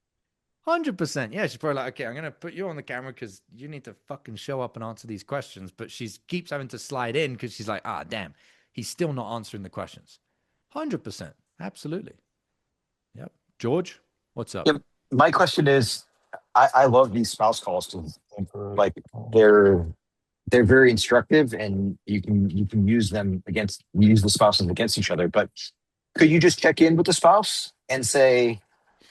100%. Yeah, she's probably like, okay, I'm going to put you on the camera because you need to fucking show up and answer these questions. But she keeps having to slide in because she's like, ah, damn, he's still not answering the questions. 100%. Absolutely. Yep. George, what's up? Yep. My question is, I love these spouse calls too. Like they're very instructive, and you can use them use the spouses against each other. But could you just check in with the spouse and say,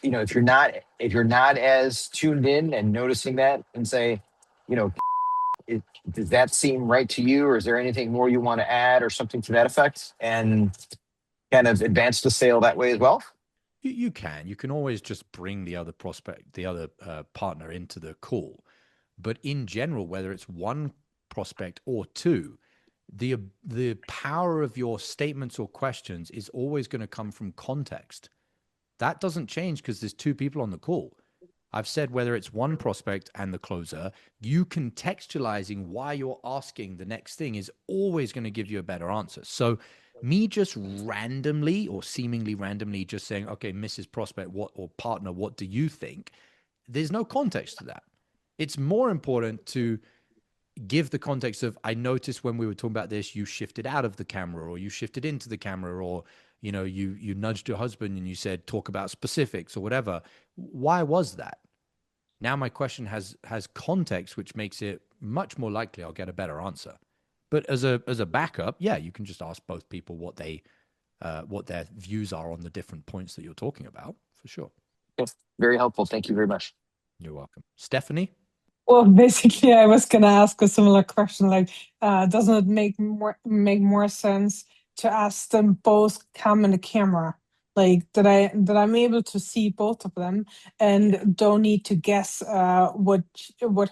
if you're not as tuned in and noticing that, and say, does that seem right to you, or is there anything more you want to add, or something to that effect, and kind of advance the sale that way as well? You can always just bring the other partner into the call. But in general, whether it's one prospect or two, the power of your statements or questions is always going to come from context. That doesn't change because there's two people on the call. I've said whether it's one prospect and the closer, you contextualizing why you're asking the next thing is always going to give you a better answer. So me just randomly or seemingly randomly just saying, okay, Mrs. Prospect, or partner, what do you think? There's no context to that. It's more important to give the context of, I noticed when we were talking about this, you shifted out of the camera, or you shifted into the camera, or you nudged your husband and you said, talk about specifics or whatever. Why was that? Now my question has context, which makes it much more likely I'll get a better answer. But as a backup, yeah, you can just ask both people what their views are on the different points that you're talking about, for sure. Yes, very helpful. Thank you very much. You're welcome. Stephanie? Well, basically, I was going to ask a similar question. Like, doesn't it make more sense to ask them both come in the camera? Like that I'm able to see both of them and don't need to guess what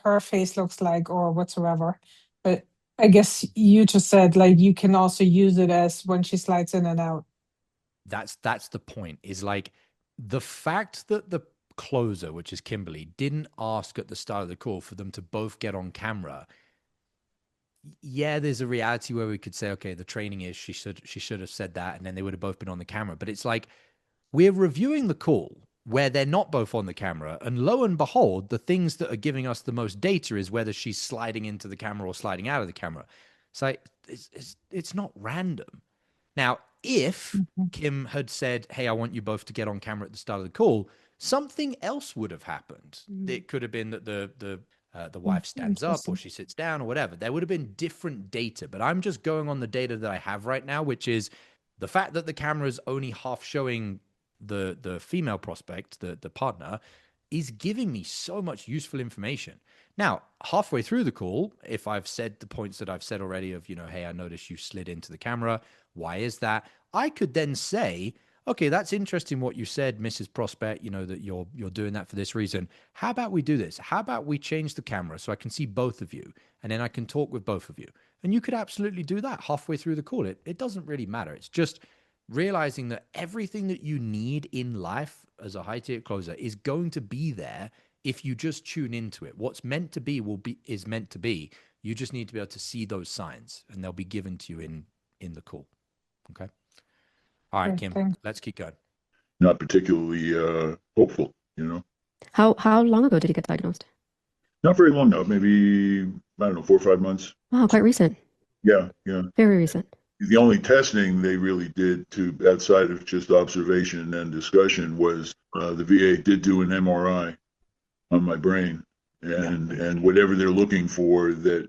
her face looks like or whatsoever. But I guess you just said like you can also use it as when she slides in and out. That's the point, is like the fact that the closer, which is Kimberly, didn't ask at the start of the call for them to both get on camera. Yeah, there's a reality where we could say, okay, the training is she should have said that, and then they would have both been on the camera. But it's like we're reviewing the call where they're not both on the camera, and lo and behold, the things that are giving us the most data is whether she's sliding into the camera or sliding out of the camera. It's like it's not random. Now, if Kim had said, hey, I want you both to get on camera at the start of the call, something else would have happened. It could have been that the wife stands up or she sits down or whatever. There would have been different data, but I'm just going on the data that I have right now, which is the fact that the camera is only half showing the female prospect, the partner, is giving me so much useful information. Now, halfway through the call, if I've said the points that I've said already of, hey, I noticed you slid into the camera. Why is that? I could then say, okay, that's interesting what you said, Mrs. Prospect, that you're doing that for this reason. How about we do this? How about we change the camera so I can see both of you, and then I can talk with both of you? And you could absolutely do that halfway through the call. It doesn't really matter. It's just realizing that everything that you need in life as a high-ticket closer is going to be there if you just tune into it. What's meant to be is meant to be. You just need to be able to see those signs, and they'll be given to you in the call. Okay. All right, Kim, let's keep going. Not particularly hopeful, How long ago did he get diagnosed? Not very long now, maybe, I don't know, 4 or 5 months. Wow, quite recent. Yeah. Very recent. The only testing they really did outside of just observation and discussion was the VA did do an MRI on my brain, and whatever they're looking for that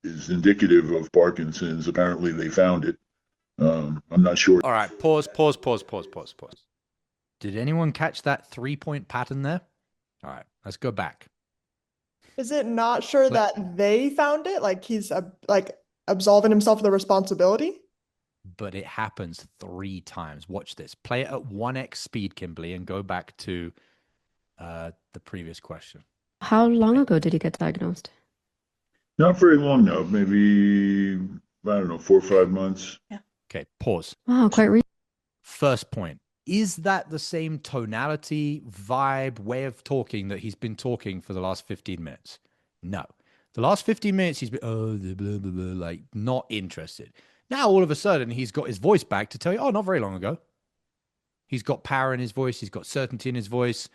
is indicative of Parkinson's, apparently they found it. I'm not sure. All right, pause. Did anyone catch that 3-point pattern there? All right, let's go back. Is it not sure that they found it? Like he's like absolving himself of the responsibility? But it happens 3 times. Watch this. Play it at 1x speed, Kimberly, and go back to the previous question. How long ago did he get diagnosed? Not very long now, maybe, I don't know, 4 or 5 months. Yeah. Okay, pause. Wow, quite First point. Is that the same tonality, vibe, way of talking that he's been talking for the last 15 minutes? No. The last 15 minutes, he's been, blah, blah, blah, like not interested. Now, all of a sudden, he's got his voice back to tell you, oh, not very long ago. He's got power in his voice. He's got certainty in his voice,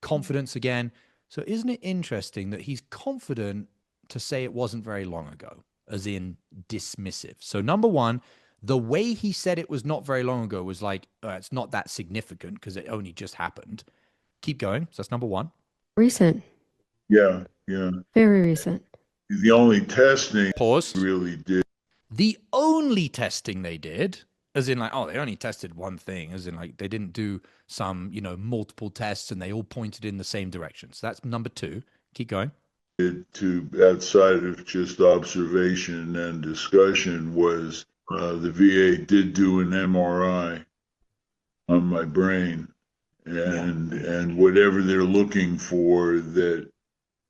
confidence again. So isn't it interesting that he's confident to say it wasn't very long ago, as in dismissive? So number one, the way he said it was not very long ago was like, it's not that significant because it only just happened. Keep going. So that's number one. recent. Yeah. Very recent. The only testing Pause. really did. The only testing they did, as in like, oh, they only tested one thing, as in like they didn't do some, multiple tests and they all pointed in the same direction. So that's number two. Keep going. To outside of just observation and discussion was the VA did do an MRI on my brain, and whatever they're looking for that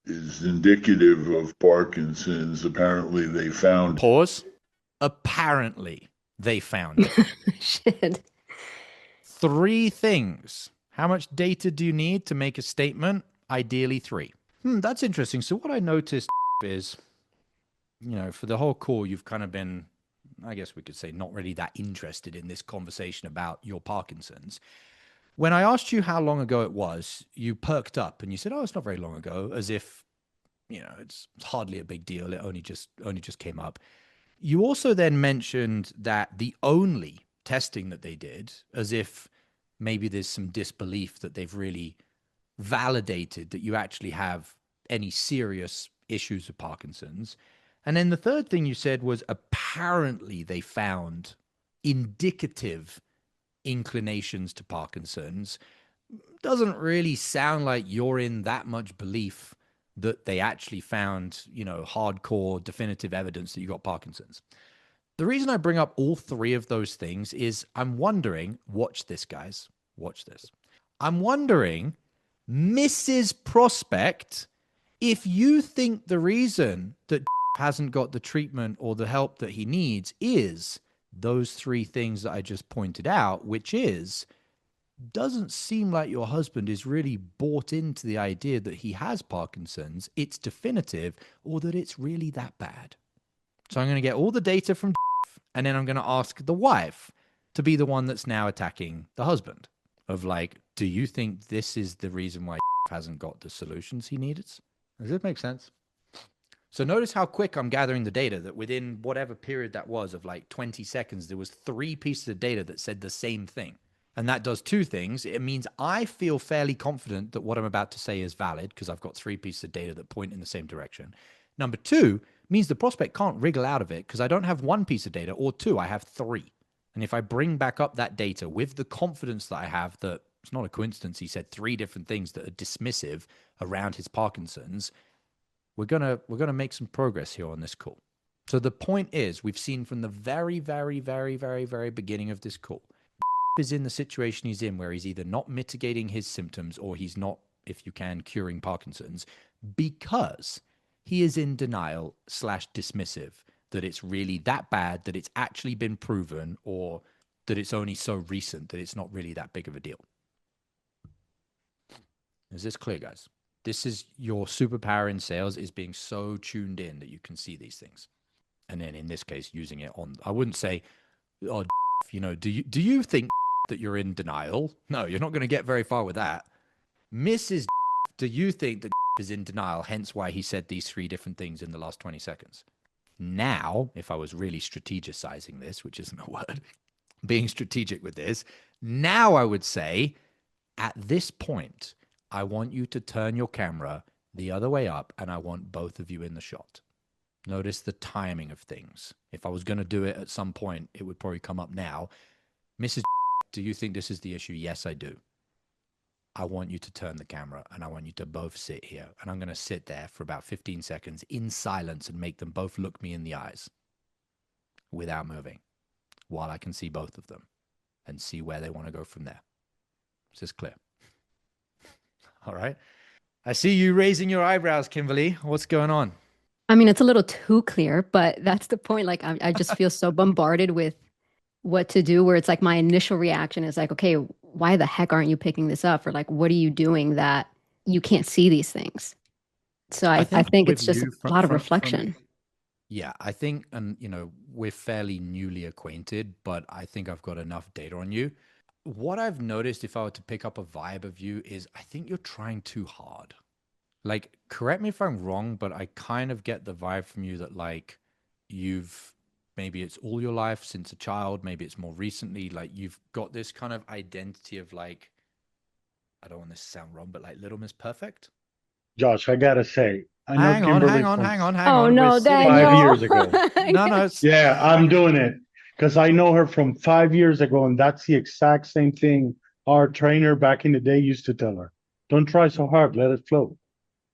is indicative of Parkinson's, apparently they found. Pause. Apparently they found it. Shit. 3 things. How much data do you need to make a statement? Ideally 3. That's interesting. So what I noticed is, for the whole call, you've kind of been, I guess we could say, not really that interested in this conversation about your Parkinson's. When I asked you how long ago it was, you perked up and you said, oh, it's not very long ago, as if, it's hardly a big deal. It only just came up. You also then mentioned that the only testing that they did, as if maybe there's some disbelief that they've really validated that you actually have any serious issues of Parkinson's. And then the third thing you said was apparently they found indicative inclinations to Parkinson's. Doesn't really sound like you're in that much belief that they actually found, hardcore definitive evidence that you got Parkinson's. The reason I bring up all 3 of those things is I'm wondering, watch this, guys, watch this. I'm wondering, Mrs. Prospect, if you think the reason that hasn't got the treatment or the help that he needs is those 3 things that I just pointed out, which is, doesn't seem like your husband is really bought into the idea that he has Parkinson's, it's definitive, or that it's really that bad. So I'm going to get all the data from and then I'm going to ask the wife to be the one that's now attacking the husband of like, do you think this is the reason why hasn't got the solutions he needs? Does it make sense? So notice how quick I'm gathering the data, that within whatever period that was of like 20 seconds, there was 3 pieces of data that said the same thing. And that does 2 things. It means I feel fairly confident that what I'm about to say is valid because I've got 3 pieces of data that point in the same direction. Number 2 means the prospect can't wriggle out of it because I don't have 1 piece of data or 2, I have 3. And if I bring back up that data with the confidence that I have that it's not a coincidence he said 3 different things that are dismissive around his Parkinson's, we're gonna make some progress here on this call. So the point is, we've seen from the very, very, very, very, very beginning of this call, is in the situation he's in where he's either not mitigating his symptoms or he's not, if you can, curing Parkinson's because he is in denial / dismissive that it's really that bad, that it's actually been proven, or that it's only so recent that it's not really that big of a deal. Is this clear, guys? This is your superpower in sales, is being so tuned in that you can see these things. And then in this case, using it on, I wouldn't say, oh, do you think that you're in denial? No, you're not going to get very far with that. Mrs. Do you think that is in denial, hence why he said these 3 different things in the last 20 seconds? Now, if I was really strategizing this, which isn't a word, being strategic with this, now I would say, at this point, I want you to turn your camera the other way up and I want both of you in the shot. Notice the timing of things. If I was going to do it at some point, it would probably come up now. Mrs. Do you think this is the issue? Yes, I do. I want you to turn the camera and I want you to both sit here. And I'm going to sit there for about 15 seconds in silence and make them both look me in the eyes without moving while I can see both of them and see where they want to go from there. Is this clear? All right. I see you raising your eyebrows, Kimberly. What's going on? I mean, it's a little too clear, but that's the point. Like, I just feel so bombarded with what to do, where it's like my initial reaction is like, okay, why the heck aren't you picking this up? Or like, what are you doing that you can't see these things? So I think with it's just you a lot of reflection. Yeah, I think, and we're fairly newly acquainted, but I think I've got enough data on you. What I've noticed, if I were to pick up a vibe of you, is I think you're trying too hard. Like, correct me if I'm wrong, but I kind of get the vibe from you that like maybe it's all your life since a child, maybe it's more recently, like you've got this kind of identity of like, I don't want this to sound wrong, but like Little Miss Perfect. Josh, I gotta say, I know Hang on, Kimberly hang on, from hang on, hang Oh on. no, We're sitting five Daniel. years ago. No, it's Yeah, I'm doing it because I know her from 5 years ago, and that's the exact same thing our trainer back in the day used to tell her. Don't try so hard, let it flow.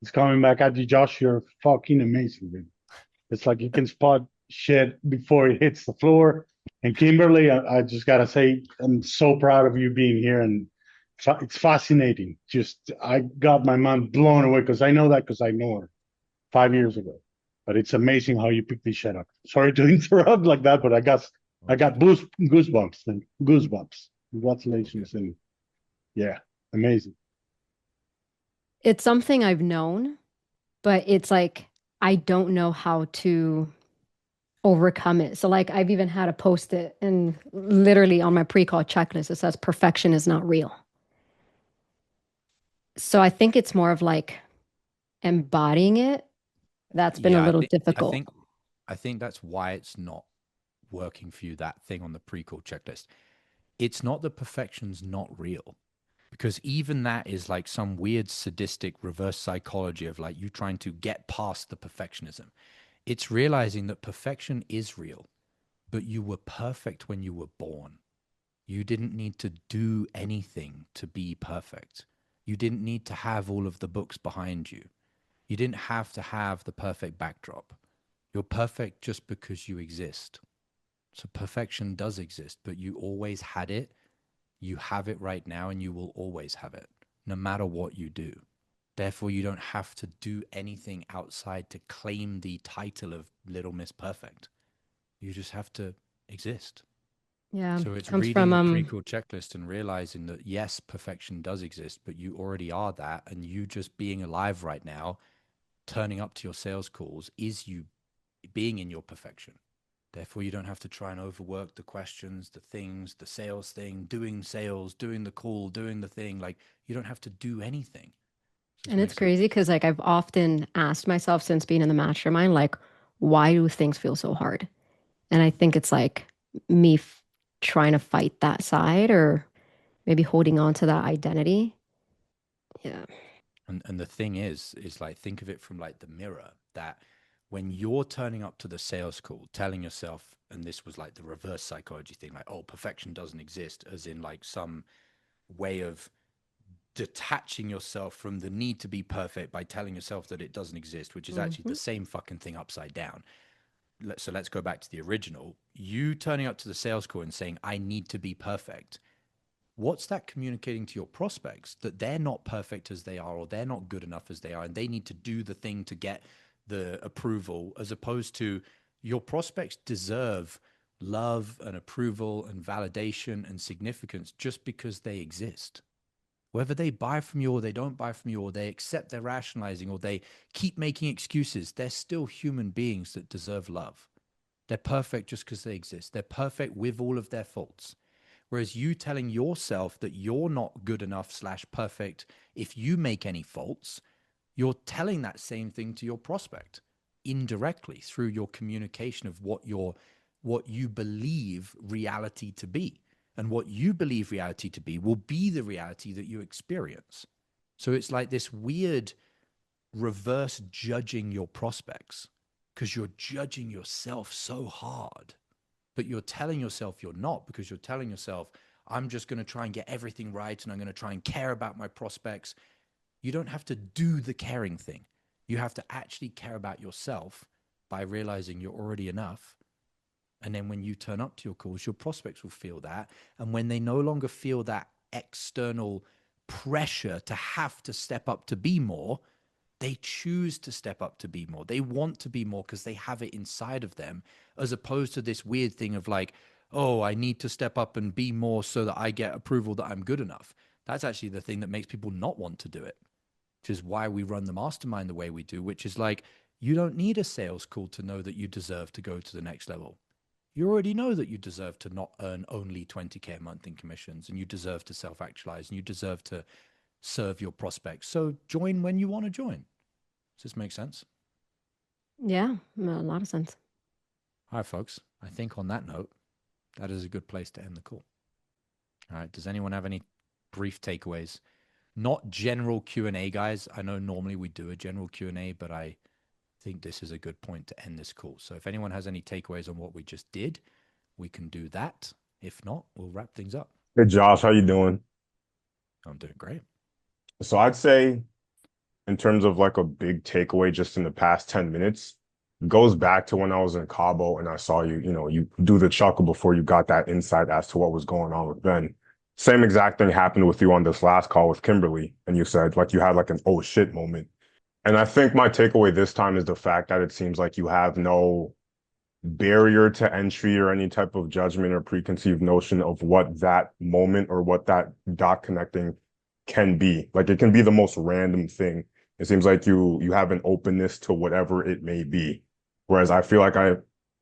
It's coming back at you, Josh. You're fucking amazing, dude. It's like you can spot shit before it hits the floor. And Kimberly, I just gotta say, I'm so proud of you being here, and it's fascinating. Just I got my mind blown away because I know her 5 years ago. But it's amazing how you pick this shit up. Sorry to interrupt like that, but I got goosebumps and goosebumps. Congratulations, and yeah, amazing. It's something I've known, but it's like I don't know how to overcome it. So like I've even had to post it, and literally on my pre-call checklist it says perfection is not real. So I think it's more of like embodying it that's been a little difficult. I think that's why it's not working for you, that thing on the pre-call checklist. It's not that perfection's not real, because even that is like some weird sadistic reverse psychology of like you trying to get past the perfectionism. It's realizing that perfection is real, but you were perfect when you were born. You didn't need to do anything to be perfect. You didn't need to have all of the books behind you. You didn't have to have the perfect backdrop. You're perfect just because you exist. So perfection does exist, but you always had it. You have it right now, and you will always have it, no matter what you do. Therefore, you don't have to do anything outside to claim the title of Little Miss Perfect. You just have to exist. Yeah, So it's comes reading from the pre-call checklist and realizing that yes, perfection does exist, but you already are that, and you just being alive right now, turning up to your sales calls, is you being in your perfection. Therefore, you don't have to try and overwork the questions, the things, the sales thing, doing sales, doing the call, doing the thing. Like, you don't have to do anything. And it's crazy because like I've often asked myself since being in the mastermind, like, why do things feel so hard? And I think it's like me trying to fight that side, or maybe holding on to that identity. Yeah. And the thing is like, think of it from like the mirror, that when you're turning up to the sales call, telling yourself, and this was like the reverse psychology thing, like, oh, perfection doesn't exist, as in like some way of detaching yourself from the need to be perfect by telling yourself that it doesn't exist, which is actually the same fucking thing upside down. So let's go back to the original. You turning up to the sales call and saying, I need to be perfect. What's that communicating to your prospects? That they're not perfect as they are, or they're not good enough as they are, and they need to do the thing to get the approval, as opposed to your prospects deserve love and approval and validation and significance just because they exist. Whether they buy from you or they don't buy from you, or they accept their rationalizing, or they keep making excuses, they're still human beings that deserve love. They're perfect just because they exist. They're perfect with all of their faults. Whereas you telling yourself that you're not good enough / perfect if you make any faults, you're telling that same thing to your prospect indirectly through your communication of what you believe reality to be. And what you believe reality to be will be the reality that you experience. So it's like this weird reverse judging your prospects, because you're judging yourself so hard. But you're telling yourself you're not, because you're telling yourself, I'm just going to try and get everything right, and I'm going to try and care about my prospects. You don't have to do the caring thing. You have to actually care about yourself by realizing you're already enough. And then when you turn up to your calls, your prospects will feel that. And when they no longer feel that external pressure to have to step up to be more, they choose to step up to be more. They want to be more because they have it inside of them, as opposed to this weird thing of like, oh, I need to step up and be more so that I get approval that I'm good enough. That's actually the thing that makes people not want to do it, which is why we run the mastermind the way we do, which is like, you don't need a sales call to know that you deserve to go to the next level. You already know that you deserve to not earn only 20K a month in commissions, and you deserve to self-actualize, and you deserve to serve your prospects. So join when you want to join. Does this make sense? Yeah, a lot of sense. All right, folks. I think on that note, that is a good place to end the call. All right. Does anyone have any brief takeaways? Not general Q&A, guys. I know normally we do a general Q&A, but I think this is a good point to end this call. So if anyone has any takeaways on what we just did, we can do that. If not, we'll wrap things up. Hey Josh, how you doing? I'm doing great. So I'd say in terms of like a big takeaway just in the past 10 minutes, goes back to when I was in Cabo and I saw you, you do the chuckle before you got that insight as to what was going on with Ben. Same exact thing happened with you on this last call with Kimberly. And you said like you had like an oh shit moment. And I think my takeaway this time is the fact that it seems like you have no barrier to entry or any type of judgment or preconceived notion of what that moment or what that dot connecting can be. Like it can be the most random thing. It seems like you have an openness to whatever it may be. Whereas I feel like I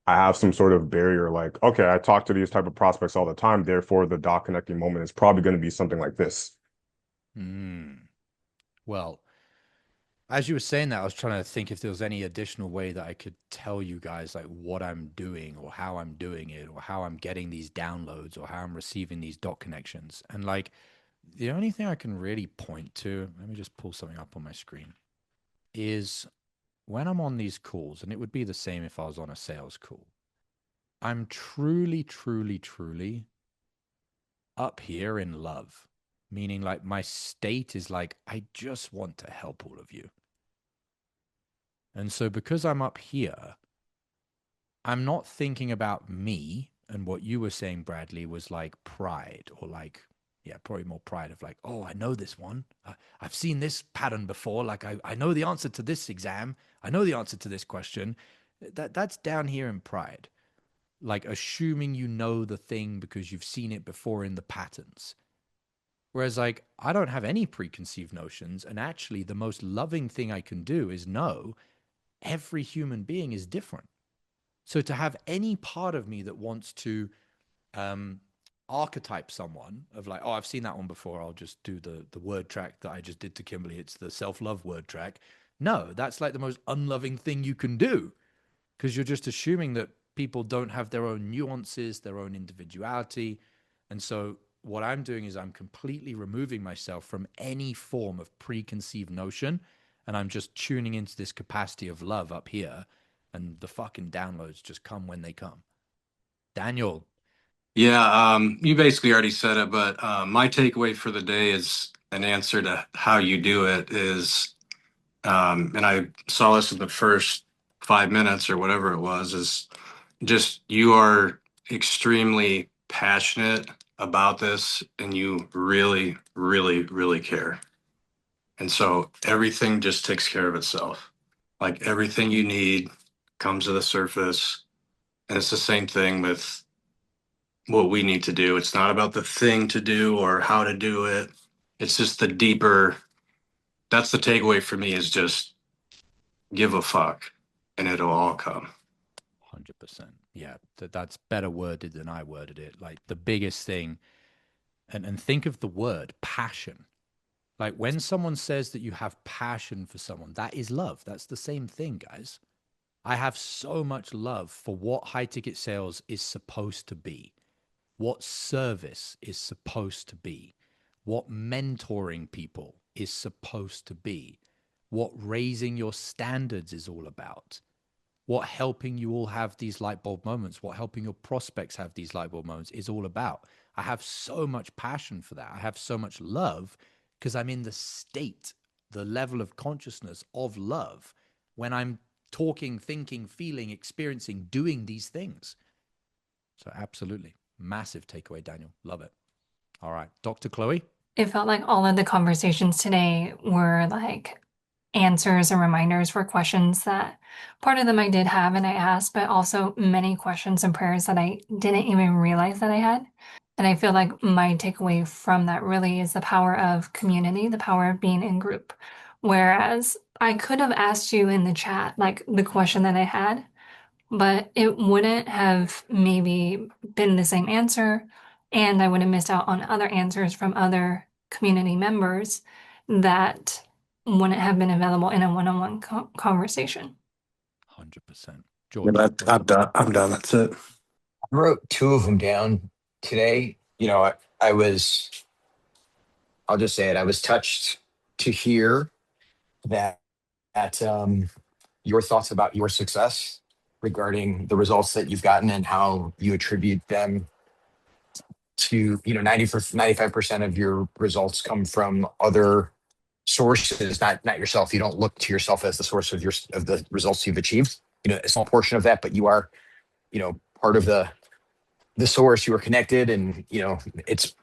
have some sort of barrier, like, okay, I talk to these type of prospects all the time, therefore the dot connecting moment is probably going to be something like this. Well, as you were saying that, I was trying to think if there was any additional way that I could tell you guys like what I'm doing or how I'm doing it or how I'm getting these downloads or how I'm receiving these dot connections. And like the only thing I can really point to, let me just pull something up on my screen, is when I'm on these calls, and it would be the same if I was on a sales call, I'm truly, truly, truly up here in love, meaning like my state is like, I just want to help all of you. And so because I'm up here, I'm not thinking about me, and what you were saying, Bradley, was like pride or like, yeah, probably more pride of like, oh, I know this one. I've seen this pattern before. Like I know the answer to this exam. I know the answer to this question. That's down here in pride. Like assuming you know the thing because you've seen it before in the patterns. Whereas like, I don't have any preconceived notions. And actually the most loving thing I can do is know every human being is different. So to have any part of me that wants to archetype someone of like, oh, I've seen that one before, I'll just do the word track that I just did to Kimberly. It's the self-love word track. No, that's like the most unloving thing you can do because you're just assuming that people don't have their own nuances, their own individuality. And so what I'm doing is I'm completely removing myself from any form of preconceived notion. And I'm just tuning into this capacity of love up here. And the fucking downloads just come when they come. Daniel. Yeah, you basically already said it, but my takeaway for the day is an answer to how you do it is, and I saw this in the first 5 minutes or whatever it was, is just you are extremely passionate about this and you really, really, really care. And so everything just takes care of itself. Like everything you need comes to the surface. And it's the same thing with what we need to do. It's not about the thing to do or how to do it. It's just the deeper, that's the takeaway for me, is just give a fuck and it'll all come. 100%. Yeah, that's better worded than I worded it. Like the biggest thing, and think of the word passion. Like when someone says that you have passion for someone, that is love. That's the same thing, guys. I have so much love for what high ticket sales is supposed to be, what service is supposed to be, what mentoring people is supposed to be, what raising your standards is all about, what helping you all have these light bulb moments, what helping your prospects have these light bulb moments is all about. I have so much passion for that. I have so much love because I'm in the state, the level of consciousness of love when I'm talking, thinking, feeling, experiencing, doing these things. So absolutely. Massive takeaway, Daniel. Love it. All right. Dr. Chloe? It felt like all of the conversations today were like answers and reminders for questions that part of them I did have and I asked, but also many questions and prayers that I didn't even realize that I had. And I feel like my takeaway from that really is the power of community, the power of being in group. Whereas I could have asked you in the chat, like the question that I had, but it wouldn't have maybe been the same answer. And I would have missed out on other answers from other community members that wouldn't have been available in a one-on-one conversation. 100%. Yeah, I'm done. I'm done. That's it. I wrote two of them down today. You know, I'll just say it. I was touched to hear that your thoughts about your success regarding the results that you've gotten and how you attribute them to, 95% of your results come from other sources, not yourself. You don't look to yourself as the source of the results you've achieved. A small portion of that, but you are, part of the source. You are connected, and it's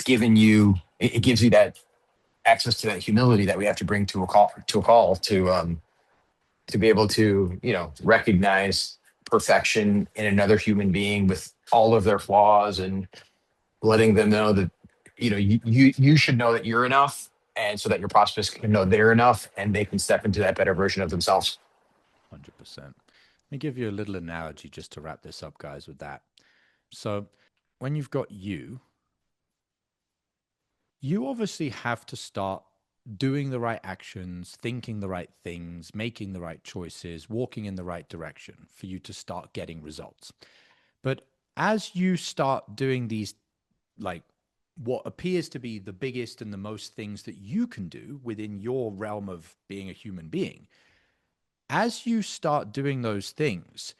given you, it gives you that access to that humility that we have to bring to a call to be able to recognize perfection in another human being with all of their flaws, and letting them know that you should know that you're enough, and so that your prospects can know they're enough and they can step into that better version of themselves. 100%. Let me give you a little analogy just to wrap this up, guys, with that. So when you've got you obviously have to start doing the right actions, thinking the right things, making the right choices, walking in the right direction for you to start getting results. But as you start doing these, like what appears to be the biggest and the most things that you can do within your realm of being a human being, as you start doing those things,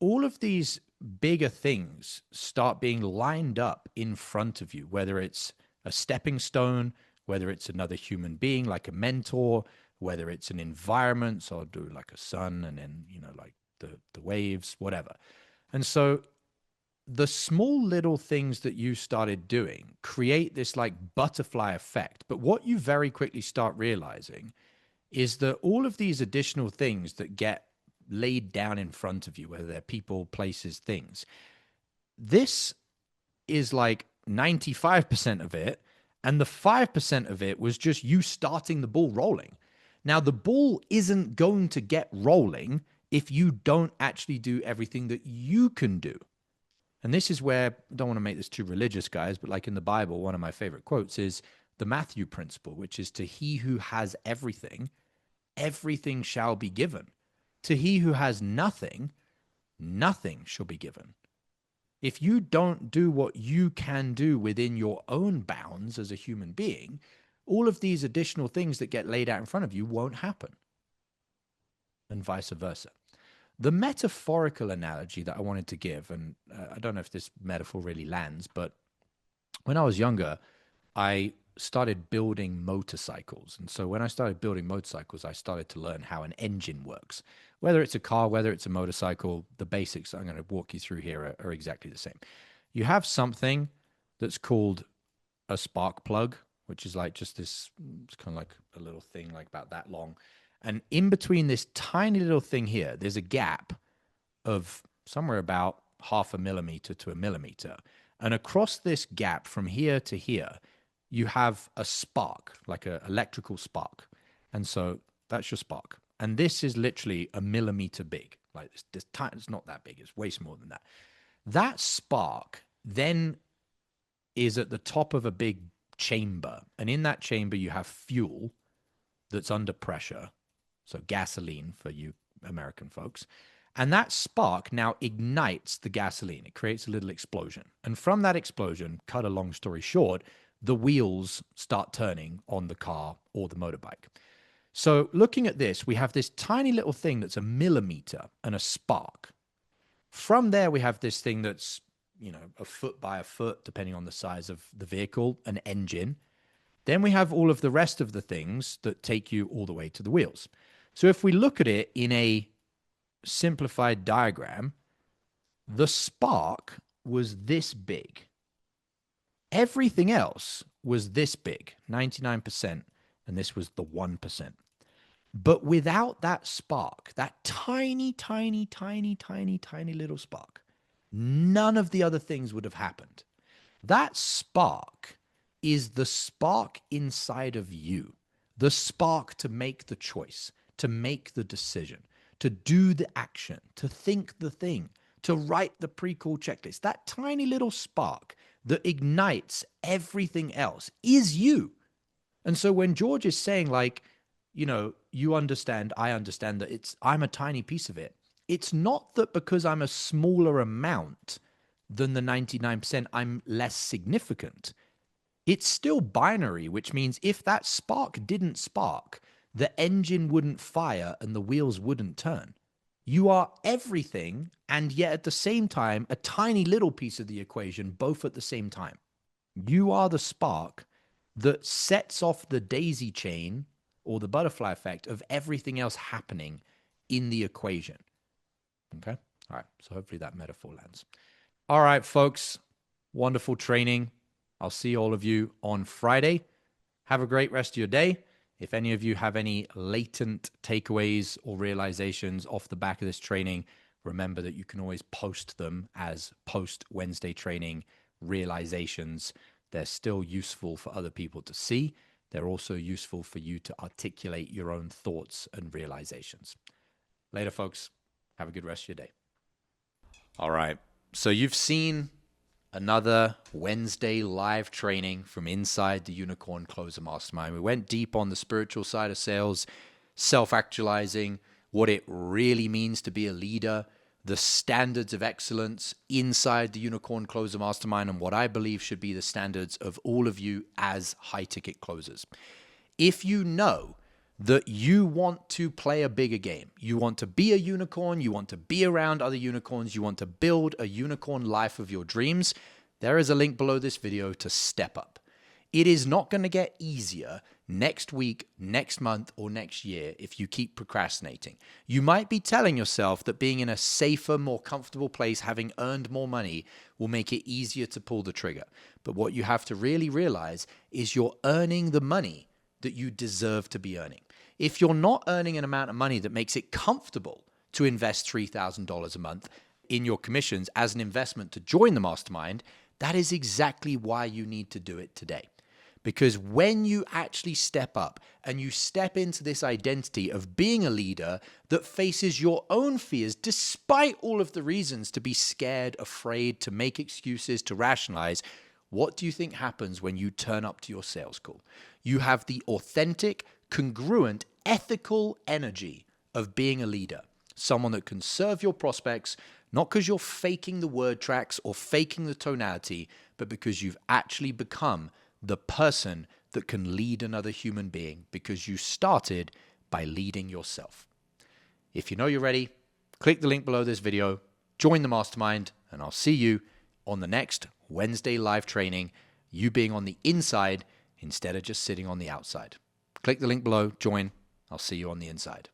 all of these bigger things start being lined up in front of you, whether it's a stepping stone, whether it's another human being like a mentor, whether it's an environment, so I'll do like a sun and then, like the waves, whatever. And so the small little things that you started doing create this like butterfly effect. But what you very quickly start realizing is that all of these additional things that get laid down in front of you, whether they're people, places, things, this is like 95% of it. And the 5% of it was just you starting the ball rolling. Now, the ball isn't going to get rolling if you don't actually do everything that you can do. And this is where, I don't want to make this too religious, guys, but like in the Bible, one of my favorite quotes is the Matthew principle, which is, to he who has everything, everything shall be given. To he who has nothing, nothing shall be given. If you don't do what you can do within your own bounds as a human being, all of these additional things that get laid out in front of you won't happen, and vice versa. The metaphorical analogy that I wanted to give, and I don't know if this metaphor really lands, but when I was younger, I started building motorcycles. And so when I started building motorcycles, I started to learn how an engine works. Whether it's a car, whether it's a motorcycle, the basics I'm going to walk you through here are exactly the same. You have something that's called a spark plug, which is like just this, it's kind of like a little thing like about that long. And in between this tiny little thing here, there's a gap of somewhere about 0.5 millimeter to 1 millimeter. And across this gap from here to here, you have a spark, like an electrical spark. And so that's your spark. And this is literally 1 millimeter big. Like this it's not that big. It's way smaller than that. That spark then is at the top of a big chamber. And in that chamber, you have fuel that's under pressure. So gasoline for you American folks. And that spark now ignites the gasoline. It creates a little explosion. And from that explosion, cut a long story short, the wheels start turning on the car or the motorbike. So looking at this, we have this tiny little thing that's 1 millimeter and a spark. From there, we have this thing that's, 1 foot by 1 foot, depending on the size of the vehicle, an engine. Then we have all of the rest of the things that take you all the way to the wheels. So if we look at it in a simplified diagram, the spark was this big. Everything else was this big, 99%, and this was the 1%. But without that spark, that tiny, tiny, tiny, tiny, tiny little spark, none of the other things would have happened. That spark is the spark inside of you, the spark to make the choice, to make the decision, to do the action, to think the thing, to write the pre-call checklist. That tiny little spark that ignites everything else is you. And so when George is saying, like, you know, you understand, I understand that I'm a tiny piece of it. It's not that because I'm a smaller amount than the 99%, I'm less significant. It's still binary, which means if that spark didn't spark, the engine wouldn't fire and the wheels wouldn't turn. You are everything, and yet at the same time, a tiny little piece of the equation, both at the same time. You are the spark that sets off the daisy chain or the butterfly effect of everything else happening in the equation. Okay? All right. So hopefully that metaphor lands. All right, folks. Wonderful training. I'll see all of you on Friday. Have a great rest of your day. If any of you have any latent takeaways or realizations off the back of this training, remember that you can always post them as post-Wednesday training realizations. They're still useful for other people to see. They're also useful for you to articulate your own thoughts and realizations. Later, folks. Have a good rest of your day. All right. So you've seen another Wednesday live training from inside the Unicorn Closer Mastermind. We went deep on the spiritual side of sales, self-actualizing, what it really means to be a leader, the standards of excellence inside the Unicorn Closer Mastermind, and what I believe should be the standards of all of you as high-ticket closers. If you know that you want to play a bigger game, you want to be a unicorn, you want to be around other unicorns, you want to build a unicorn life of your dreams, there is a link below this video to step up. It is not going to get easier next week, next month, or next year if you keep procrastinating. You might be telling yourself that being in a safer, more comfortable place, having earned more money, will make it easier to pull the trigger. But what you have to really realize is you're earning the money that you deserve to be earning. If you're not earning an amount of money that makes it comfortable to invest $3,000 a month in your commissions as an investment to join the mastermind, that is exactly why you need to do it today. Because when you actually step up and you step into this identity of being a leader that faces your own fears, despite all of the reasons to be scared, afraid, to make excuses, to rationalize, what do you think happens when you turn up to your sales call? You have the authentic, congruent, ethical energy of being a leader, someone that can serve your prospects, not because you're faking the word tracks or faking the tonality, but because you've actually become the person that can lead another human being because you started by leading yourself. If you know you're ready, click the link below this video, join the mastermind, and I'll see you on the next Wednesday live training, you being on the inside instead of just sitting on the outside. Click the link below, join. I'll see you on the inside.